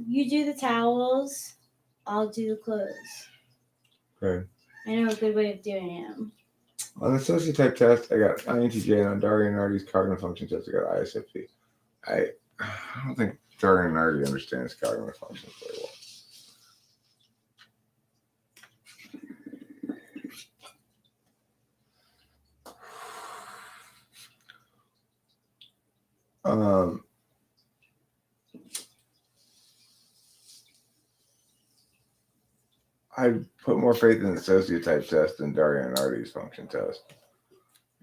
You do the towels. I'll do the clothes. Okay. I know a good way of doing it. On the sociotype test, I got INTJ, and on Daria and Artie's cognitive function test, I got ISFP. I don't think Daria and Artie understands cognitive functions very well. I put more faith in the sociotype test than Daria and Artie's function test.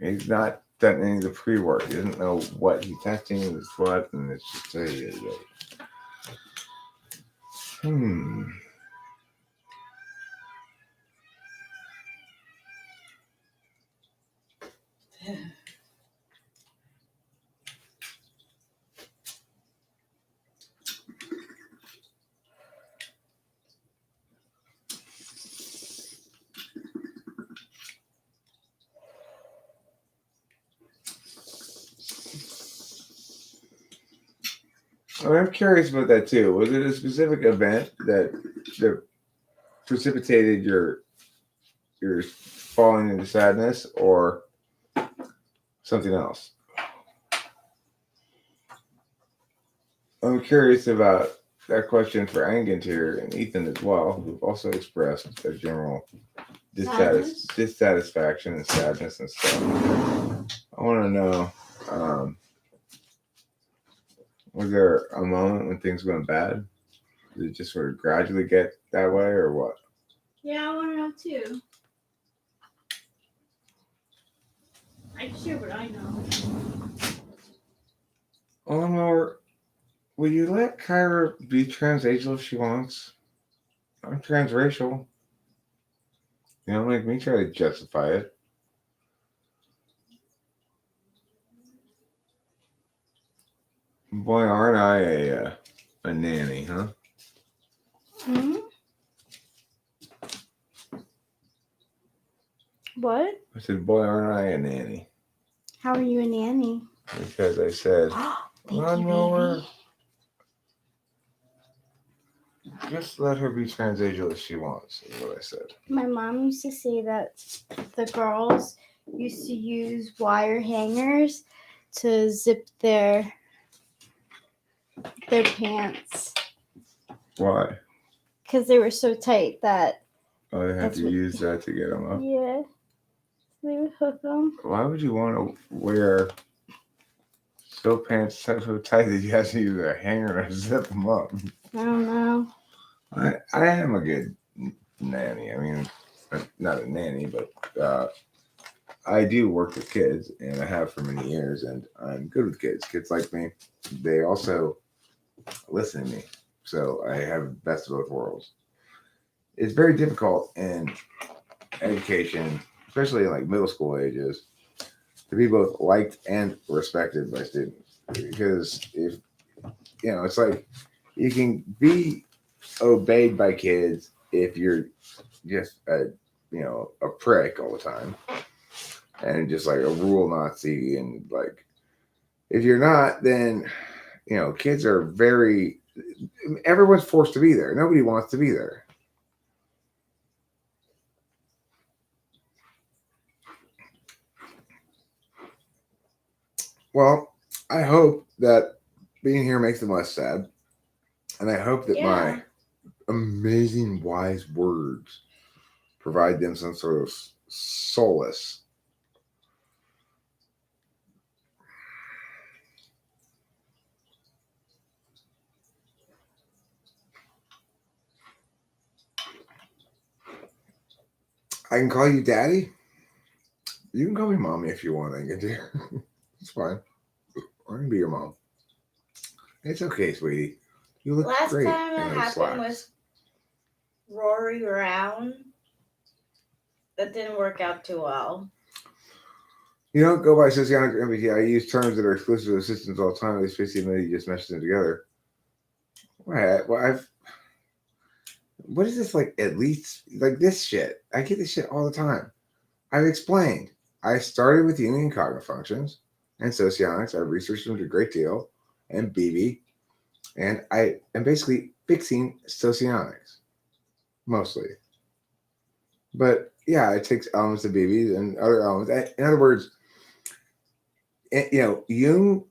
He's not done any of the pre-work. He doesn't know what he's testing is what, and it's just I'm curious about that too. Was it a specific event that precipitated your falling into sadness, or something else? I'm curious about that question for Angant here and Ethan as well, who've also expressed their general dissatisfaction and sadness and stuff. I want to know, was there a moment when things went bad? Did it just sort of gradually get that way, or what? Yeah, I want to know too. I can share what I know. Eleanor, will you let Kyra be transational if she wants? I'm transracial. You don't make me try to justify it. Boy, aren't I a nanny, huh? Hmm? What? I said, boy, aren't I a nanny? How are you a nanny? Because I said, Thank you, lawnmower, baby. just let her be transagial if she wants, is what I said. My mom used to say that the girls used to use wire hangers to zip their pants Why? because they were so tight that Oh, they have That's to what- use that to get them up. yeah, they would hook them. Why would you want to wear silk pants so tight that you have to use a hanger to zip them up? I don't know. I am a good nanny. I mean, not a nanny, but I do work with kids, and I have for many years, and I'm good with kids. Kids like me. They also listen to me, so I have best of both worlds. It's very difficult in education, especially like middle school ages, to be both liked and respected by students. Because if it's like you can be obeyed by kids if you're just a prick all the time and just like a rule Nazi, and like if you're not, then kids are very, everyone's forced to be there. Nobody wants to be there. Well, I hope that being here makes them less sad, and I hope that my amazing wise words provide them some sort of solace. I can call you daddy. You can call me mommy if you want. I can do. It's fine. I can be your mom. It's okay, sweetie. You look Last great. time in it those happened slacks. with Rory Brown. That didn't work out too well. You don't go by socionic MBT. I use terms that are exclusive to systems all the time. At least 50 minutes, you just mesh them together. Right. Well, what is this like? At least like this shit. I get this shit all the time. I've explained. I started with Union cognitive functions and socionics. I've researched them a great deal, and BB, and I am basically fixing socionics mostly. But yeah, it takes elements of BB and other elements. In other words, Jung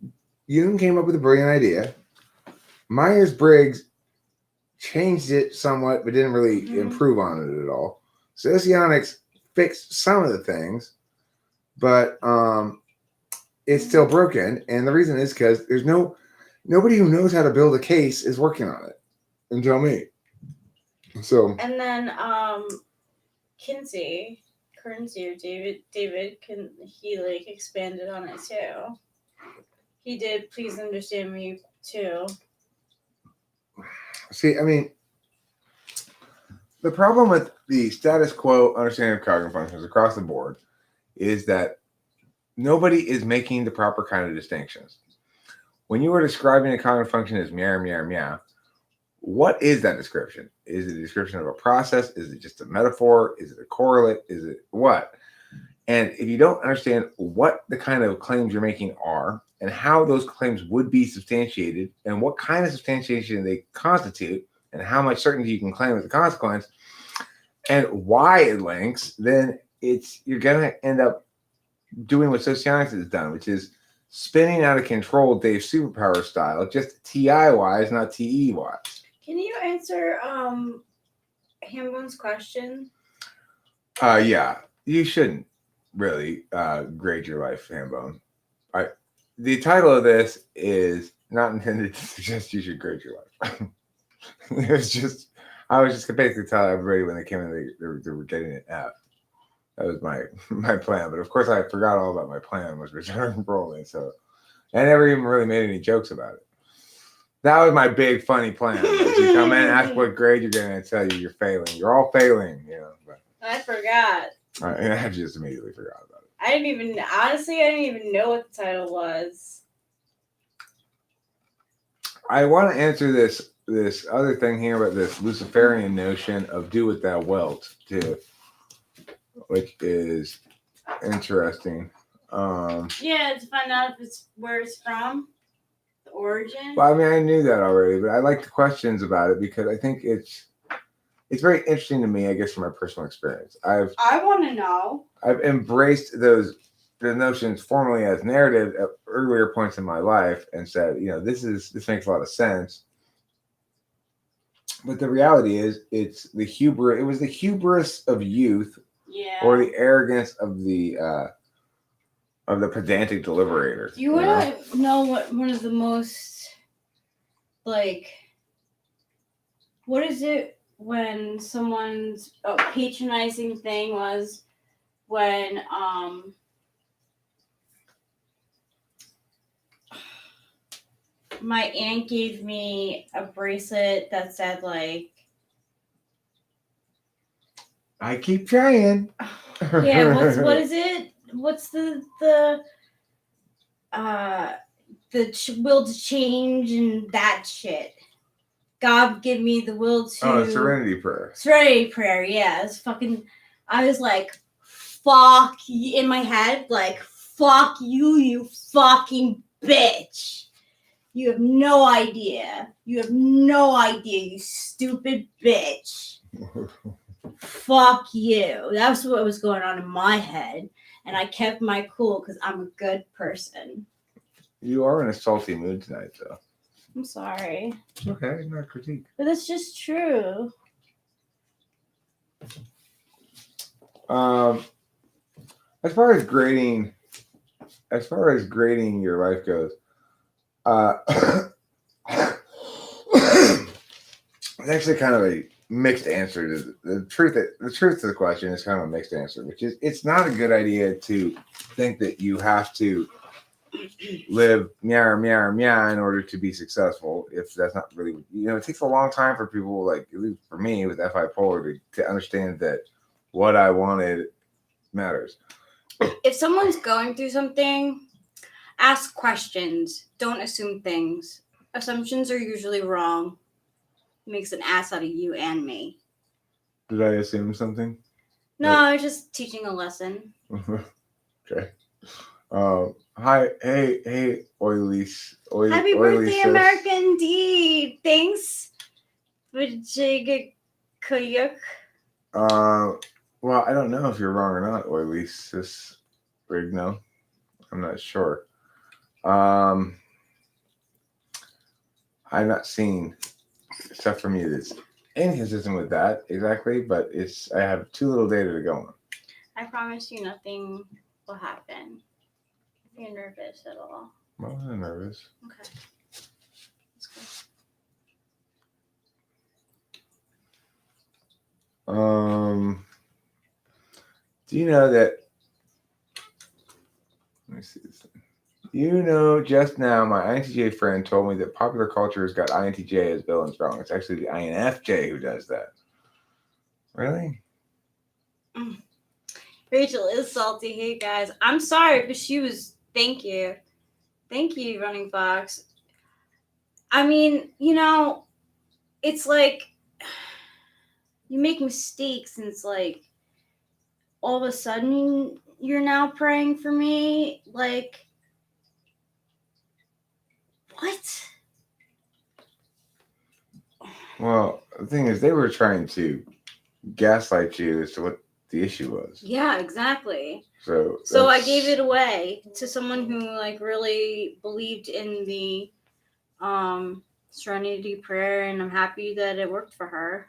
came up with a brilliant idea. Myers-Briggs changed it somewhat, but didn't really improve on it at all. Socionics fixed some of the things, but it's still broken. And the reason is because there's nobody who knows how to build a case is working on it until me. So And then Kinsey or David he expanded on it too. He did Please Understand Me too. see, I mean, the problem with the status quo understanding of cognitive functions across the board is that nobody is making the proper kind of distinctions. When you are describing a cognitive function as meow, meow, meow, what is that description? Is it a description of a process? Is it just a metaphor? Is it a correlate? Is it what? And if you don't understand what the kind of claims you're making are and how those claims would be substantiated and what kind of substantiation they constitute and how much certainty you can claim as a consequence and why it links, then you're going to end up doing what socionics has done, which is spinning out of control Dave Superpower style, just TI-wise, not TE-wise. Can you answer Hambone's question? Yeah, you shouldn't really grade your life, Hambone. The title of this is not intended to suggest you should grade your life. I was just basically telling everybody when they came in they were getting an F. That was my plan, but of course I forgot all about my plan, was returning Broly. So I never even really made any jokes about it. That was my big funny plan. You come in, ask what grade you're getting, and tell you you're failing. You're all failing, But I forgot. and I just immediately forgot about it. I didn't even know what the title was. I want to answer this other thing here about this Luciferian notion of do what thou wilt too, which is interesting. Yeah, to find out if it's where it's from, the origin. Well, I mean, I knew that already, but I like the questions about it because I think it's very interesting to me. I guess from my personal experience, I want to know. I've embraced the notions formally as narrative at earlier points in my life and said, this makes a lot of sense. But the reality is, it was the hubris of youth, Yeah. or the arrogance of the pedantic deliberator. You want to know what one of the most, like, what is it when someone's patronizing thing was when my aunt gave me a bracelet that said, like, I keep trying. yeah, what is it? What's the will to change and that shit? God give me the will to. Serenity prayer. Serenity prayer, yeah. It's fucking. I was like, fuck in my head, like, fuck you, you fucking bitch. You have no idea. You have no idea, you stupid bitch. Fuck you. That's what was going on in my head. And I kept my cool because I'm a good person. You are in a salty mood tonight, though. I'm sorry. It's okay, not critique. But that's just true. As far as grading your life goes, it's actually kind of a mixed answer to the truth. The truth to the question is kind of a mixed answer, which is it's not a good idea to think that you have to live meow in order to be successful. If that's not really, it takes a long time for people, like at least for me with FI Polar, to understand that what I wanted matters. If someone's going through something, ask questions. Don't assume things. Assumptions are usually wrong. It makes an ass out of you and me. Did I assume something? No, I was just teaching a lesson. Okay. Hi, hey, Oilys. Happy birthday, American D. Thanks. Vijay Kuyuk. Well, I don't know if you're wrong or not, Oilys Rigno. I'm not sure. I've not seen stuff from you that's inconsistent with that exactly, but I have too little data to go on. I promise you nothing will happen. If you're nervous at all. Well, I'm not nervous. Okay. That's good. Do you know that? Let me see this thing. Just now my INTJ friend told me that popular culture has got INTJ as villains wrong. It's actually the INFJ who does that. Really? Rachel is salty. Hey guys, I'm sorry, but she was. Thank you, Running Fox. I mean, it's like you make mistakes, and it's like all of a sudden you're now praying for me. Like, what? Well, the thing is, they were trying to gaslight you as to what the issue was. Yeah, exactly. So I gave it away to someone who really believed in the Serenity prayer, and I'm happy that it worked for her.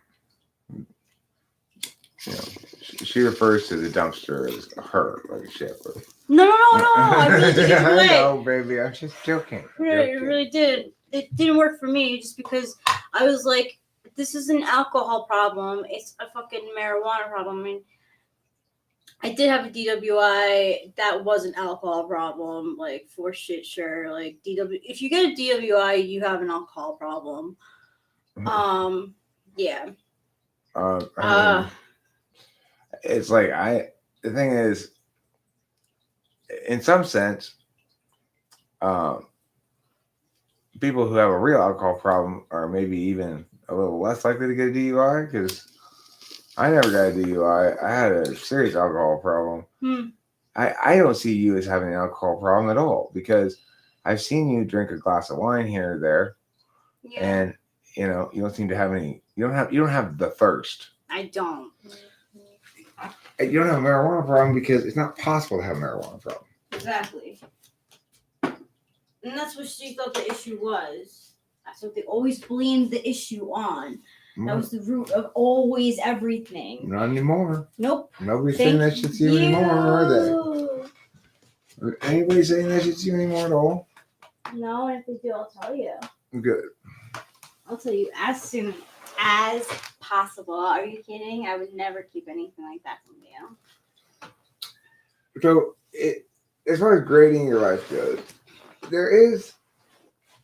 She refers to the dumpster as her, like a shepherd. No, I really did give it away. No, baby, I'm just joking. It really did. It didn't work for me just because I was like, this is an alcohol problem. It's a fucking marijuana problem. I mean, I did have a DWI that was an alcohol problem, like, for shit, sure. Like, if you get a DWI, you have an alcohol problem. Yeah. It's like the thing is, in some sense, people who have a real alcohol problem are maybe even a little less likely to get a DUI because I never got a DUI. I had a serious alcohol problem. I don't see you as having an alcohol problem at all because I've seen you drink a glass of wine here or there, Yeah. and you don't seem to have any. You don't have the thirst. I don't. And you don't have a marijuana problem because it's not possible to have a marijuana problem. Exactly. And that's what she thought the issue was. That's what they always blamed the issue on. That Mm, was the root of always everything. Not anymore. Nope. Nobody's saying that shit's you anymore, are they? Anybody saying that shit's you anymore at all? No, and if they do, I'll tell you. Good. I'll tell you as soon as possible. Are you kidding? I would never keep anything like that from you. So, as far as grading your life goes, there is,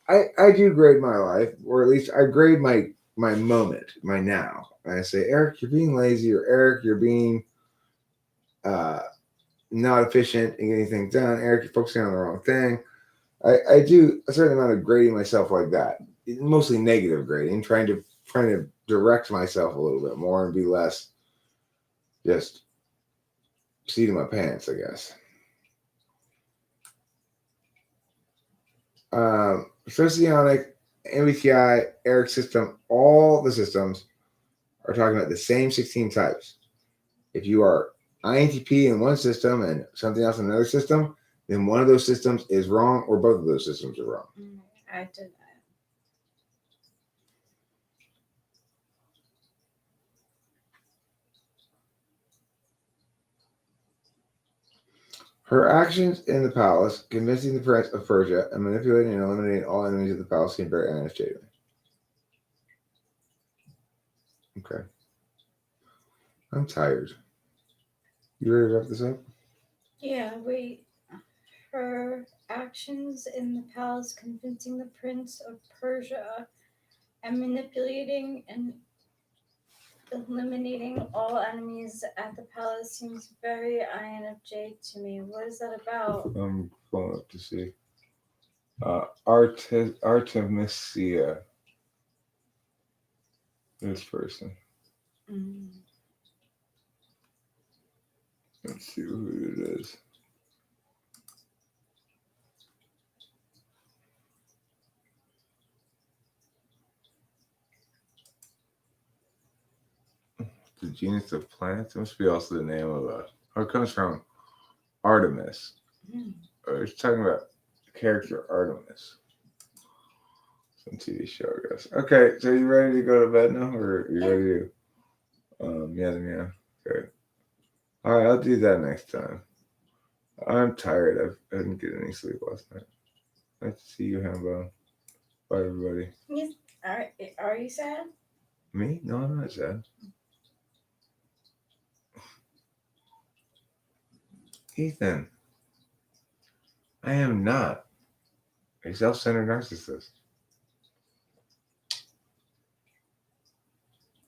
I do grade my life, or at least I grade my moment, my now. And I say, Eric, you're being lazy, or Eric, you're being not efficient in getting things done. Eric, you're focusing on the wrong thing. I do a certain amount of grading myself like that, mostly negative grading, trying to direct myself a little bit more and be less just seat in my pants, I guess. Socionic, MBTI, Eric system, all the systems are talking about the same 16 types. If you are INTP in one system and something else in another system, then one of those systems is wrong or both of those systems are wrong. I did that. Her actions in the palace, convincing the prince of Persia and manipulating and eliminating all enemies of the palace, seem very unashaming. Okay. I'm tired. You ready to wrap this up? Yeah, wait. Her actions in the palace, convincing the prince of Persia and manipulating and eliminating all enemies at the palace seems very INFJ to me. What is that about? I'm going up to see. Artemisia. This person. Let's see who it is. The genus of plants. It must be also the name of a. Oh, it comes from Artemis. It's talking about the character Artemis. Some TV show, I guess. Okay, so you ready to go to bed now, or are you ready to? Yeah. Okay. All right, I'll do that next time. I'm tired. I didn't get any sleep last night. Nice to see you, Hambo. Bye, everybody. Yes. Are you sad? Me? No, I'm not sad. Ethan, I am not a self-centered narcissist.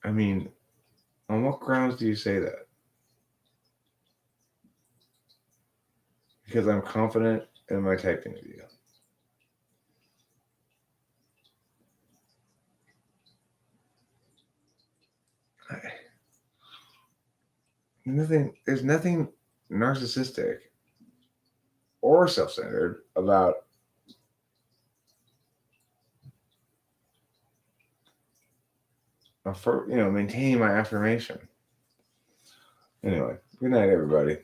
I mean, on what grounds do you say that? Because I'm confident in my typing of you. There's nothing narcissistic or self-centered about maintaining my affirmation. Anyway, good night, everybody.